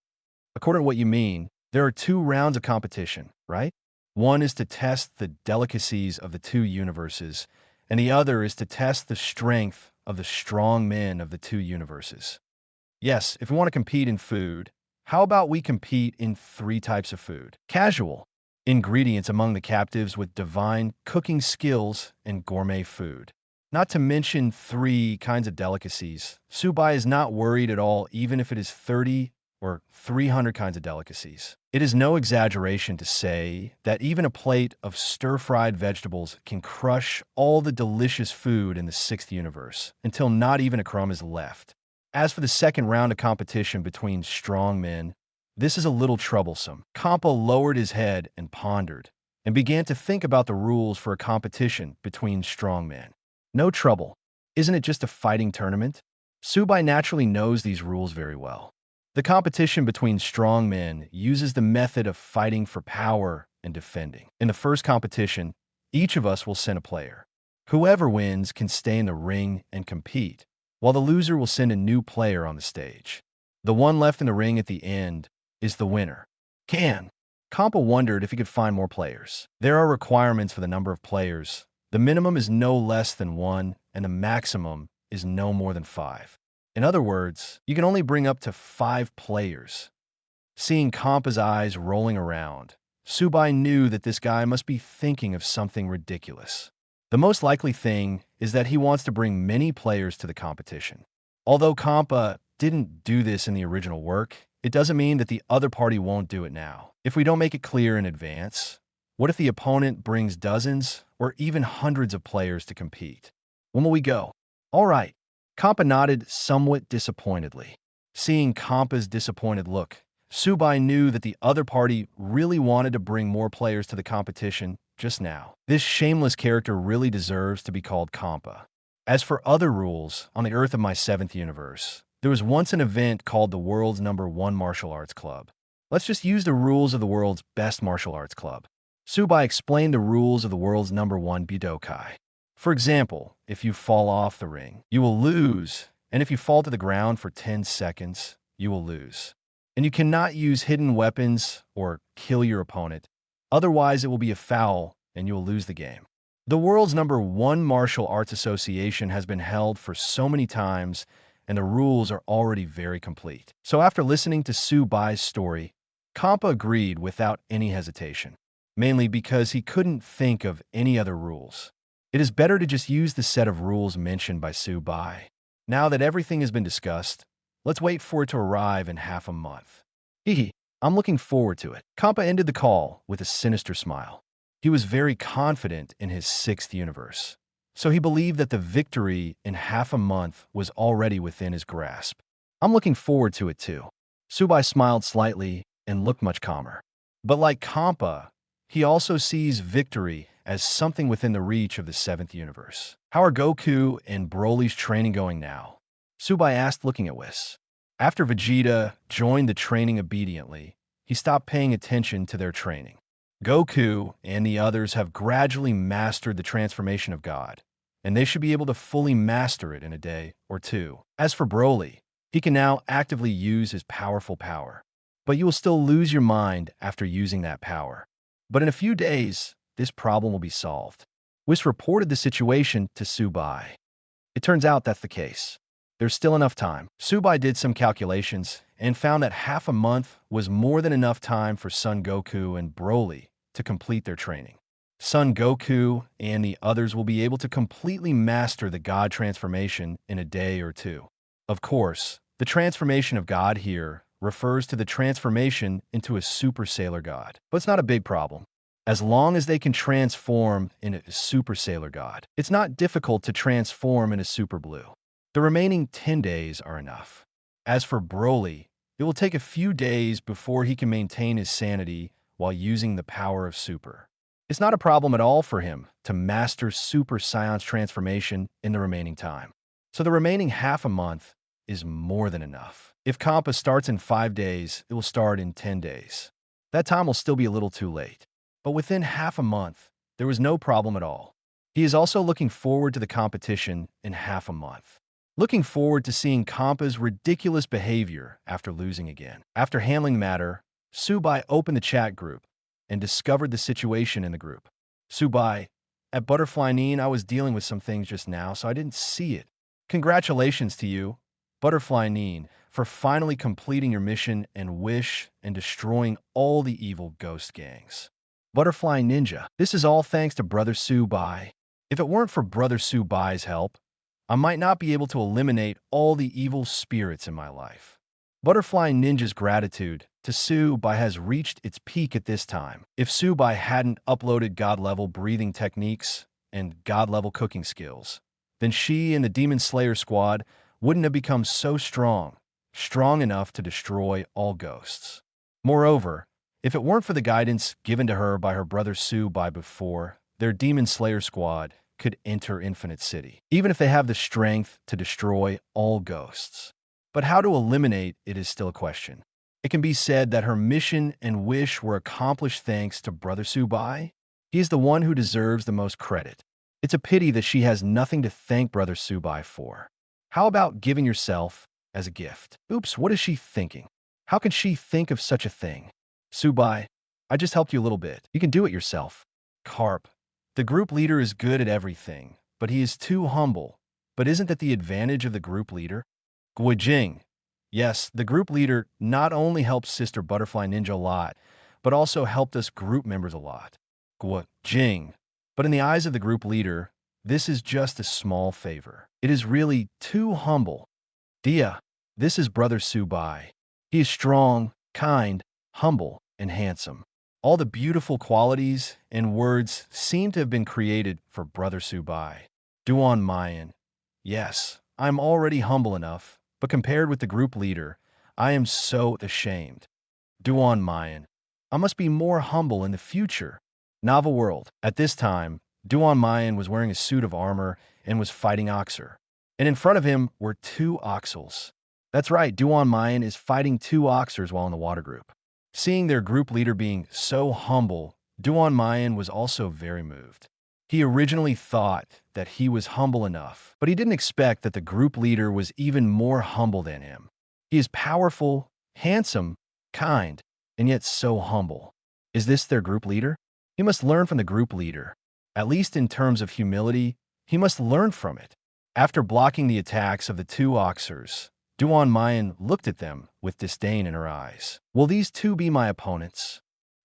According to what you mean, there are 2 rounds of competition, right? One is to test the delicacies of the two universes, and the other is to test the strength of the strong men of the two universes. Yes, if we want to compete in food, how about we compete in 3 types of food? Casual, ingredients among the captives with divine cooking skills and gourmet food. Not to mention 3 kinds of delicacies. Subai is not worried at all even if it is 30 or 300 kinds of delicacies. It is no exaggeration to say that even a plate of stir-fried vegetables can crush all the delicious food in the 6th universe until not even a crumb is left. As for the second round of competition between strong men, this is a little troublesome. Kampa lowered his head and pondered, and began to think about the rules for a competition between strong men. No trouble. Isn't it just a fighting tournament? Subai naturally knows these rules very well. The competition between strong men uses the method of fighting for power and defending. In the first competition, each of us will send a player. Whoever wins can stay in the ring and compete, while the loser will send a new player on the stage. The one left in the ring at the end is the winner. Kampa wondered if he could find more players. There are requirements for the number of players. The minimum is no less than 1, and the maximum is no more than 5. In other words, you can only bring up to 5 players. Seeing Kampa's eyes rolling around, Subai knew that this guy must be thinking of something ridiculous. The most likely thing is that he wants to bring many players to the competition. Although Kampa didn't do this in the original work, it doesn't mean that the other party won't do it now. If we don't make it clear in advance, what if the opponent brings dozens or even hundreds of players to compete? When will we go? All right. Kampa nodded somewhat disappointedly. Seeing Kampa's disappointed look, Subai knew that the other party really wanted to bring more players to the competition just now. This shameless character really deserves to be called Kampa. As for other rules, on the Earth of my 7th universe, there was once an event called the World's #1 Martial Arts Club. Let's just use the rules of the world's best martial arts club. Subai explained the rules of the world's #1 Budokai. For example, if you fall off the ring, you will lose, and if you fall to the ground for 10 seconds, you will lose. And you cannot use hidden weapons or kill your opponent, otherwise it will be a foul and you will lose the game. The world's #1 Martial Arts Association has been held for so many times, and the rules are already very complete. So after listening to Subai's story, Kampa agreed without any hesitation, mainly because he couldn't think of any other rules. It is better to just use the set of rules mentioned by Subai. Now that everything has been discussed, let's wait for it to arrive in half a month. I'm looking forward to it. Kampa ended the call with a sinister smile. He was very confident in his 6th universe, so he believed that the victory in half a month was already within his grasp. I'm looking forward to it too. Subai smiled slightly and looked much calmer. But like Kampa, he also sees victory as something within the reach of the 7th universe. How are Goku and Broly's training going now? Subai asked, looking at Whis. After Vegeta joined the training obediently, he stopped paying attention to their training. Goku and the others have gradually mastered the transformation of God, and they should be able to fully master it in a day or 2. As for Broly, he can now actively use his powerful power, but you will still lose your mind after using that power. But in a few days, this problem will be solved. Whis reported the situation to Subai. It turns out that's the case. There's still enough time. Subai did some calculations and found that half a month was more than enough time for Son Goku and Broly to complete their training. Son Goku and the others will be able to completely master the God transformation in a day or 2. Of course, the transformation of God here refers to the transformation into a Super Sailor God. But it's not a big problem. As long as they can transform into a Super Sailor God, it's not difficult to transform into Super Blue. The remaining 10 days are enough. As for Broly, it will take a few days before he can maintain his sanity while using the power of Super. It's not a problem at all for him to master Super Saiyan's transformation in the remaining time. So the remaining half a month is more than enough. If Kampa starts in 5 days, it will start in 10 days. That time will still be a little too late. But within half a month, there was no problem at all. He is also looking forward to the competition in half a month. Looking forward to seeing Kampa's ridiculous behavior after losing again. After handling the matter, Subai opened the chat group and discovered the situation in the group. Subai, at Butterfly Neen, I was dealing with some things just now, so I didn't see it. Congratulations to you, Butterfly Neen, for finally completing your mission and wish and destroying all the evil ghost gangs. Butterfly Ninja, this is all thanks to Brother Subai. If it weren't for Brother Subai's help, I might not be able to eliminate all the evil spirits in my life. Butterfly Ninja's gratitude to Subai has reached its peak at this time. If Subai hadn't uploaded God-level breathing techniques and God-level cooking skills, then she and the Demon Slayer squad wouldn't have become so strong enough to destroy all ghosts. Moreover, if it weren't for the guidance given to her by her brother Subai before, their Demon Slayer squad could enter Infinite City, even if they have the strength to destroy all ghosts. But how to eliminate it is still a question. It can be said that her mission and wish were accomplished thanks to Brother Subai. He is the one who deserves the most credit. It's a pity that she has nothing to thank Brother Subai for. How about giving yourself as a gift? Oops, what is she thinking? How can she think of such a thing? Subai, I just helped you a little bit. You can do it yourself. Garp, the group leader is good at everything, but he is too humble. But isn't that the advantage of the group leader? Guijing, yes, the group leader not only helped Sister Butterfly Ninja a lot, but also helped us group members a lot. Guijing, but in the eyes of the group leader, this is just a small favor. It is really too humble. Diya, this is Brother Subai. He is strong, kind, humble, and handsome. All the beautiful qualities and words seem to have been created for Brother Subai. Duan Mayan, yes, I'm already humble enough, but compared with the group leader, I am so ashamed. Duan Mayan, I must be more humble in the future. Nava World, at this time, Duan Mayan was wearing a suit of armor and was fighting Oxer. And in front of him were two Oxels. That's right, Duan Mayan is fighting two Oxers while in the water group. Seeing their group leader being so humble, Duan Mayan was also very moved. He originally thought that he was humble enough, but he didn't expect that the group leader was even more humble than him. He is powerful, handsome, kind, and yet so humble. Is this their group leader? He must learn from the group leader. At least in terms of humility, he must learn from it. After blocking the attacks of the two Oxers, Duan Mayan looked at them with disdain in her eyes. Will these two be my opponents?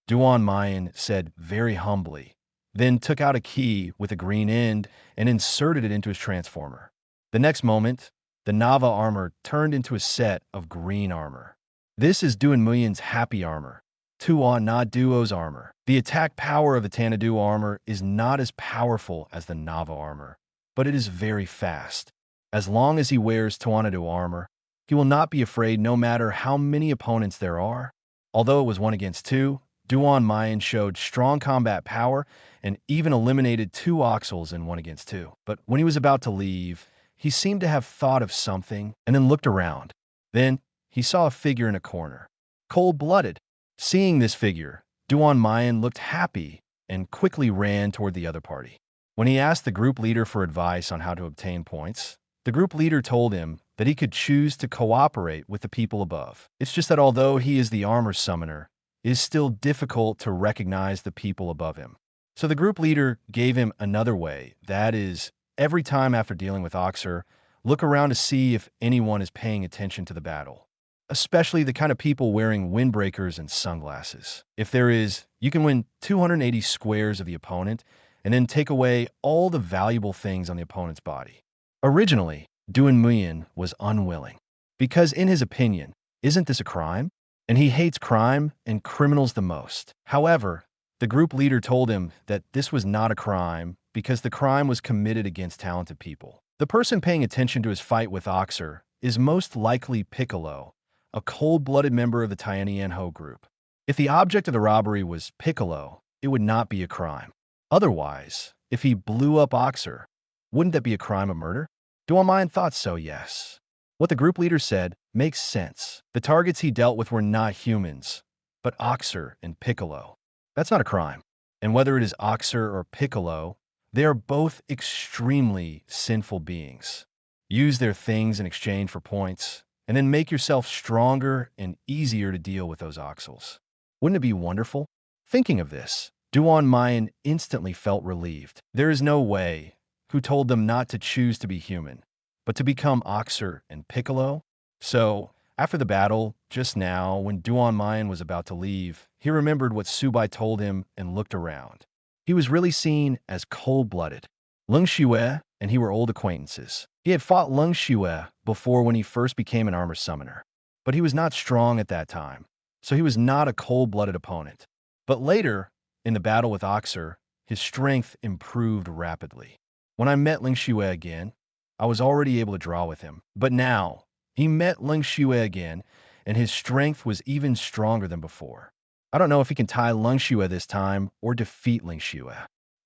Duan Mayan said very humbly, then took out a key with a green end and inserted it into his transformer. The next moment, the Nava armor turned into a set of green armor. This is Duan Muyan's happy armor, Tuan Na Duo's armor. The attack power of the Tianhu armor is not as powerful as the Nava armor, but it is very fast. As long as he wears Tianhu armor, he will not be afraid no matter how many opponents there are. Although it was 1 against 2, Duan Mayan showed strong combat power and even eliminated 2 Oxels in 1 against 2. But when he was about to leave, he seemed to have thought of something and then looked around. Then he saw a figure in a corner, cold-blooded. Seeing this figure, Duan Mayan looked happy and quickly ran toward the other party. When he asked the group leader for advice on how to obtain points, the group leader told him that he could choose to cooperate with the people above. It's just that although he is the armor summoner, it is still difficult to recognize the people above him. So the group leader gave him another way, that is, every time after dealing with Oxer, look around to see if anyone is paying attention to the battle, especially the kind of people wearing windbreakers and sunglasses. If there is, you can win 280 squares of the opponent and then take away all the valuable things on the opponent's body. Originally, Duan Muyan was unwilling, because in his opinion, isn't this a crime? And he hates crime and criminals the most. However, the group leader told him that this was not a crime because the crime was committed against talented people. The person paying attention to his fight with Oxer is most likely Piccolo, a cold-blooded member of the Tianhu group. If the object of the robbery was Piccolo, it would not be a crime. Otherwise, if he blew up Oxer, wouldn't that be a crime of murder? Duan Mayan thought so, yes. What the group leader said makes sense. The targets he dealt with were not humans, but Oxer and Piccolo. That's not a crime. And whether it is Oxer or Piccolo, they are both extremely sinful beings. Use their things in exchange for points, and then make yourself stronger and easier to deal with those Oxels. Wouldn't it be wonderful? Thinking of this, Duan Mayan instantly felt relieved. There is no way who told them not to choose to be human, but to become Oxer and Piccolo. So, after the battle, just now, when Duan Mayan was about to leave, he remembered what Subai told him and looked around. He was really seen as cold-blooded. Leng Xue and he were old acquaintances. He had fought Leng Xue before when he first became an armor summoner, but he was not strong at that time, so he was not a cold-blooded opponent. But later, in the battle with Oxer, his strength improved rapidly. When I met Leng Xue again, I was already able to draw with him. But now, he met Leng Xue again, and his strength was even stronger than before. I don't know if he can tie Leng Xue this time or defeat Leng Xue.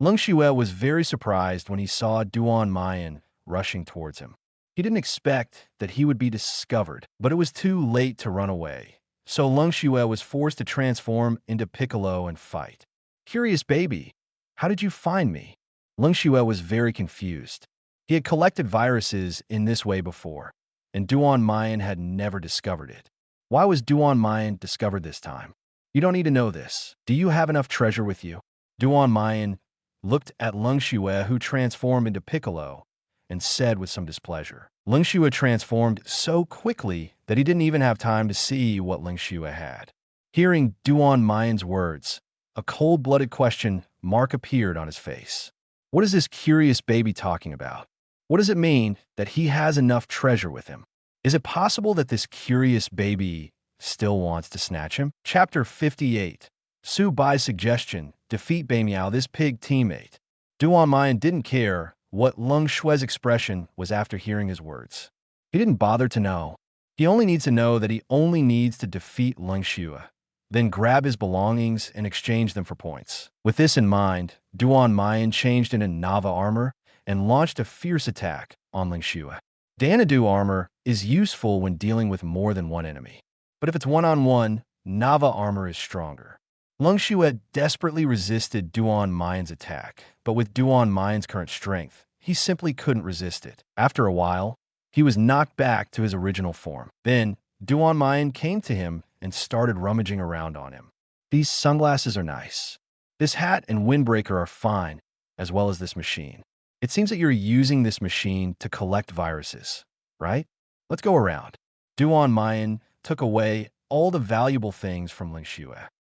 Leng Xue was very surprised when he saw Duan Mayan rushing towards him. He didn't expect that he would be discovered, but it was too late to run away. So Leng Xue was forced to transform into Piccolo and fight. Curious baby, how did you find me? Leng Xue was very confused. He had collected viruses in this way before, and Duan Mayan had never discovered it. Why was Duan Mayan discovered this time? You don't need to know this. Do you have enough treasure with you? Duan Mayan looked at Leng Xue, who transformed into Piccolo, and said with some displeasure. Leng Xue transformed so quickly that he didn't even have time to see what Leng Xue had. Hearing Duan Mayan's words, a cold-blooded question mark appeared on his face. What is this curious baby talking about? What does it mean that he has enough treasure with him? Is it possible that this curious baby still wants to snatch him? Chapter 58. Su Bai's suggestion, defeat Bai Miao, this pig teammate. Duan Mayan didn't care what Leng Xue's expression was after hearing his words. He didn't bother to know. He only needs to know that he only needs to defeat Leng Xue, then grab his belongings and exchange them for points. With this in mind, Duan Mayan changed into Nava armor and launched a fierce attack on Leng Xue. Danadu armor is useful when dealing with more than one enemy, but if it's one-on-one, Nava armor is stronger. Leng Xue desperately resisted Duan Mayan's attack, but with Duan Mayan's current strength, he simply couldn't resist it. After a while, he was knocked back to his original form. Then, Duan Mayan came to him and started rummaging around on him. These sunglasses are nice. This hat and windbreaker are fine, as well as this machine. It seems that you're using this machine to collect viruses, right? Let's go around. Duan Mayan took away all the valuable things from Leng Xue.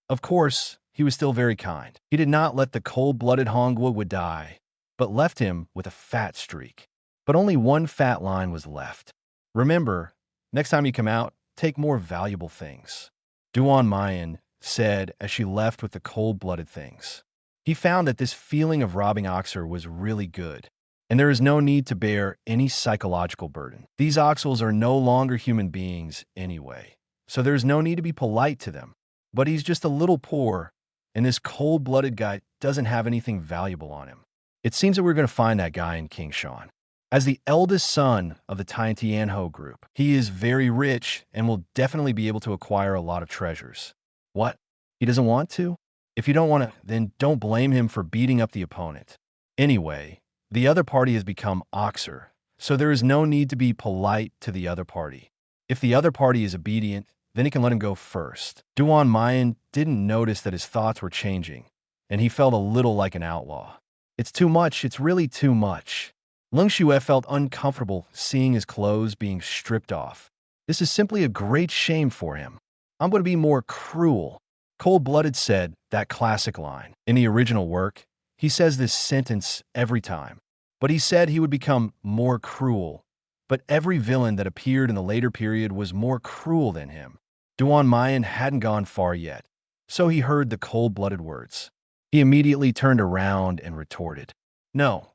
Of course, he was still very kind. He did not let the cold-blooded Hongguo die, but left him with a fat streak. But only one fat line was left. Remember, next time you come out, take more valuable things. Duan Mayan said as she left with the cold-blooded things. He found that this feeling of robbing Oxer was really good, and there is no need to bear any psychological burden. These Oxels are no longer human beings anyway, so there is no need to be polite to them. But he's just a little poor, and this cold-blooded guy doesn't have anything valuable on him. It seems that we're going to find that guy in King Shan. As the eldest son of the Tianhu group, he is very rich and will definitely be able to acquire a lot of treasures. What? He doesn't want to? If you don't want to, then don't blame him for beating up the opponent. Anyway, the other party has become Oxer, so there is no need to be polite to the other party. If the other party is obedient, then he can let him go first. Duan Mayan didn't notice that his thoughts were changing, and he felt a little like an outlaw. It's too much, it's really too much. Leng Xue felt uncomfortable seeing his clothes being stripped off. This is simply a great shame for him. I'm going to be more cruel. Cold-blooded said that classic line. In the original work, he says this sentence every time. But he said he would become more cruel. But every villain that appeared in the later period was more cruel than him. Duan Mayan hadn't gone far yet, so he heard the cold-blooded words. He immediately turned around and retorted. No,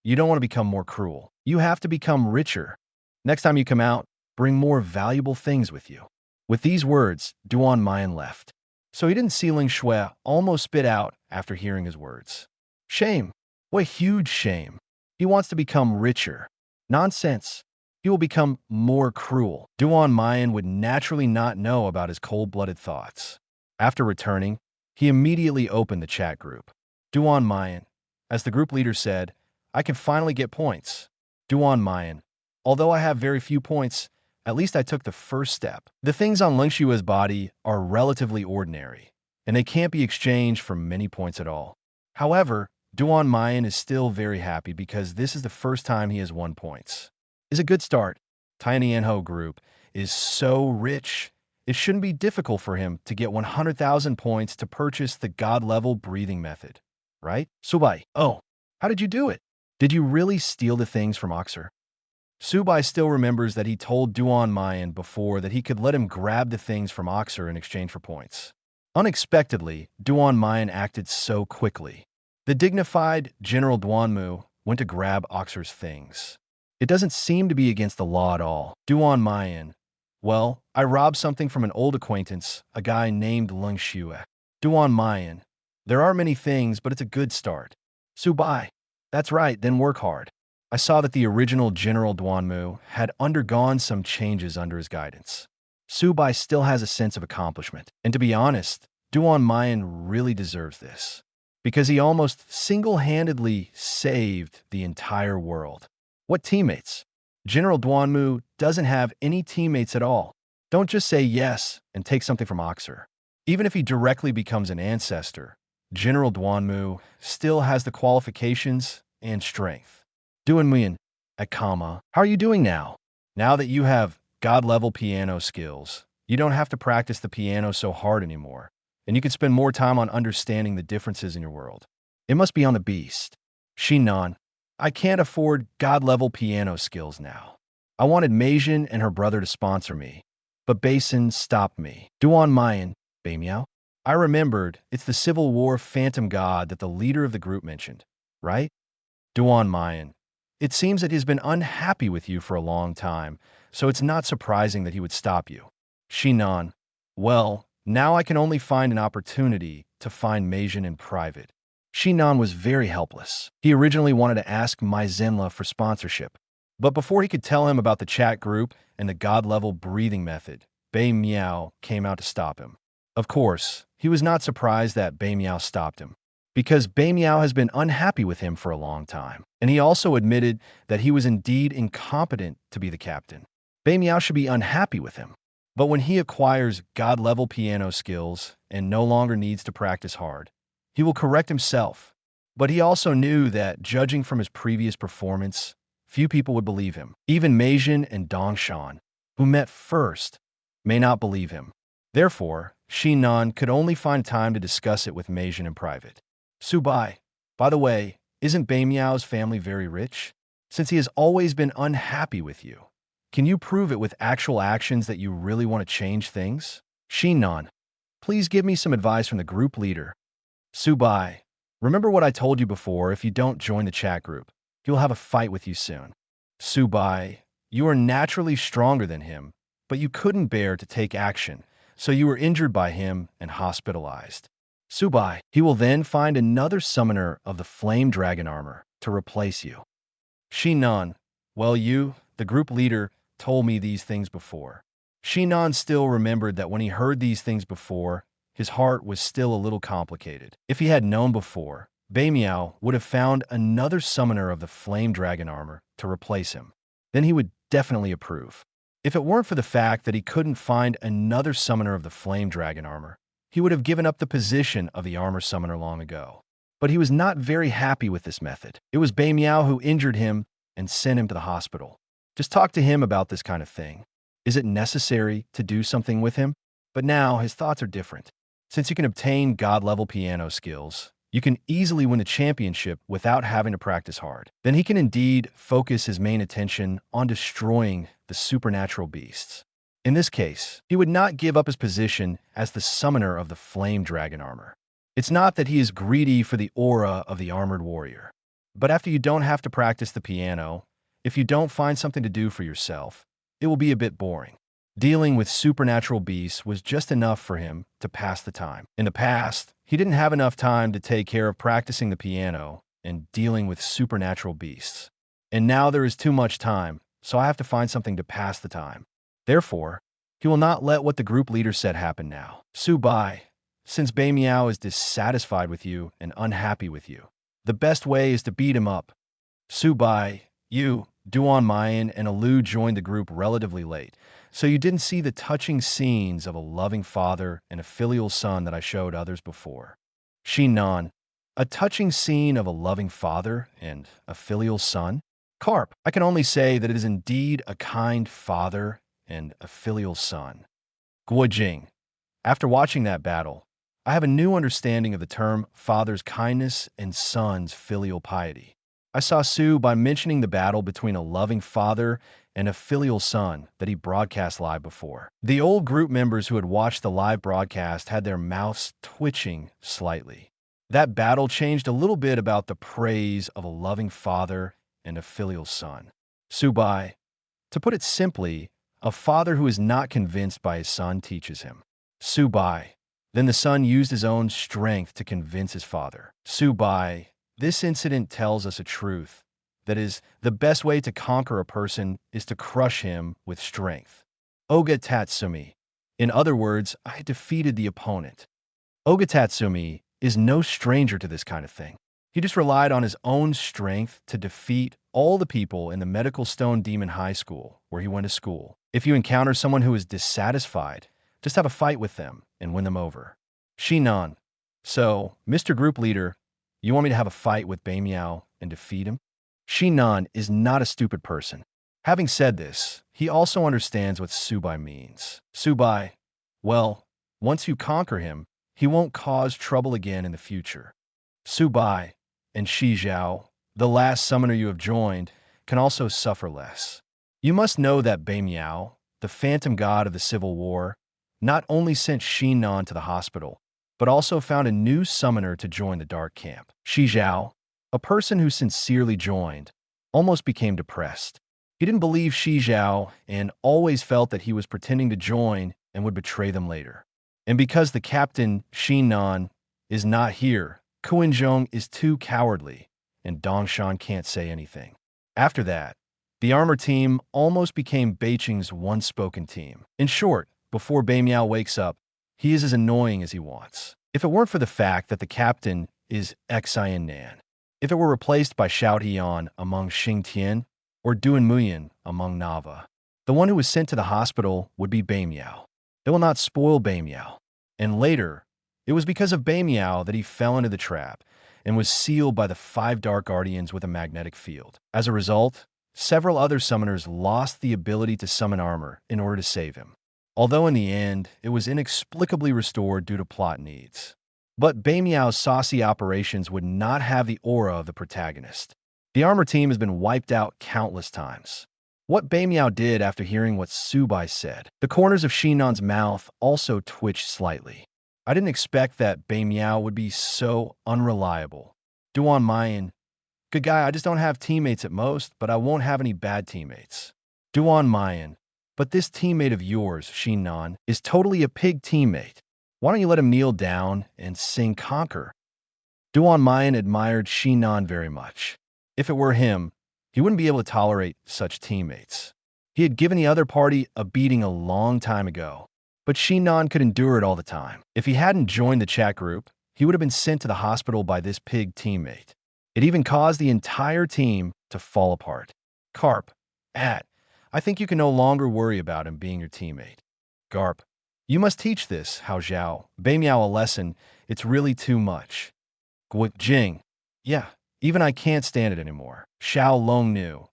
you don't want to become more cruel. You have to become richer. Next time you come out, bring more valuable things with you. With these words, Duan Mayan left. So he didn't see Leng Xue almost spit out after hearing his words. Shame. What a huge shame. He wants to become richer. Nonsense. He will become more cruel. Duan Mayan would naturally not know about his cold-blooded thoughts. After returning, he immediately opened the chat group. Duan Mayan, as the group leader said, I can finally get points. Duan Mayan, although I have very few points, at least I took the first step. The things on Leng Xue's body are relatively ordinary, and they can't be exchanged for many points at all. However, Duan Mayan is still very happy because this is the first time he has won points. It's a good start. Tianhu group is so rich, it shouldn't be difficult for him to get 100,000 points to purchase the God-level breathing method, right? Subai, oh, how did you do it? Did you really steal the things from Oxer? Subai still remembers that he told Duan Mayan before that he could let him grab the things from Oxer in exchange for points. Unexpectedly, Duan Mayan acted so quickly. The dignified General Duanmu went to grab Oxer's things. It doesn't seem to be against the law at all. Duan Mayan, well, I robbed something from an old acquaintance, a guy named Leng Xue. Duan Mayan, there are many things, but it's a good start. Subai, that's right, then work hard. I saw that the original General Duanmu had undergone some changes under his guidance. Subai still has a sense of accomplishment, and to be honest, Duan Mayan really deserves this, because he almost single-handedly saved the entire world. What teammates? General Duanmu doesn't have any teammates at all. Don't just say yes and take something from Oxer. Even if he directly becomes an ancestor, General Duanmu still has the qualifications and strength. Duanmuyan, Akama, how are you doing now? Now that you have God-level piano skills, you don't have to practice the piano so hard anymore, and you can spend more time on understanding the differences in your world. It must be on the beast. Shinan, I can't afford God-level piano skills now. I wanted Meijin and her brother to sponsor me, but Basin stopped me. Duan Mayan, Beimiao, I remembered it's the Civil War phantom god that the leader of the group mentioned, right? Duan Mayan, it seems that he's been unhappy with you for a long time, so it's not surprising that he would stop you. Shinan, well, now I can only find an opportunity to find Meijin in private. Shinan was very helpless. He originally wanted to ask Mai Zenla for sponsorship, but before he could tell him about the chat group and the God-level breathing method, Bei Miao came out to stop him. Of course, he was not surprised that Bei Miao stopped him, because Bei Miao has been unhappy with him for a long time, and he also admitted that he was indeed incompetent to be the captain. Bei Miao should be unhappy with him. But when he acquires God-level piano skills and no longer needs to practice hard, he will correct himself. But he also knew that, judging from his previous performance, few people would believe him. Even Meijin and Dongshan, who met first, may not believe him. Therefore, Shinan could only find time to discuss it with Meijin in private. Subai, by the way, isn't Bei Miao's family very rich? Since he has always been unhappy with you, can you prove it with actual actions that you really want to change things? Shinan, please give me some advice from the group leader. Subai, remember what I told you before, if you don't join the chat group, he'll have a fight with you soon. Subai, you are naturally stronger than him, but you couldn't bear to take action, so you were injured by him and hospitalized. Subai, he will then find another summoner of the flame dragon armor to replace you. Shinan, well, you, the group leader, told me these things before. Shinan still remembered that when he heard these things before, his heart was still a little complicated. If he had known before, Bei Miao would have found another summoner of the flame dragon armor to replace him. Then he would definitely approve. If it weren't for the fact that he couldn't find another summoner of the flame dragon armor, he would have given up the position of the armor summoner long ago. But he was not very happy with this method. It was Bei Miao who injured him and sent him to the hospital. Just talk to him about this kind of thing. Is it necessary to do something with him? But now his thoughts are different. Since you can obtain God-level piano skills, you can easily win the championship without having to practice hard. Then he can indeed focus his main attention on destroying the supernatural beasts. In this case, he would not give up his position as the summoner of the flame dragon armor. It's not that he is greedy for the aura of the armored warrior. But after you don't have to practice the piano, if you don't find something to do for yourself, it will be a bit boring. Dealing with supernatural beasts was just enough for him to pass the time. In the past, he didn't have enough time to take care of practicing the piano and dealing with supernatural beasts. And now there is too much time, so I have to find something to pass the time. Therefore, he will not let what the group leader said happen now. Subai, since Bei Miao is dissatisfied with you and unhappy with you, the best way is to beat him up. Subai, you, Duan Mayan, and Alu joined the group relatively late, So you didn't see the touching scenes of a loving father and a filial son that I showed others before. Shinan, a touching scene of a loving father and a filial son? Garp, I can only say that it is indeed a kind father and a filial son. Guojing, after watching that battle, I have a new understanding of the term father's kindness and son's filial piety. I saw Su by mentioning the battle between a loving father and a filial son that he broadcast live before. The old group members who had watched the live broadcast had their mouths twitching slightly. That battle changed a little bit about the praise of a loving father and a filial son. Subai, to put it simply, a father who is not convinced by his son teaches him. Subai, then the son used his own strength to convince his father. Subai, this incident tells us a truth. That is, the best way to conquer a person is to crush him with strength. Oga Tatsumi. In other words, I defeated the opponent. Oga Tatsumi is no stranger to this kind of thing. He just relied on his own strength to defeat all the people in the Medical Stone Demon High School, where he went to school. If you encounter someone who is dissatisfied, just have a fight with them and win them over. Shinan. So, Mr. Group Leader, you want me to have a fight with Bei Miao and defeat him? Shinan is not a stupid person. Having said this, he also understands what Subai means. Subai, well, once you conquer him, he won't cause trouble again in the future. Subai and Shi Zhao, the last summoner you have joined, can also suffer less. You must know that Bei Miao, the phantom god of the Civil War, not only sent Shinan to the hospital, but also found a new summoner to join the Dark Camp. Shi Zhao, a person who sincerely joined, almost became depressed. He didn't believe Shi Zhao and always felt that he was pretending to join and would betray them later. And because the captain, Shinan, is not here, Kuinzhong is too cowardly, and Dongshan can't say anything. After that, the armor team almost became Beiqing's one-spoken team. In short, before Bei Miao wakes up, he is as annoying as he wants. If it weren't for the fact that the captain is Xian Nan, if it were replaced by Xiao Hian among Xing Tian or Duan Muyan among Nava, the one who was sent to the hospital would be Bei Miao. They will not spoil Bei Miao. And later, it was because of Bei Miao that he fell into the trap and was sealed by the 5 Dark Guardians with a magnetic field. As a result, several other summoners lost the ability to summon armor in order to save him. Although in the end, it was inexplicably restored due to plot needs. But Bei Miao's saucy operations would not have the aura of the protagonist. The armor team has been wiped out countless times. What Bei Miao did after hearing what Subai said, the corners of Shinan's mouth also twitched slightly. I didn't expect that Bei Miao would be so unreliable. Duan Mayan, good guy, I just don't have teammates at most, but I won't have any bad teammates. Duan Mayan, but this teammate of yours, Shinan, is totally a pig teammate. Why don't you let him kneel down and sing Conquer? Duan Mayan admired Shinan very much. If it were him, he wouldn't be able to tolerate such teammates. He had given the other party a beating a long time ago, but Shinan could endure it all the time. If he hadn't joined the chat group, he would have been sent to the hospital by this pig teammate. It even caused the entire team to fall apart. Garp, I think you can no longer worry about him being your teammate. Garp, you must teach this, Hao Zhao, Bei Miao a lesson. It's really too much. Jing, yeah, even I can't stand it anymore. Xiao Longnu,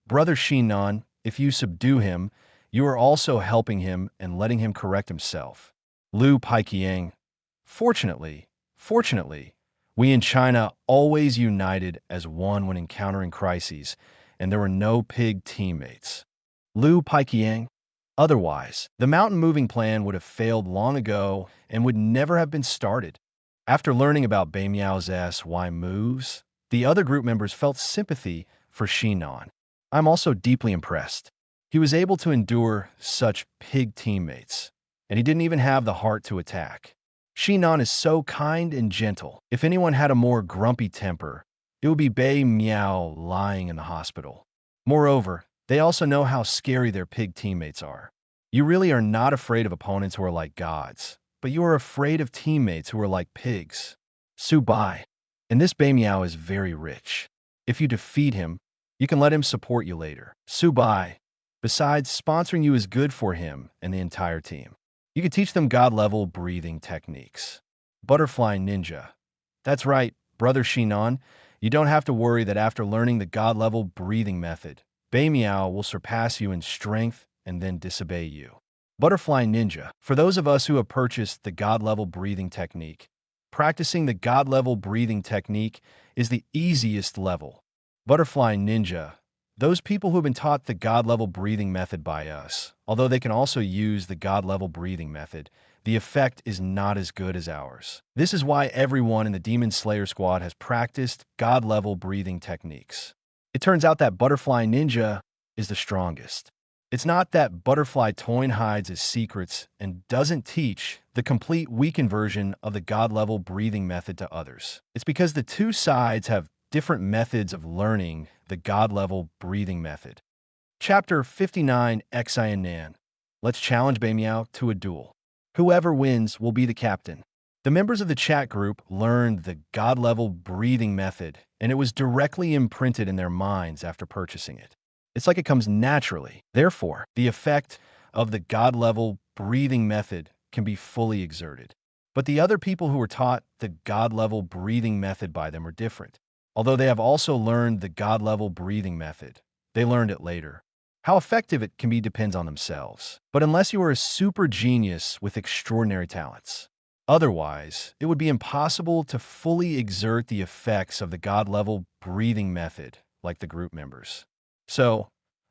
brother Shinan, if you subdue him, you are also helping him and letting him correct himself. Lu Paiqiang, fortunately, we in China always united as one when encountering crises, and there were no pig teammates. Lu Paiqiang, otherwise, the mountain-moving plan would have failed long ago and would never have been started. After learning about Bei Miao's SY moves, the other group members felt sympathy for Shinan. I'm also deeply impressed. He was able to endure such pig teammates, and he didn't even have the heart to attack. Shinan is so kind and gentle. If anyone had a more grumpy temper, it would be Bei Miao lying in the hospital. Moreover, they also know how scary their pig teammates are. You really are not afraid of opponents who are like gods, but you are afraid of teammates who are like pigs. Subai. And this Bei Miao is very rich. If you defeat him, you can let him support you later. Subai. Besides, sponsoring you is good for him and the entire team. You can teach them God-level breathing techniques. Butterfly Ninja. That's right, Brother Shinon. You don't have to worry that after learning the God-level breathing method, Bei Miao will surpass you in strength and then disobey you. Butterfly Ninja. For those of us who have purchased the God-level breathing technique, practicing the God-level breathing technique is the easiest level. Butterfly Ninja. Those people who have been taught the God-level breathing method by us, although they can also use the God-level breathing method, the effect is not as good as ours. This is why everyone in the Demon Slayer squad has practiced God-level breathing techniques. It turns out that Butterfly Ninja is the strongest. It's not that Butterfly Toin hides his secrets and doesn't teach the complete weakened version of the God-level breathing method to others. It's because the two sides have different methods of learning the God-level breathing method. Chapter 59, Xian Nan. Let's challenge Bei Miao to a duel. Whoever wins will be the captain. The members of the chat group learned the God-level breathing method, and it was directly imprinted in their minds after purchasing it. It's like it comes naturally. Therefore, the effect of the God-level breathing method can be fully exerted. But the other people who were taught the God-level breathing method by them are different. Although they have also learned the God-level breathing method, they learned it later. How effective it can be depends on themselves. But unless you are a super genius with extraordinary talents, otherwise, it would be impossible to fully exert the effects of the God-level breathing method like the group members. So,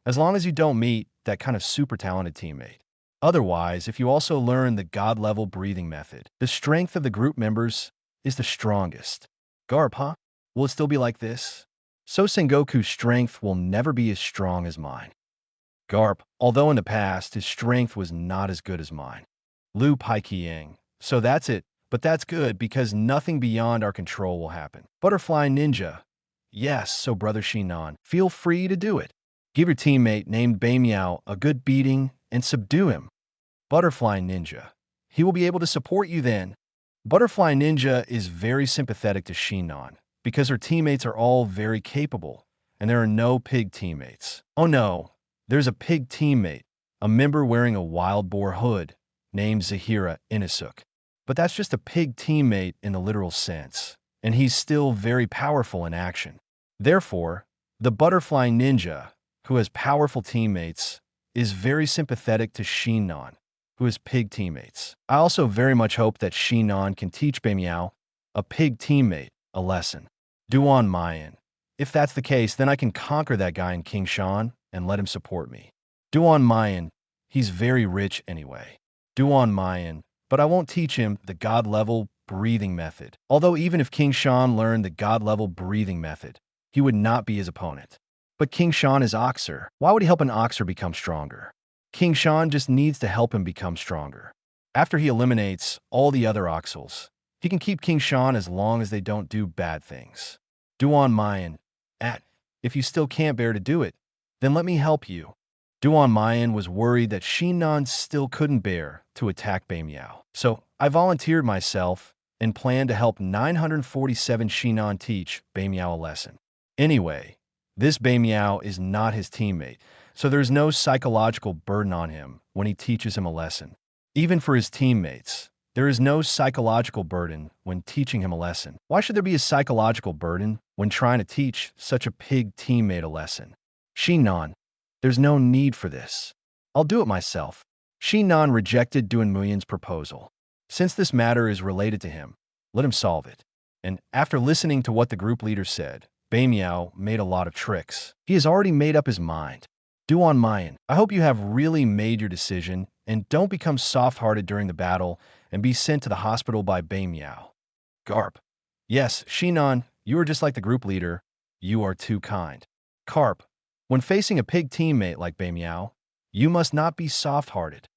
as long as you don't meet that kind of super talented teammate. Otherwise, if you also learn the God-level breathing method, the strength of the group members is the strongest. Garp, huh? Will it still be like this? So Sengoku's strength will never be as strong as mine. Garp, although in the past his strength was not as good as mine. Lu Paiqiang. So that's it, but that's good because nothing beyond our control will happen. Butterfly Ninja. Yes, so Brother Shinon, feel free to do it. Give your teammate named Bei Miao a good beating and subdue him. Butterfly Ninja. He will be able to support you then. Butterfly Ninja is very sympathetic to Shinon because her teammates are all very capable, and there are no pig teammates. Oh no, there's a pig teammate, a member wearing a wild boar hood, named Zahira Inisuk. But that's just a pig teammate in the literal sense, and he's still very powerful in action. Therefore, the Butterfly Ninja, who has powerful teammates, is very sympathetic to Shinon, who has pig teammates. I also very much hope that Shinon can teach Bei Miao, a pig teammate, a lesson. Duan Mayan. If that's the case, then I can conquer that guy in King Shan and let him support me. Duan Mayan, he's very rich anyway. Duan Mayan, but I won't teach him the God-level breathing method. Although even if King Shan learned the God-level breathing method, he would not be his opponent. But King Shan is Oxer. Why would he help an Oxer become stronger? King Shan just needs to help him become stronger. After he eliminates all the other Oxels, he can keep King Shan as long as they don't do bad things. Duan Mayan, if you still can't bear to do it, then let me help you. Duan Mayan was worried that Shinon still couldn't bear to attack Bei Miao. So I volunteered myself and planned to help 947 Shinon teach Bei Miao a lesson. Anyway, this Bei Miao is not his teammate, so there's no psychological burden on him when he teaches him a lesson. Even for his teammates, there is no psychological burden when teaching him a lesson. Why should there be a psychological burden when trying to teach such a pig teammate a lesson? Shinon, there's no need for this. I'll do it myself. Shinon rejected Duan Muyan's proposal. Since this matter is related to him, let him solve it. And after listening to what the group leader said, Bei Miao made a lot of tricks. He has already made up his mind. Duan Mayan, I hope you have really made your decision and don't become soft-hearted during the battle and be sent to the hospital by Bei Miao. Garp. Yes, Shinon, you are just like the group leader. You are too kind. Garp. When facing a pig teammate like Bei Miao, you must not be soft-hearted.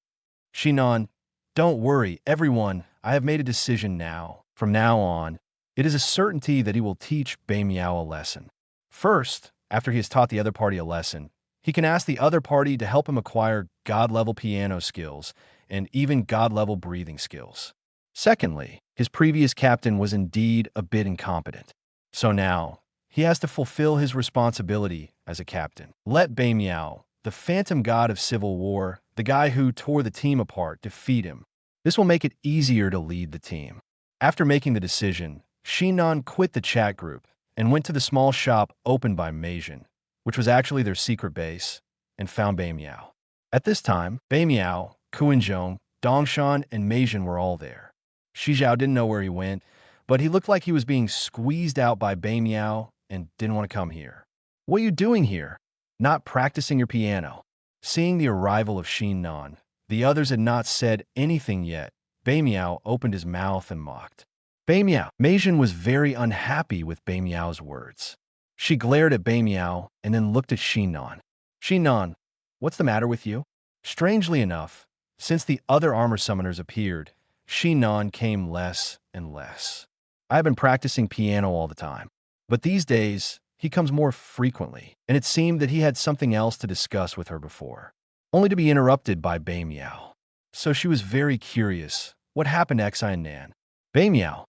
Shinon, don't worry, everyone. I have made a decision now. From now on, it is a certainty that he will teach Bei Miao a lesson. First, after he has taught the other party a lesson, he can ask the other party to help him acquire God-level piano skills and even God-level breathing skills. Secondly, his previous captain was indeed a bit incompetent. So now, he has to fulfill his responsibility as a captain. Let Bei Miao, the phantom god of civil war, the guy who tore the team apart, defeat him. This will make it easier to lead the team. After making the decision, Xinan quit the chat group and went to the small shop opened by Meijin, which was actually their secret base, and found Bei Miao. At this time, Bei Miao, Kuinzhong, Dongshan, and Meijin were all there. Shi Zhao didn't know where he went, but he looked like he was being squeezed out by Bei Miao and didn't want to come here. "What are you doing here? Not practicing your piano?" Seeing the arrival of Xinan, the others had not said anything yet. Bei Miao opened his mouth and mocked. Bei Miao. Meijin was very unhappy with Bei Miao's words. She glared at Bei Miao and then looked at Xinan. "Xinan, what's the matter with you?" Strangely enough, since the other armor summoners appeared, Xinan came less and less. "I have been practicing piano all the time, but these days, he comes more frequently," and it seemed that he had something else to discuss with her before, only to be interrupted by Bei Miao. So she was very curious. What happened to Xi and Nan? "Bei Miao,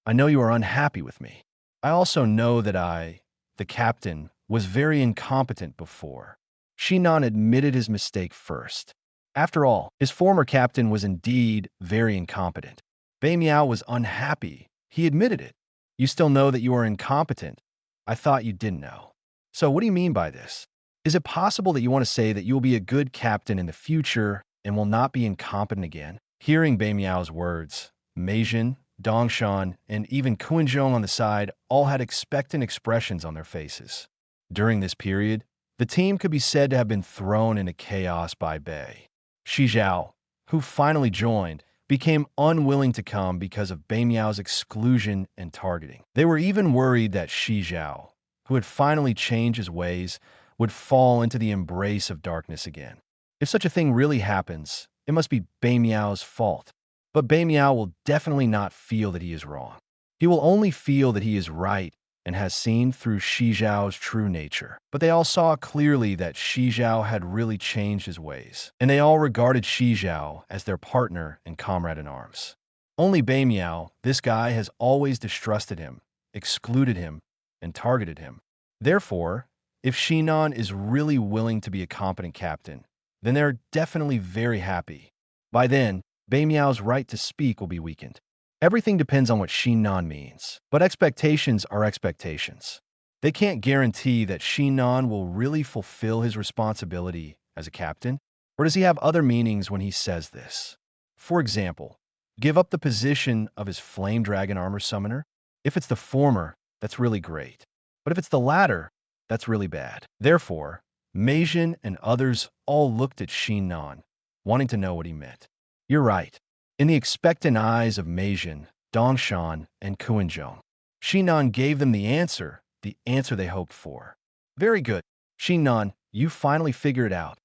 I know you are unhappy with me. I also know that I, the captain, was very incompetent before." Xinan admitted his mistake first. After all, his former captain was indeed very incompetent. Bei Miao was unhappy. He admitted it. "You still know that you are incompetent? I thought you didn't know. So what do you mean by this? Is it possible that you want to say that you will be a good captain in the future and will not be incompetent again?" Hearing Bei Miao's words, Meijin, Dongshan, and even Kuinzhong on the side all had expectant expressions on their faces. During this period, the team could be said to have been thrown into chaos by Bei. Shi Zhao, who finally joined, became unwilling to come because of Bei Miao's exclusion and targeting. They were even worried that Shi Zhao, who had finally changed his ways, would fall into the embrace of darkness again. If such a thing really happens, it must be Bei Miao's fault. But Bei Miao will definitely not feel that he is wrong. He will only feel that he is right and has seen through Shi Zhao's true nature. But they all saw clearly that Shi Zhao had really changed his ways, and they all regarded Shi Zhao as their partner and comrade in arms. Only Bei Miao, this guy, has always distrusted him, excluded him, and targeted him. Therefore, if Xinan is really willing to be a competent captain, then they're definitely very happy. By then, Bei Miao's right to speak will be weakened. Everything depends on what Xinan means, but expectations are expectations. They can't guarantee that Xinan will really fulfill his responsibility as a captain, or does he have other meanings when he says this? For example, give up the position of his flame dragon armor summoner? If it's the former, that's really great. But if it's the latter, that's really bad. Therefore, Meijin and others all looked at Xinan, wanting to know what he meant. "You're right." In the expectant eyes of Meijin, Dongshan, and Kuinzhong, Xinan gave them the answer they hoped for. "Very good. Xinan, you finally figured it out."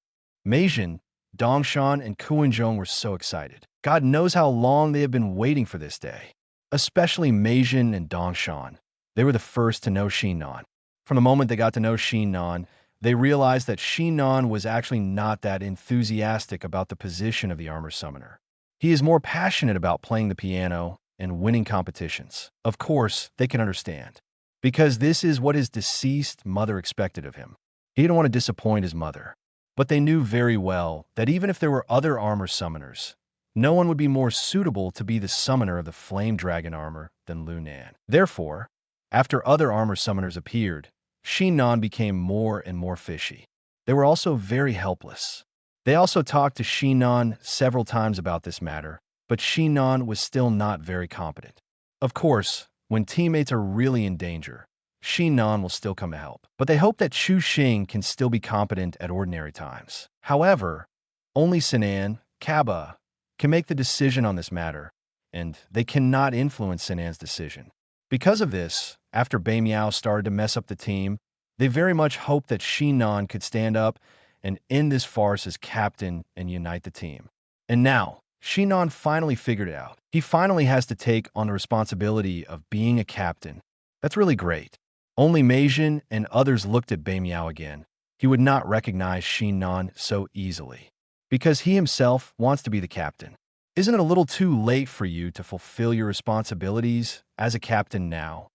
Meijin, Dongshan, and Kuinzhong were so excited. God knows how long they have been waiting for this day. Especially Meijin and Dongshan. They were the first to know Xinan. From the moment they got to know Xinan, they realized that Xinan was actually not that enthusiastic about the position of the armor summoner. He is more passionate about playing the piano and winning competitions. Of course, they can understand, because this is what his deceased mother expected of him. He didn't want to disappoint his mother. But they knew very well that even if there were other armor summoners, no one would be more suitable to be the summoner of the flame dragon armor than Lu Nan. Therefore, after other armor summoners appeared, Xinan became more and more fishy. They were also very helpless. They also talked to Xinan several times about this matter, but Xinan was still not very competent. Of course, when teammates are really in danger, Xinan will still come to help. But they hope that Chu Xing can still be competent at ordinary times. However, only Sinan, Kaba, can make the decision on this matter, and they cannot influence Sinan's decision. Because of this, after Bei Miao started to mess up the team, they very much hoped that Xinan could stand up and end this farce as captain and unite the team. And now, Xinan finally figured it out. He finally has to take on the responsibility of being a captain. That's really great. Only Meijin and others looked at Bei Miao again. He would not recognize Xinan so easily, because he himself wants to be the captain. Isn't it a little too late for you to fulfill your responsibilities as a captain now?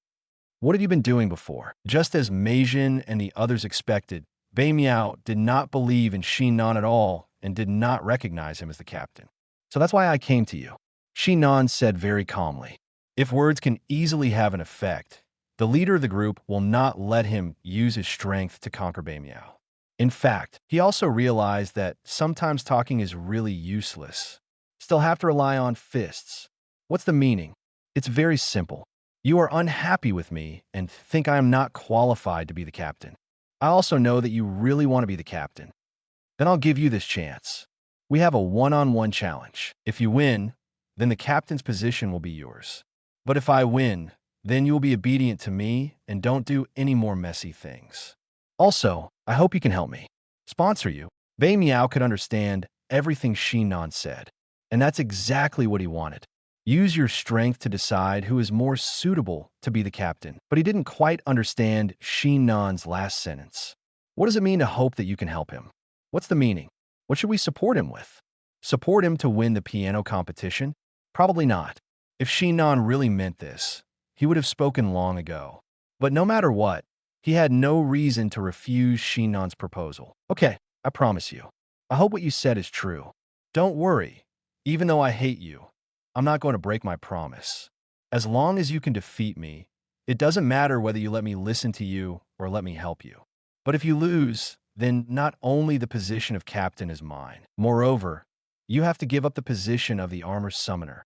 What have you been doing before? Just as Meijin and the others expected, Bei Miao did not believe in Shi Nan at all and did not recognize him as the captain. So that's why I came to you. Shi Nan said very calmly. If words can easily have an effect, the leader of the group will not let him use his strength to conquer Bei Miao. In fact, he also realized that sometimes talking is really useless. Still have to rely on fists. What's the meaning? It's very simple. You are unhappy with me and think I am not qualified to be the captain. I also know that you really want to be the captain. Then I'll give you this chance. We have a one-on-one challenge. If you win, then the captain's position will be yours. But if I win, then you will be obedient to me and don't do any more messy things. Also, I hope you can help me. Sponsor you. Bei Miao could understand everything Shi Nan said, and that's exactly what he wanted. Use your strength to decide who is more suitable to be the captain. But he didn't quite understand Shi Nan's last sentence. What does it mean to hope that you can help him? What's the meaning? What should we support him with? Support him to win the piano competition? Probably not. If Shi Nan really meant this, he would have spoken long ago. But no matter what, he had no reason to refuse Shi Nan's proposal. Okay, I promise you. I hope what you said is true. Don't worry. Even though I hate you, I'm not going to break my promise. As long as you can defeat me, it doesn't matter whether you let me listen to you or let me help you. But if you lose, then not only the position of captain is mine. Moreover, you have to give up the position of the armor summoner.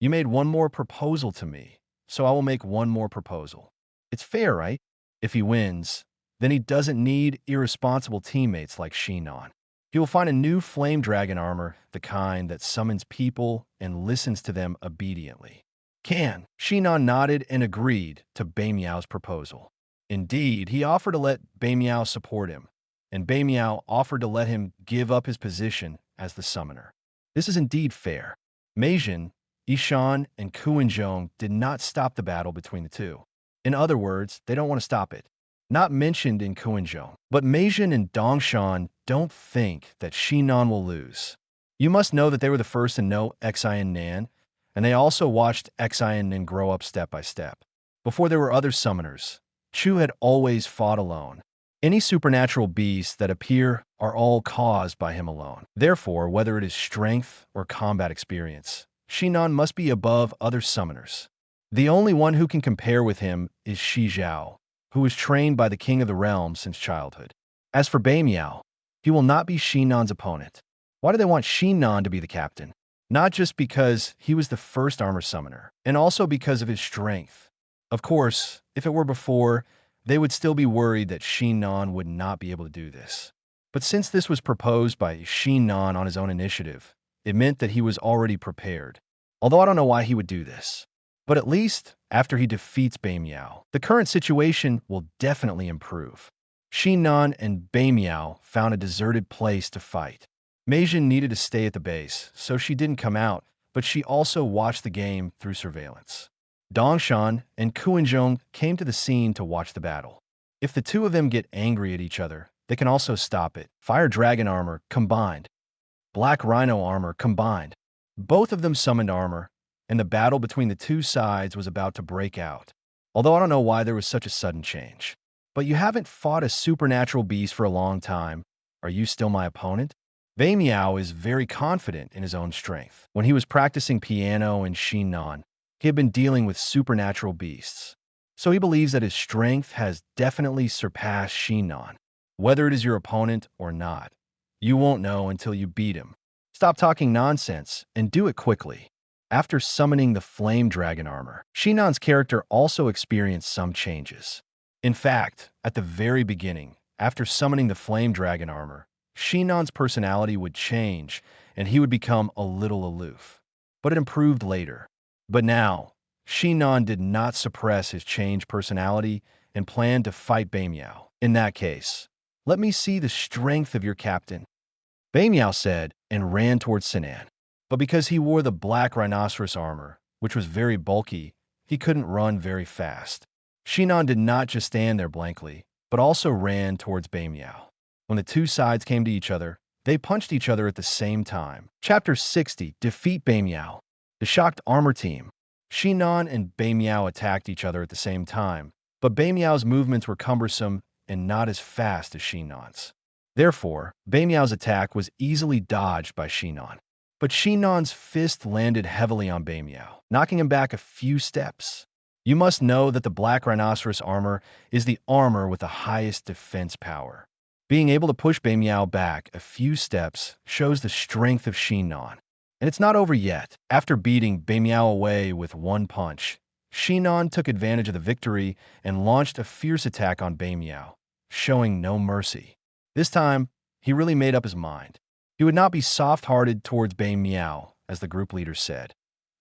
You made one more proposal to me, so I will make one more proposal. It's fair, right? If he wins, then he doesn't need irresponsible teammates like Shi Nan. He will find a new flame dragon armor, the kind that summons people and listens to them obediently. Can. Shi Nan nodded and agreed to Bei Miao's proposal. Indeed, he offered to let Bei Miao support him, and Bei Miao offered to let him give up his position as the summoner. This is indeed fair. Meijin, Yishan, and Kuenzhong did not stop the battle between the two. In other words, they don't want to stop it. Not mentioned in Kuenzhong, but Meijin and Dongshan don't think that Shi Nan will lose. You must know that they were the first to know Xian Nan, and they also watched Xian Nan grow up step by step. Before there were other summoners, Chu had always fought alone. Any supernatural beasts that appear are all caused by him alone. Therefore, whether it is strength or combat experience, Shi Nan must be above other summoners. The only one who can compare with him is Shi Zhao, who was trained by the King of the Realm since childhood. As for Bei Miao, he will not be Shi Nan's opponent. Why do they want Shi Nan to be the captain? Not just because he was the first armor summoner, and also because of his strength. Of course, if it were before, they would still be worried that Shi Nan would not be able to do this. But since this was proposed by Shi Nan on his own initiative, it meant that he was already prepared. Although I don't know why he would do this. But at least, after he defeats Bei Miao, the current situation will definitely improve. Shi Nan and Bei Miao found a deserted place to fight. Meijin needed to stay at the base, so she didn't come out, but she also watched the game through surveillance. Dongshan and Kuenzhong came to the scene to watch the battle. If the two of them get angry at each other, they can also stop it. Fire Dragon armor combined. Black Rhino armor combined. Both of them summoned armor, and the battle between the two sides was about to break out. Although I don't know why there was such a sudden change. But you haven't fought a supernatural beast for a long time. Are you still my opponent? Bei Miao is very confident in his own strength. When he was practicing piano in Shi Nan, he had been dealing with supernatural beasts. So he believes that his strength has definitely surpassed Shi Nan. Whether it is your opponent or not, you won't know until you beat him. Stop talking nonsense and do it quickly. After summoning the Flame Dragon armor, Shi Nan's character also experienced some changes. In fact, at the very beginning, after summoning the Flame Dragon armor, Shi Nan's personality would change and he would become a little aloof. But it improved later. But now, Shi Nan did not suppress his changed personality and planned to fight Bei Miao. In that case, let me see the strength of your captain, Bei Miao said and ran towards Sinan. But because he wore the black rhinoceros armor, which was very bulky, he couldn't run very fast. Shi Nan did not just stand there blankly, but also ran towards Bei Miao. When the two sides came to each other, they punched each other at the same time. Chapter 60, Defeat Bei Miao. The shocked armor team. Shi Nan and Bei Miao attacked each other at the same time, but Bei Miao's movements were cumbersome and not as fast as Shinon's. Therefore, Beimiao's attack was easily dodged by Shinon. But Shinon's fist landed heavily on Beimiao, knocking him back a few steps. You must know that the Black Rhinoceros armor is the armor with the highest defense power. Being able to push Beimiao back a few steps shows the strength of Shinon. And it's not over yet. After beating Beimiao away with one punch, Shinon took advantage of the victory and launched a fierce attack on Beimiao, showing no mercy. This time, he really made up his mind. He would not be soft-hearted towards Beimiao, as the group leader said.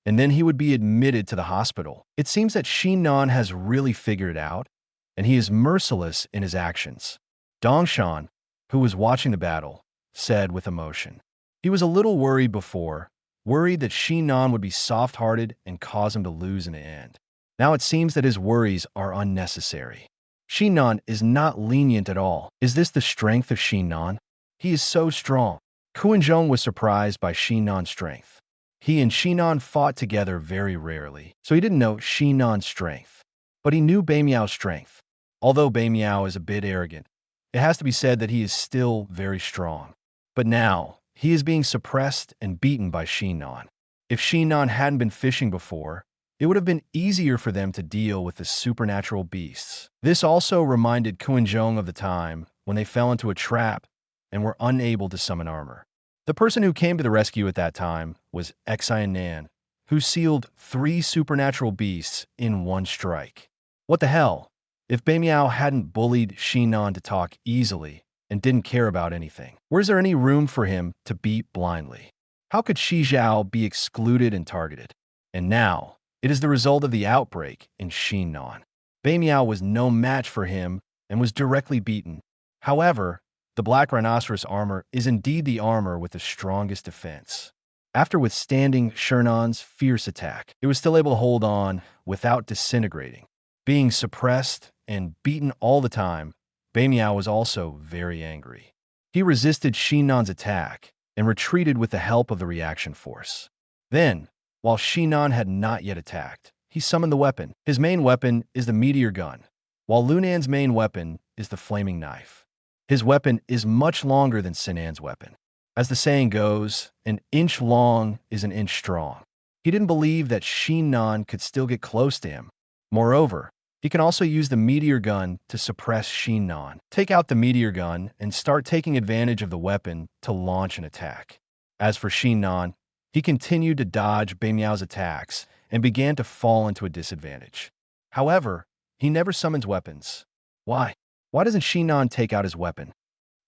And then he would be admitted to the hospital. It seems that Shinon has really figured it out, and he is merciless in his actions. Dongshan, who was watching the battle, said with emotion. He was a little worried before, worried that Shinon would be soft-hearted and cause him to lose in the end. Now it seems that his worries are unnecessary. Shinon is not lenient at all. Is this the strength of Shinon? He is so strong. Kuinzhong was surprised by Shinon's strength. He and Shinon fought together very rarely, so he didn't know Shinon's strength. But he knew Beimiao's strength. Although Beimiao is a bit arrogant, it has to be said that he is still very strong. But now, he is being suppressed and beaten by Shinon. If Shinon hadn't been fishing before, it would have been easier for them to deal with the supernatural beasts. This also reminded Kuinzhong of the time when they fell into a trap and were unable to summon armor. The person who came to the rescue at that time was Xian, who sealed 3 supernatural beasts in one strike. What the hell? If Beimiao hadn't bullied Shinon to talk easily and didn't care about anything, where's there any room for him to beat blindly? How could Shi Zhao be excluded and targeted? And now, it is the result of the outbreak in Shinon. Beimiao was no match for him and was directly beaten. However, the Black Rhinoceros armor is indeed the armor with the strongest defense. After withstanding Shinon's fierce attack, it was still able to hold on without disintegrating. Being suppressed and beaten all the time, Beimiao was also very angry. He resisted Shinon's attack and retreated with the help of the reaction force. Then, while Shinon had not yet attacked, he summoned the weapon. His main weapon is the meteor gun, while Lunan's main weapon is the flaming knife. His weapon is much longer than Sinan's weapon. As the saying goes, an inch long is an inch strong. He didn't believe that Shinon could still get close to him. Moreover, he can also use the meteor gun to suppress Shinon. Take out the meteor gun and start taking advantage of the weapon to launch an attack. As for Shinon, he continued to dodge Beimiao's attacks and began to fall into a disadvantage. However, he never summons weapons. Why? Why doesn't Shinon take out his weapon?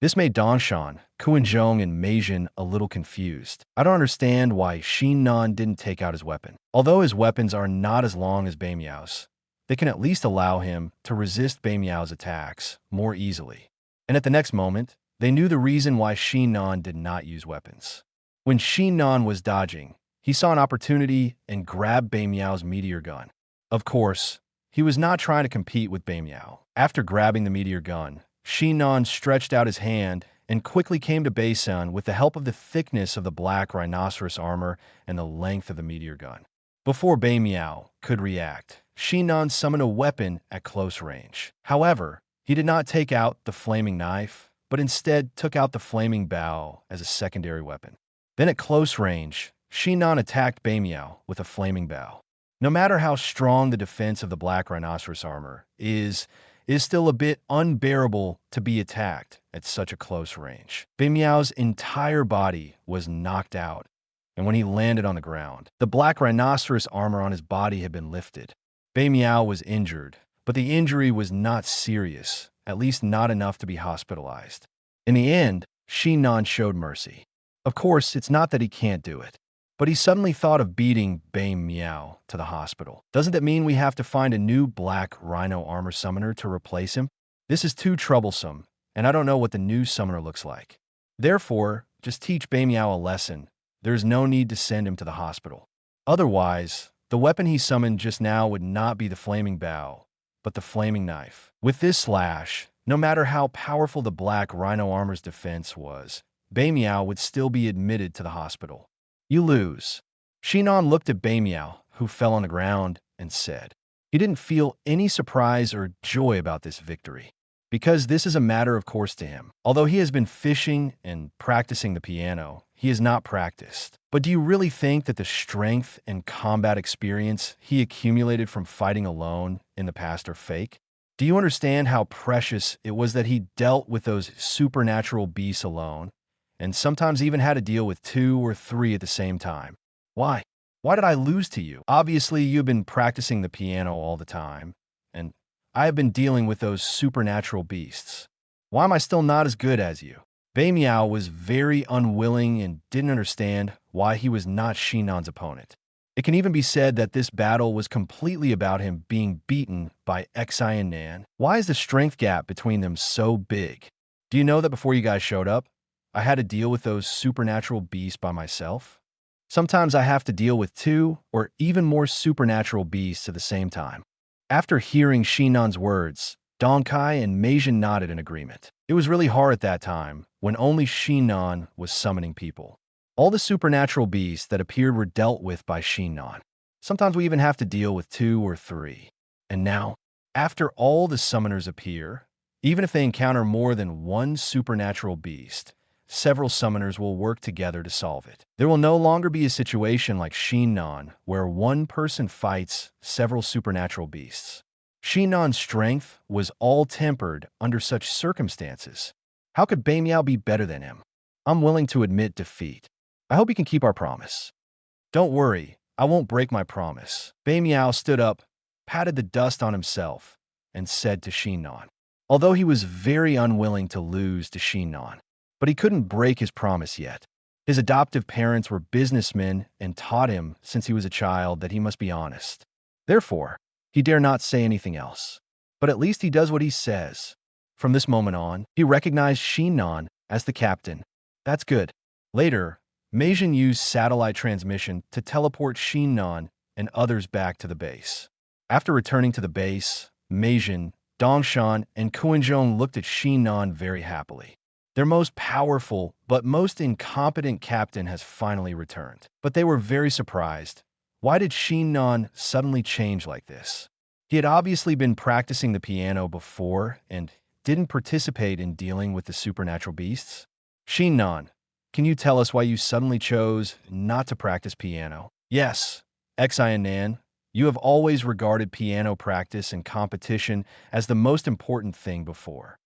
This made Dongshan, Kuinzhong, and Meijin a little confused. I don't understand why Shinon didn't take out his weapon. Although his weapons are not as long as Beimiao's, they can at least allow him to resist Beimiao's attacks more easily. And at the next moment, they knew the reason why Shinon did not use weapons. When Shinon was dodging, he saw an opportunity and grabbed Beimiao's meteor gun. Of course, he was not trying to compete with Beimiao. After grabbing the meteor gun, Shinon stretched out his hand and quickly came to Beisun with the help of the thickness of the Black Rhinoceros armor and the length of the meteor gun. Before Beimiao could react, Shinon summoned a weapon at close range. However, he did not take out the flaming knife, but instead took out the flaming bow as a secondary weapon. Then at close range, Shinon attacked Beimiao with a flaming bow. No matter how strong the defense of the Black Rhinoceros armor is still a bit unbearable to be attacked at such a close range. Beimiao's entire body was knocked out, and when he landed on the ground, the Black Rhinoceros armor on his body had been lifted. Beimiao was injured, but the injury was not serious, at least not enough to be hospitalized. In the end, Shinon showed mercy. Of course, it's not that he can't do it, but he suddenly thought of beating Beimiao to the hospital. Doesn't that mean we have to find a new Black Rhino armor summoner to replace him? This is too troublesome, and I don't know what the new summoner looks like. Therefore, just teach Beimiao a lesson. There's no need to send him to the hospital. Otherwise, the weapon he summoned just now would not be the flaming bow, but the flaming knife. With this slash, no matter how powerful the Black Rhino armor's defense was, Beimiao would still be admitted to the hospital. You lose. Shinon looked at Beimiao, who fell on the ground, and said. He didn't feel any surprise or joy about this victory. because this is a matter of course to him. Although he has been fishing and practicing the piano, he has not practiced. But do you really think that the strength and combat experience he accumulated from fighting alone in the past are fake? Do you understand how precious it was that he dealt with those supernatural beasts alone, and sometimes even had to deal with 2 or 3 at the same time? Why? Why did I lose to you? Obviously, you've been practicing the piano all the time, and I have been dealing with those supernatural beasts. Why am I still not as good as you? Bei Miao was very unwilling and didn't understand why he was not Shinan's opponent. It can even be said that this battle was completely about him being beaten by Xi and Nan. Why is the strength gap between them so big? Do you know that before you guys showed up, I had to deal with those supernatural beasts by myself? Sometimes I have to deal with 2 or even more supernatural beasts at the same time. After hearing Shinan's words, Dong Kai and Meijin nodded in agreement. It was really hard at that time, when only Shinan was summoning people. All the supernatural beasts that appeared were dealt with by Shinan. Sometimes we even have to deal with 2 or 3. And now, after all the summoners appear, even if they encounter more than 1 supernatural beast, several summoners will work together to solve it. There will no longer be a situation like Shinan, where one person fights several supernatural beasts. Shinan's strength was all tempered under such circumstances. How could Bei Miao be better than him? I'm willing to admit defeat. I hope he can keep our promise. Don't worry, I won't break my promise. Bei Miao stood up, patted the dust on himself, and said to Shinan. Although he was very unwilling to lose to Shinan, but he couldn't break his promise yet. His adoptive parents were businessmen and taught him since he was a child that he must be honest. Therefore, he dare not say anything else. But at least he does what he says. From this moment on, he recognized Shinan as the captain. That's good. Later, Meijin used satellite transmission to teleport Shinan and others back to the base. After returning to the base, Meijin, Dongshan, and Kuinzhong looked at Shinan very happily. Their most powerful but most incompetent captain has finally returned. But they were very surprised. Why did Shinan suddenly change like this? He had obviously been practicing the piano before and didn't participate in dealing with the supernatural beasts. Shinan, can you tell us why you suddenly chose not to practice piano? Yes, Xi and Nan, you have always regarded piano practice and competition as the most important thing before.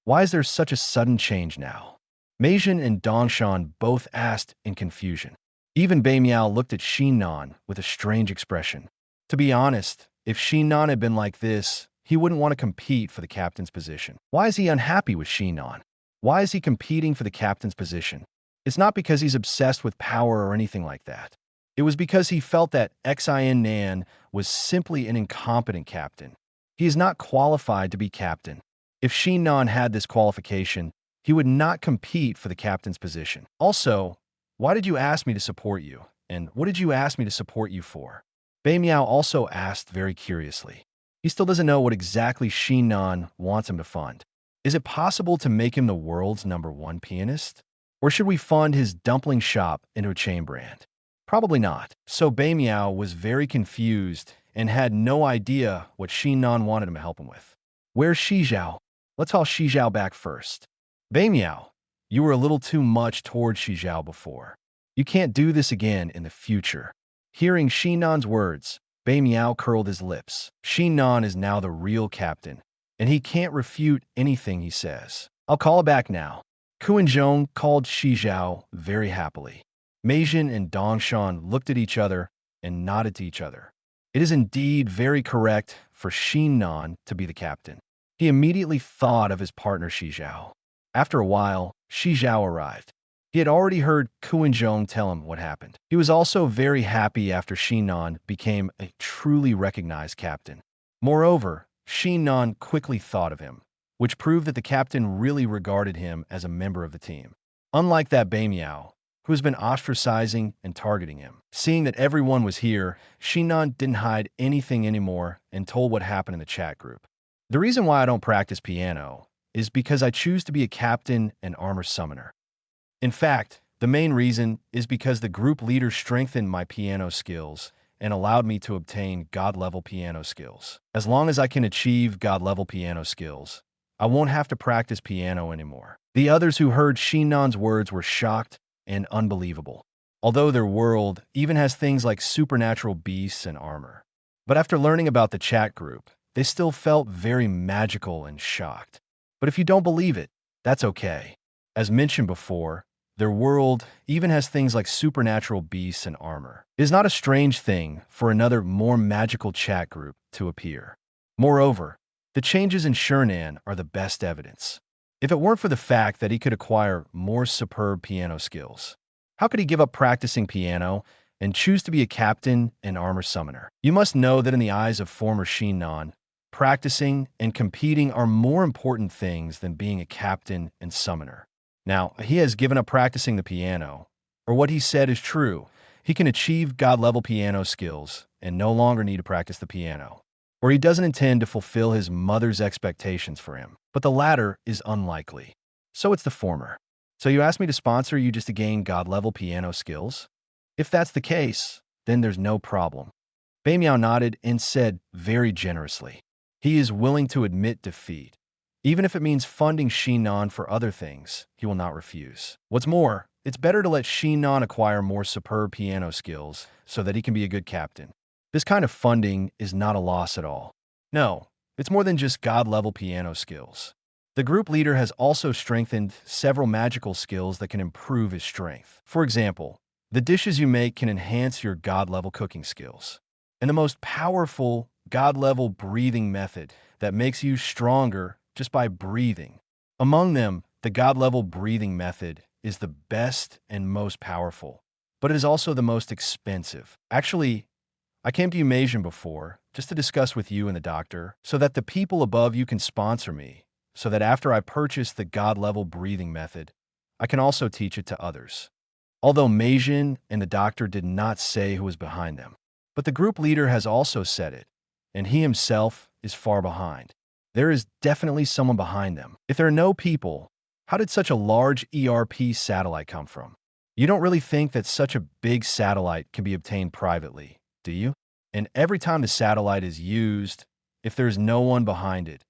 Why is there such a sudden change now? Meijin and Dongshan both asked in confusion. Even Bei Miao looked at Shinan with a strange expression. To be honest, if Shinan had been like this, he wouldn't want to compete for the captain's position. Why is he unhappy with Shinan? Why is he competing for the captain's position? It's not because he's obsessed with power or anything like that. It was because he felt that Xin Nan was simply an incompetent captain. He is not qualified to be captain. If Shinan had this qualification, he would not compete for the captain's position. Also, why did you ask me to support you? And what did you ask me to support you for? Bei Miao also asked very curiously. He still doesn't know what exactly Shinan wants him to fund. Is it possible to make him the world's #1 pianist? Or should we fund his dumpling shop into a chain brand? Probably not. So Bei Miao was very confused and had no idea what Shinan wanted him to help him with. Where's Shi Zhao? Let's haul Shi Zhao back first. Bei Miao, you were a little too much towards Shi Zhao before. You can't do this again in the future. Hearing Shinan's words, Bei Miao curled his lips. Shinan is now the real captain, and he can't refute anything he says. I'll call it back now. Kuinzhong called Shi Zhao very happily. Meijin and Dongshan looked at each other and nodded to each other. It is indeed very correct for Shinan to be the captain. He immediately thought of his partner Shi Zhao. After a while, Shi Zhao arrived. He had already heard Kuinzhong tell him what happened. He was also very happy after Shinan became a truly recognized captain. Moreover, Shinan quickly thought of him, which proved that the captain really regarded him as a member of the team. Unlike that Bei Miao, who has been ostracizing and targeting him. Seeing that everyone was here, Shinan didn't hide anything anymore and told what happened in the chat group. The reason why I don't practice piano is because I choose to be a captain and armor summoner. In fact, the main reason is because the group leader strengthened my piano skills and allowed me to obtain God-level piano skills. As long as I can achieve God-level piano skills, I won't have to practice piano anymore. The others who heard Xinnan's words were shocked and unbelievable, although their world even has things like supernatural beasts and armor. But after learning about the chat group, they still felt very magical and shocked. But if you don't believe it, that's okay. As mentioned before, their world even has things like supernatural beasts and armor. It is not a strange thing for another, more magical chat group to appear. Moreover, the changes in Shernan are the best evidence. If it weren't for the fact that he could acquire more superb piano skills, how could he give up practicing piano and choose to be a captain and armor summoner? You must know that in the eyes of former Xinnan, practicing and competing are more important things than being a captain and summoner. Now, he has given up practicing the piano, or what he said is true. He can achieve God-level piano skills and no longer need to practice the piano. Or he doesn't intend to fulfill his mother's expectations for him. But the latter is unlikely. So it's the former. So you asked me to sponsor you just to gain God-level piano skills? If that's the case, then there's no problem. Beimiao nodded and said very generously, he is willing to admit defeat. Even if it means funding Xinnan for other things, he will not refuse. What's more, it's better to let Xinnan acquire more superb piano skills so that he can be a good captain. This kind of funding is not a loss at all. No, it's more than just God-level piano skills. The group leader has also strengthened several magical skills that can improve his strength. For example, the dishes you make can enhance your God-level cooking skills. And the most powerful God-level breathing method that makes you stronger just by breathing. Among them, the God-level breathing method is the best and most powerful, but it is also the most expensive. Actually, I came to you, Meijin, before, just to discuss with you and the doctor, so that the people above you can sponsor me, so that after I purchase the God-level breathing method, I can also teach it to others. Although Meijin and the doctor did not say who was behind them, but the group leader has also said it, and he himself is far behind. There is definitely someone behind them. If there are no people, how did such a large ERP satellite come from? You don't really think that such a big satellite can be obtained privately, do you? And every time the satellite is used, if there is no one behind it,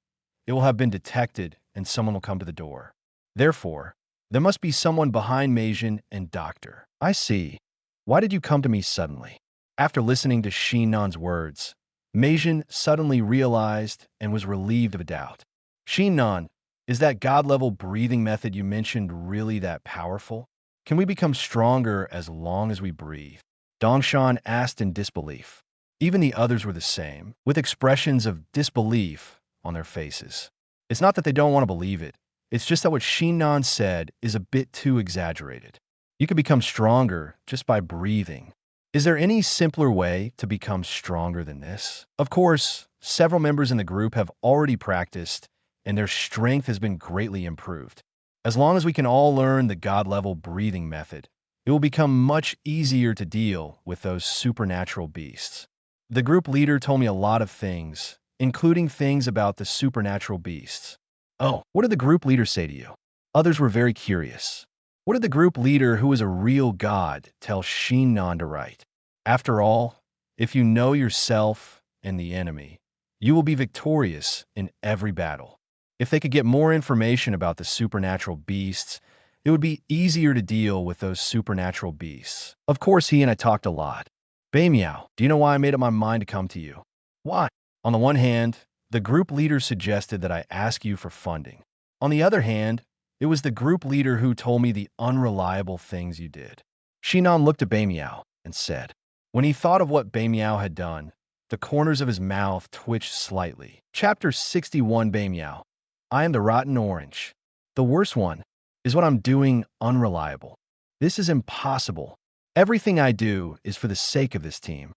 it will have been detected and someone will come to the door. Therefore, there must be someone behind Meijin and Doctor. I see. Why did you come to me suddenly? After listening to Xinnan's words, Meijin suddenly realized and was relieved of a doubt. Xinnan, is that God-level breathing method you mentioned really that powerful? Can we become stronger as long as we breathe? Dongshan asked in disbelief. Even the others were the same, with expressions of disbelief on their faces. It's not that they don't want to believe it. It's just that what Xinnan said is a bit too exaggerated. You can become stronger just by breathing. Is there any simpler way to become stronger than this? Of course, several members in the group have already practiced, and their strength has been greatly improved. As long as we can all learn the God-level breathing method, it will become much easier to deal with those supernatural beasts. The group leader told me a lot of things, including things about the supernatural beasts. Oh, what did the group leader say to you? Others were very curious. What did the group leader, who is a real god, tell Xinnan to write? After all, if you know yourself and the enemy, you will be victorious in every battle. If they could get more information about the supernatural beasts, it would be easier to deal with those supernatural beasts. Of course, he and I talked a lot. Beimiao, do you know why I made up my mind to come to you? Why? On the one hand, the group leader suggested that I ask you for funding. On the other hand, it was the group leader who told me the unreliable things you did. Xinnan looked at Beimiao and said, when he thought of what Beimiao had done, the corners of his mouth twitched slightly. Chapter 61. Beimiao, I am the rotten orange. The worst one is what I'm doing unreliable. This is impossible. Everything I do is for the sake of this team.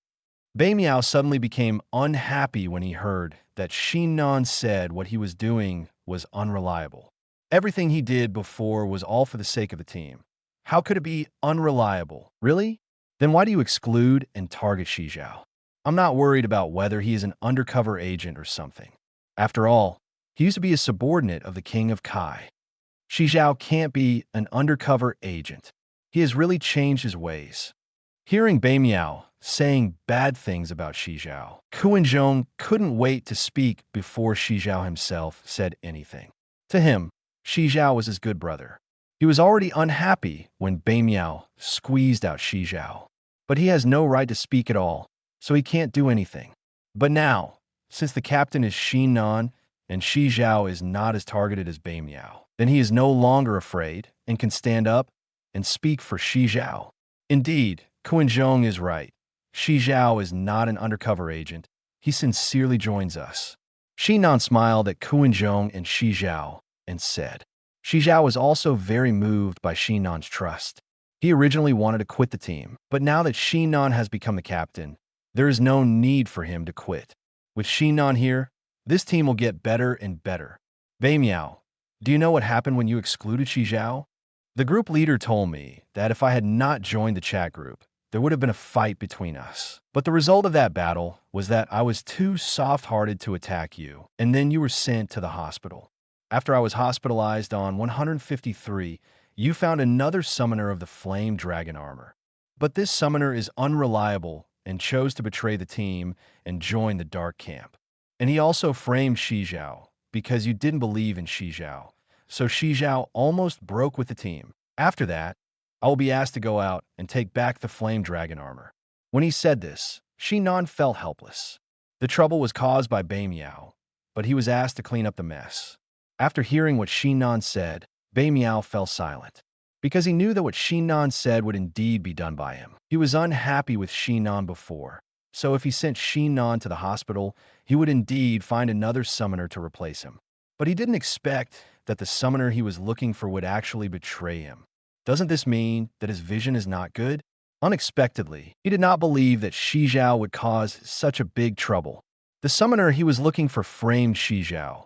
Beimiao suddenly became unhappy when he heard that Xinnan said what he was doing was unreliable. Everything he did before was all for the sake of the team. How could it be unreliable? Really? Then why do you exclude and target Xiao? I'm not worried about whether he is an undercover agent or something. After all, he used to be a subordinate of the King of Kai. Xiao can't be an undercover agent. He has really changed his ways. Hearing Beimiao saying bad things about Xiao, Kuenzhong couldn't wait to speak before Xiao himself said anything. To him, Shi Zhao was his good brother. He was already unhappy when Bei Miao squeezed out Shi Zhao. But he has no right to speak at all, so he can't do anything. But now, since the captain is Shi Nan and Shi Zhao is not as targeted as Bei Miao, then he is no longer afraid and can stand up and speak for Shi Zhao. Indeed, Zhong is right. Shi Zhao is not an undercover agent. He sincerely joins us. Shi Nan smiled at Zhong and Shi Zhao and said, Shi Zhao was also very moved by Shi Nan's trust. He originally wanted to quit the team, but now that Shi Nan has become the captain, there is no need for him to quit. With Shi Nan here, this team will get better and better. Bei Miao, do you know what happened when you excluded Shi Zhao? The group leader told me that if I had not joined the chat group, there would have been a fight between us. But the result of that battle was that I was too soft-hearted to attack you, and then you were sent to the hospital. After I was hospitalized on 153, you found another summoner of the Flame Dragon armor. But this summoner is unreliable and chose to betray the team and join the Dark Camp. And he also framed Shi Zhao because you didn't believe in Shi Zhao. So Shi Zhao almost broke with the team. After that, I will be asked to go out and take back the Flame Dragon armor. When he said this, Shi Nan felt helpless. The trouble was caused by Bei Miao, but he was asked to clean up the mess. After hearing what Shi Nan said, Bei Miao fell silent, because he knew that what Shi Nan said would indeed be done by him. He was unhappy with Shi Nan before, so if he sent Shi Nan to the hospital, he would indeed find another summoner to replace him. But he didn't expect that the summoner he was looking for would actually betray him. Doesn't this mean that his vision is not good? Unexpectedly, he did not believe that Shi Zhao would cause such a big trouble. The summoner he was looking for framed Shi Zhao,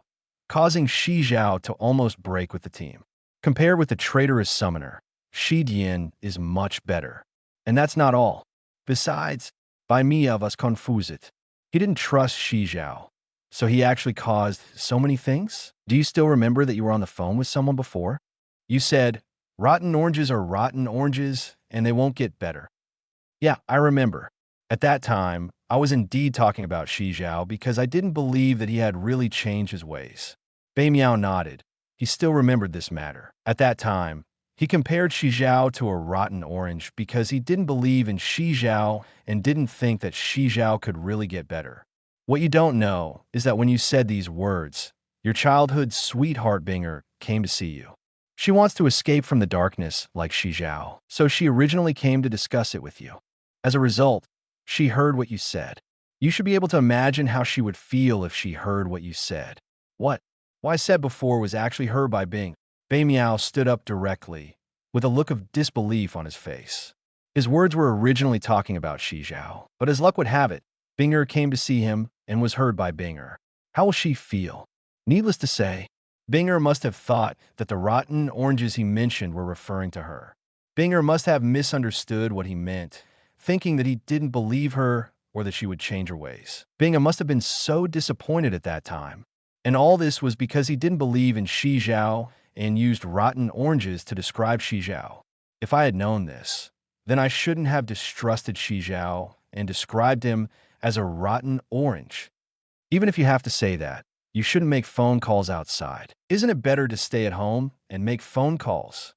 causing Shi Zhao to almost break with the team. Compared with the traitorous summoner, Shi Dian is much better. And that's not all. Besides, Bei Miao was confused. He didn't trust Shi Zhao, so he actually caused so many things? Do you still remember that you were on the phone with someone before? You said, rotten oranges are rotten oranges, and they won't get better. Yeah, I remember. At that time, I was indeed talking about Shi Zhao because I didn't believe that he had really changed his ways. Bei Miao nodded. He still remembered this matter. At that time, he compared Shi Zhao to a rotten orange because he didn't believe in Shi Zhao and didn't think that Shi Zhao could really get better. What you don't know is that when you said these words, your childhood sweetheart Binger came to see you. She wants to escape from the darkness like Shi Zhao, so she originally came to discuss it with you. As a result, she heard what you said. You should be able to imagine how she would feel if she heard what you said. What I said before was actually heard by Bing. Bei Miao stood up directly, with a look of disbelief on his face. His words were originally talking about Shi Zhao, but as luck would have it, Binger came to see him and was heard by Binger. How will she feel? Needless to say, Binger must have thought that the rotten oranges he mentioned were referring to her. Binger must have misunderstood what he meant, thinking that he didn't believe her or that she would change her ways. Binger must have been so disappointed at that time. And all this was because he didn't believe in Shi Zhao and used rotten oranges to describe Shi Zhao. If I had known this, then I shouldn't have distrusted Shi Zhao and described him as a rotten orange. Even if you have to say that, you shouldn't make phone calls outside. Isn't it better to stay at home and make phone calls?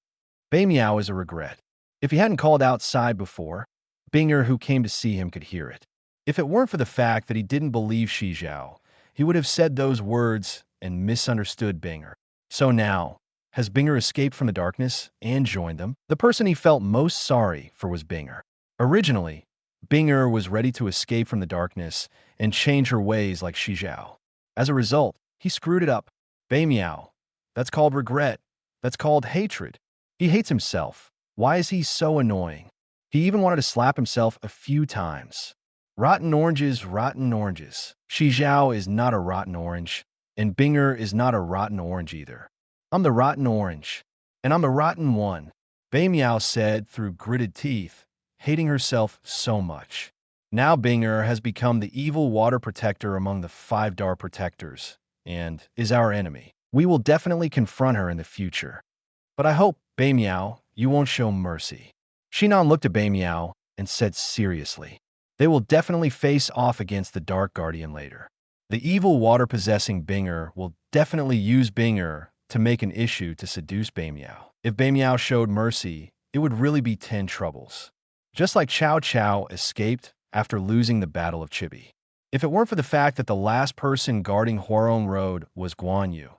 Bei Miao is a regret. If he hadn't called outside before, Binger, who came to see him, could hear it. If it weren't for the fact that he didn't believe Shi Zhao, he would have said those words and misunderstood Binger. So now, has Binger escaped from the darkness and joined them? The person he felt most sorry for was Binger. Originally, Binger was ready to escape from the darkness and change her ways like Shi Zhao. As a result, he screwed it up. Bei Miao. That's called regret. That's called hatred. He hates himself. Why is he so annoying? He even wanted to slap himself a few times. Rotten oranges, rotten oranges. Shi Zhao is not a rotten orange, and Binger is not a rotten orange either. I'm the rotten orange, and I'm the rotten one, Bei Miao said through gritted teeth, hating herself so much. Now Binger has become the evil water protector among the 5 Dar protectors, and is our enemy. We will definitely confront her in the future. But I hope, Bei Miao, you won't show mercy. Shi Nan looked at Bei Miao and said seriously, they will definitely face off against the Dark Guardian later. The evil water-possessing Binger will definitely use Binger to make an issue to seduce Beimiao. If Beimiao showed mercy, it would really be 10 troubles. Just like Cao Cao escaped after losing the Battle of Chibi. If it weren't for the fact that the last person guarding Huarong Road was Guan Yu,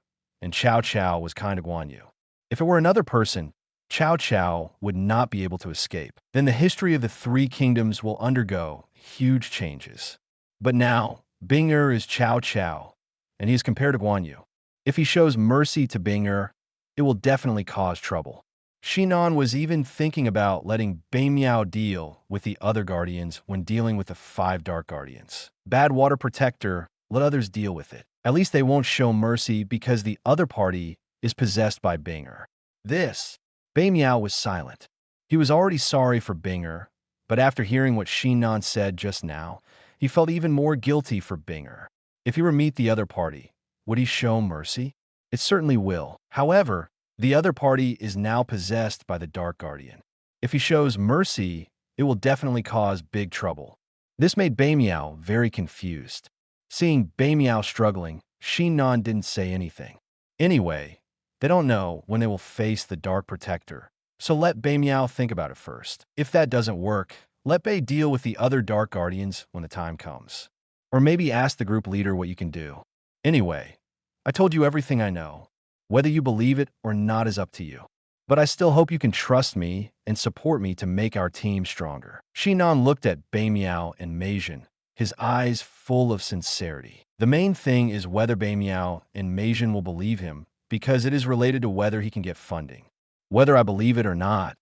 and Cao Cao was kind of Guan Yu. If it were another person, Cao Cao would not be able to escape. Then the history of the 3 kingdoms will undergo huge changes. But now, Bing'er is Cao Cao, and he is compared to Guan Yu. If he shows mercy to Bing'er, it will definitely cause trouble. Shinan was even thinking about letting Beimiao deal with the other guardians when dealing with the 5 Dark Guardians. Bad Water Protector, let others deal with it. At least they won't show mercy because the other party is possessed by Bing'er. Beimiao was silent. He was already sorry for Bing'er, but after hearing what Shinan said just now, he felt even more guilty for Bing'er. If he were to meet the other party, would he show mercy? It certainly will. However, the other party is now possessed by the Dark Guardian. If he shows mercy, it will definitely cause big trouble. This made Beimiao very confused. Seeing Beimiao struggling, Shinan didn't say anything. Anyway, they don't know when they will face the Dark Protector, so let Beimiao think about it first. If that doesn't work, let Bei deal with the other Dark Guardians when the time comes. Or maybe ask the group leader what you can do. Anyway, I told you everything I know. Whether you believe it or not is up to you. But I still hope you can trust me and support me to make our team stronger. Shinan looked at Beimiao and Meijin, his eyes full of sincerity. The main thing is whether Beimiao and Meijin will believe him, because it is related to whether he can get funding. Whether I believe it or not,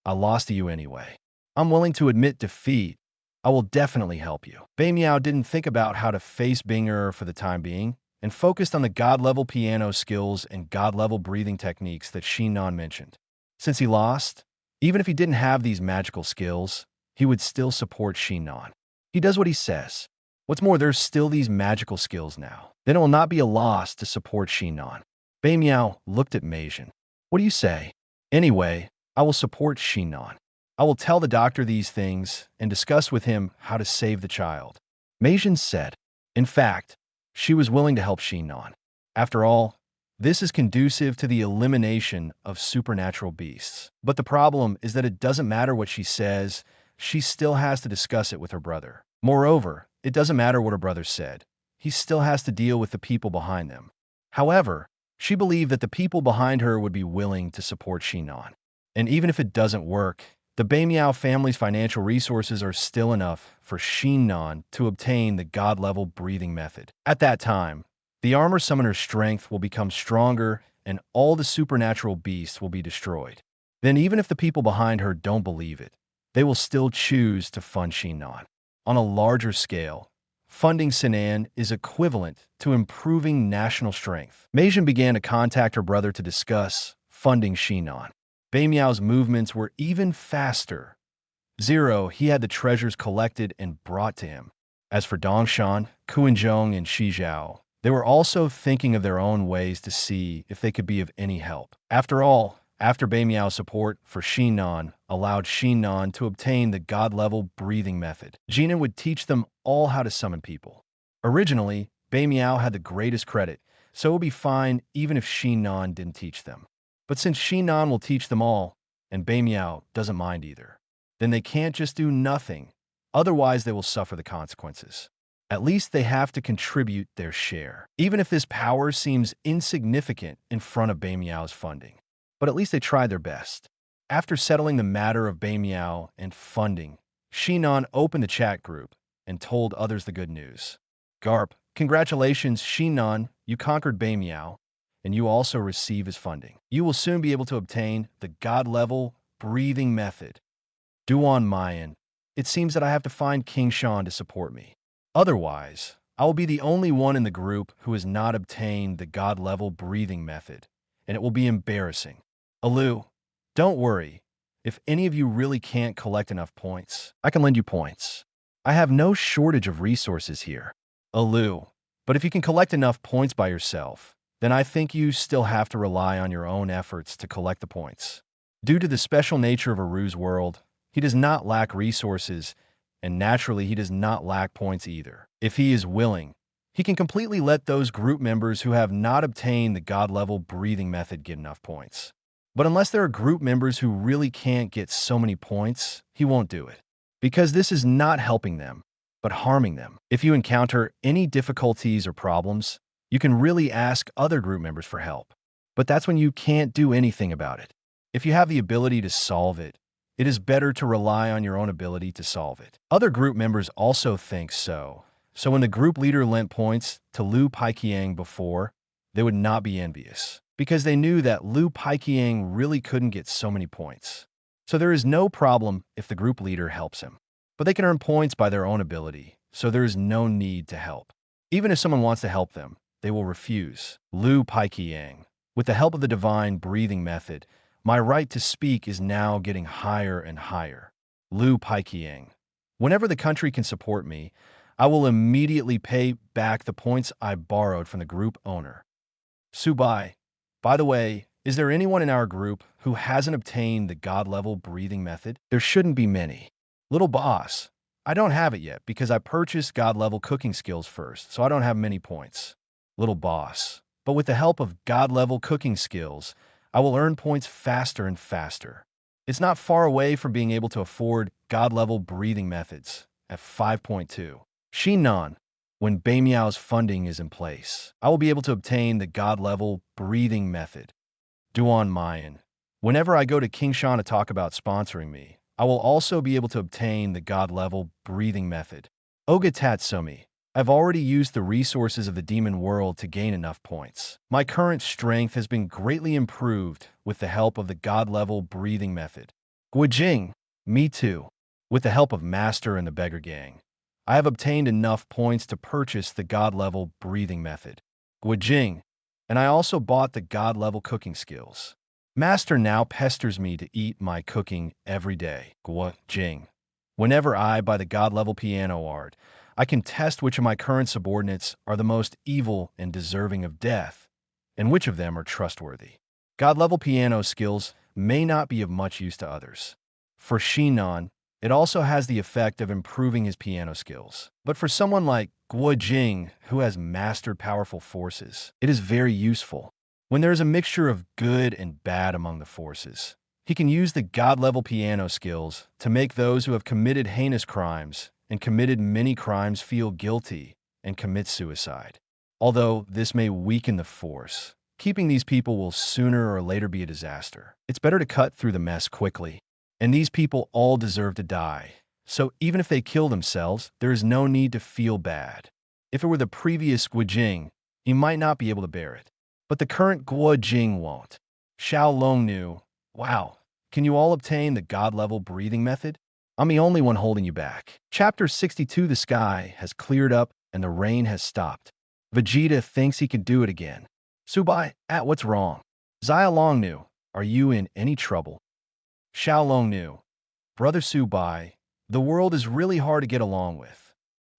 I lost to you anyway. I'm willing to admit defeat. I will definitely help you. Beimiao didn't think about how to face Bing'er for the time being, and focused on the God-level piano skills and God-level breathing techniques that Shinan mentioned. Since he lost, even if he didn't have these magical skills, he would still support Shinan. He does what he says. What's more, there's still these magical skills now. Then it will not be a loss to support Shinan. Beimiao looked at Meijin. What do you say? Anyway, I will support Shinan. I will tell the doctor these things and discuss with him how to save the child. Meijin said. In fact, she was willing to help Shinan. After all, this is conducive to the elimination of supernatural beasts. But the problem is that it doesn't matter what she says, she still has to discuss it with her brother. Moreover, it doesn't matter what her brother said. He still has to deal with the people behind them. However, she believed that the people behind her would be willing to support Shinan. And even if it doesn't work, the Beimiao family's financial resources are still enough for Shinan to obtain the God-level breathing method. At that time, the armor summoner's strength will become stronger and all the supernatural beasts will be destroyed. Then even if the people behind her don't believe it, they will still choose to fund Shinan. On a larger scale, funding Sinan is equivalent to improving national strength. Meijin began to contact her brother to discuss funding Shinan. Beimiao's movements were even faster. He had the treasures collected and brought to him. As for Dongshan, Kuinzhong, and Shizhao, they were also thinking of their own ways to see if they could be of any help. After all, after Beimiao's support for Shinan allowed Shinan to obtain the God-level breathing method, Jinan would teach them all how to summon people. Originally, Beimiao had the greatest credit, so it would be fine even if Shinan didn't teach them. But since Shinan will teach them all, and Beimiao doesn't mind either, then they can't just do nothing, otherwise they will suffer the consequences. At least they have to contribute their share, even if this power seems insignificant in front of Beimiao's funding. But at least they tried their best. After settling the matter of Beimiao and funding, Shinan opened the chat group and told others the good news. Garp, congratulations, Shinan, you conquered Beimiao, and you also receive his funding. You will soon be able to obtain the God-level breathing method. Duan Mayan, it seems that I have to find King Shan to support me. Otherwise, I will be the only one in the group who has not obtained the God-level breathing method, and it will be embarrassing. Alu, don't worry. If any of you really can't collect enough points, I can lend you points. I have no shortage of resources here. Alu, but if you can collect enough points by yourself, then I think you still have to rely on your own efforts to collect the points. Due to the special nature of Aru's world, he does not lack resources, and naturally he does not lack points either. If he is willing, He can completely let those group members who have not obtained the God-level breathing method get enough points. But unless there are group members who really can't get so many points, he won't do it. Because this is not helping them, but harming them. If you encounter any difficulties or problems, you can really ask other group members for help. But that's when you can't do anything about it. If you have the ability to solve it, it is better to rely on your own ability to solve it. Other group members also think so. So when the group leader lent points to Liu Paiqiang before, they would not be envious, because they knew that Liu Paiqiang really couldn't get so many points. So there is no problem if the group leader helps him. But they can earn points by their own ability, so there is no need to help. Even if someone wants to help them, they will refuse. Liu Paiqiang. With the help of the divine breathing method, my right to speak is now getting higher and higher. Liu Paiqiang. Whenever the country can support me, I will immediately pay back the points I borrowed from the group owner. Subai. By the way, is there anyone in our group who hasn't obtained the God-level breathing method? There shouldn't be many. Little boss. I don't have it yet because I purchased God-level cooking skills first, so I don't have many points. Little boss. But with the help of God-level cooking skills, I will earn points faster and faster. It's not far away from being able to afford God-level breathing methods at 5.2. Xinan, when Beimiao's funding is in place, I will be able to obtain the God-level breathing method. Duan Mayan, whenever I go to Kingshan to talk about sponsoring me, I will also be able to obtain the God-level breathing method. Oga Tatsumi, I've already used the resources of the demon world to gain enough points. My current strength has been greatly improved with the help of the God-level breathing method. Guijing, me too. With the help of Master and the Beggar Gang, I have obtained enough points to purchase the God-level breathing method. Guijing, and I also bought the God-level cooking skills. Master now pesters me to eat my cooking every day. Guijing. Whenever I buy the God-level piano art, I can test which of my current subordinates are the most evil and deserving of death, and which of them are trustworthy. God-level piano skills may not be of much use to others. For Xinan, it also has the effect of improving his piano skills. But for someone like Guijing, who has mastered powerful forces, it is very useful. When there is a mixture of good and bad among the forces, he can use the God-level piano skills to make those who have committed heinous crimes and committed many crimes feel guilty and commit suicide. Although this may weaken the force, keeping these people will sooner or later be a disaster. It's better to cut through the mess quickly. And these people all deserve to die. So even if they kill themselves, there is no need to feel bad. If it were the previous Guijing, he might not be able to bear it. But the current Guijing won't. Xiao Longnu, wow, can you all obtain the God-level breathing method? I'm the only one holding you back. Chapter 62, the sky has cleared up and the rain has stopped. Vegeta thinks he can do it again. Subai, what's wrong? Xiao Longnu, are you in any trouble? Xiao Longnu, Brother Subai, the world is really hard to get along with.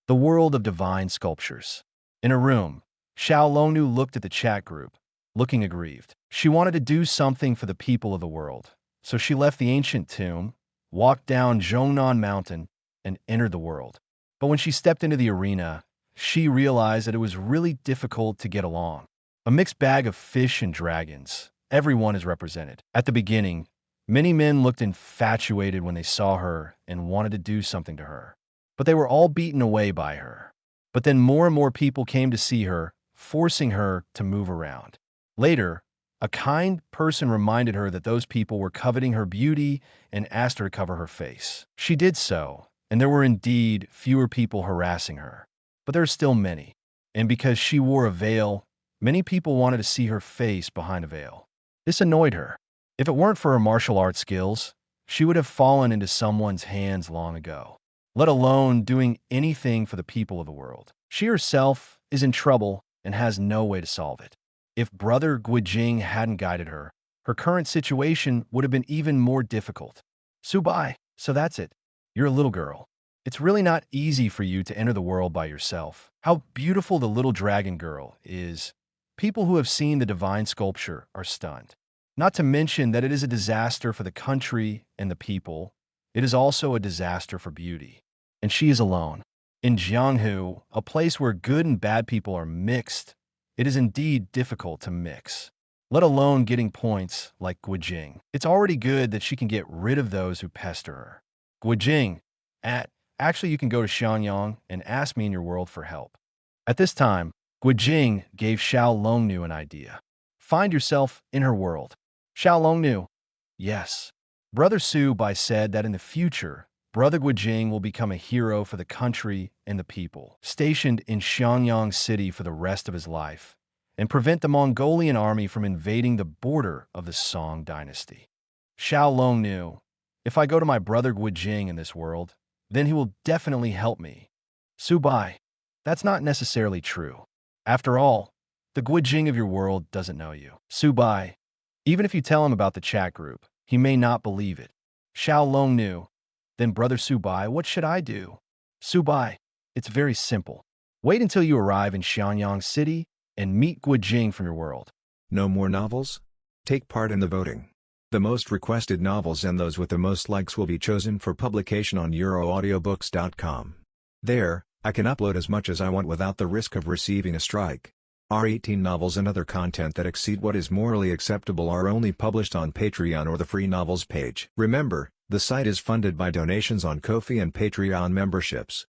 The world of divine sculptures. In a room, Xiao Longnu looked at the chat group, looking aggrieved. She wanted to do something for the people of the world, so she left the ancient tomb, walked down Zhongnan Mountain, and entered the world. But when she stepped into the arena, she realized that it was really difficult to get along. A mixed bag of fish and dragons. Everyone is represented. At the beginning, many men looked infatuated when they saw her and wanted to do something to her. But they were all beaten away by her. But then more and more people came to see her, forcing her to move around. Later, a kind person reminded her that those people were coveting her beauty and asked her to cover her face. She did so, and there were indeed fewer people harassing her. But there are still many. And because she wore a veil, many people wanted to see her face behind a veil. This annoyed her. If it weren't for her martial arts skills, she would have fallen into someone's hands long ago, let alone doing anything for the people of the world. She herself is in trouble and has no way to solve it. If Brother Guijing hadn't guided her, her current situation would have been even more difficult. Subai, so that's it. You're a little girl. It's really not easy for you to enter the world by yourself. How beautiful the little dragon girl is. People who have seen the divine sculpture are stunned. Not to mention that it is a disaster for the country and the people. It is also a disaster for beauty. And she is alone. In Jianghu, a place where good and bad people are mixed, it is indeed difficult to mix, let alone getting points like Guijing. It's already good that she can get rid of those who pester her. Guijing, actually you can go to Xianyang and ask me in your world for help. At this time, Guijing gave Xiao Longnu an idea. Find yourself in her world. Xiao Longnu. Yes. Brother Su Bai said that in the future, Brother Guijing will become a hero for the country and the people, stationed in Xianyang City for the rest of his life, and prevent the Mongolian army from invading the border of the Song dynasty. Xiao Longnu. If I go to my brother Guijing in this world, then he will definitely help me. Su Bai. That's not necessarily true. After all, the Guijing of your world doesn't know you. Su Bai. Even if you tell him about the chat group, he may not believe it. Xiao Longnu. Then Brother Su Bai, what should I do? Su Bai. It's very simple. Wait until you arrive in Xianyang City and meet Guijing from your world. No more novels? Take part in the voting. The most requested novels and those with the most likes will be chosen for publication on euroaudiobooks.com. There, I can upload as much as I want without the risk of receiving a strike. Our 18 novels and other content that exceed what is morally acceptable are only published on Patreon or the free novels page. Remember, the site is funded by donations on Ko-fi and Patreon memberships.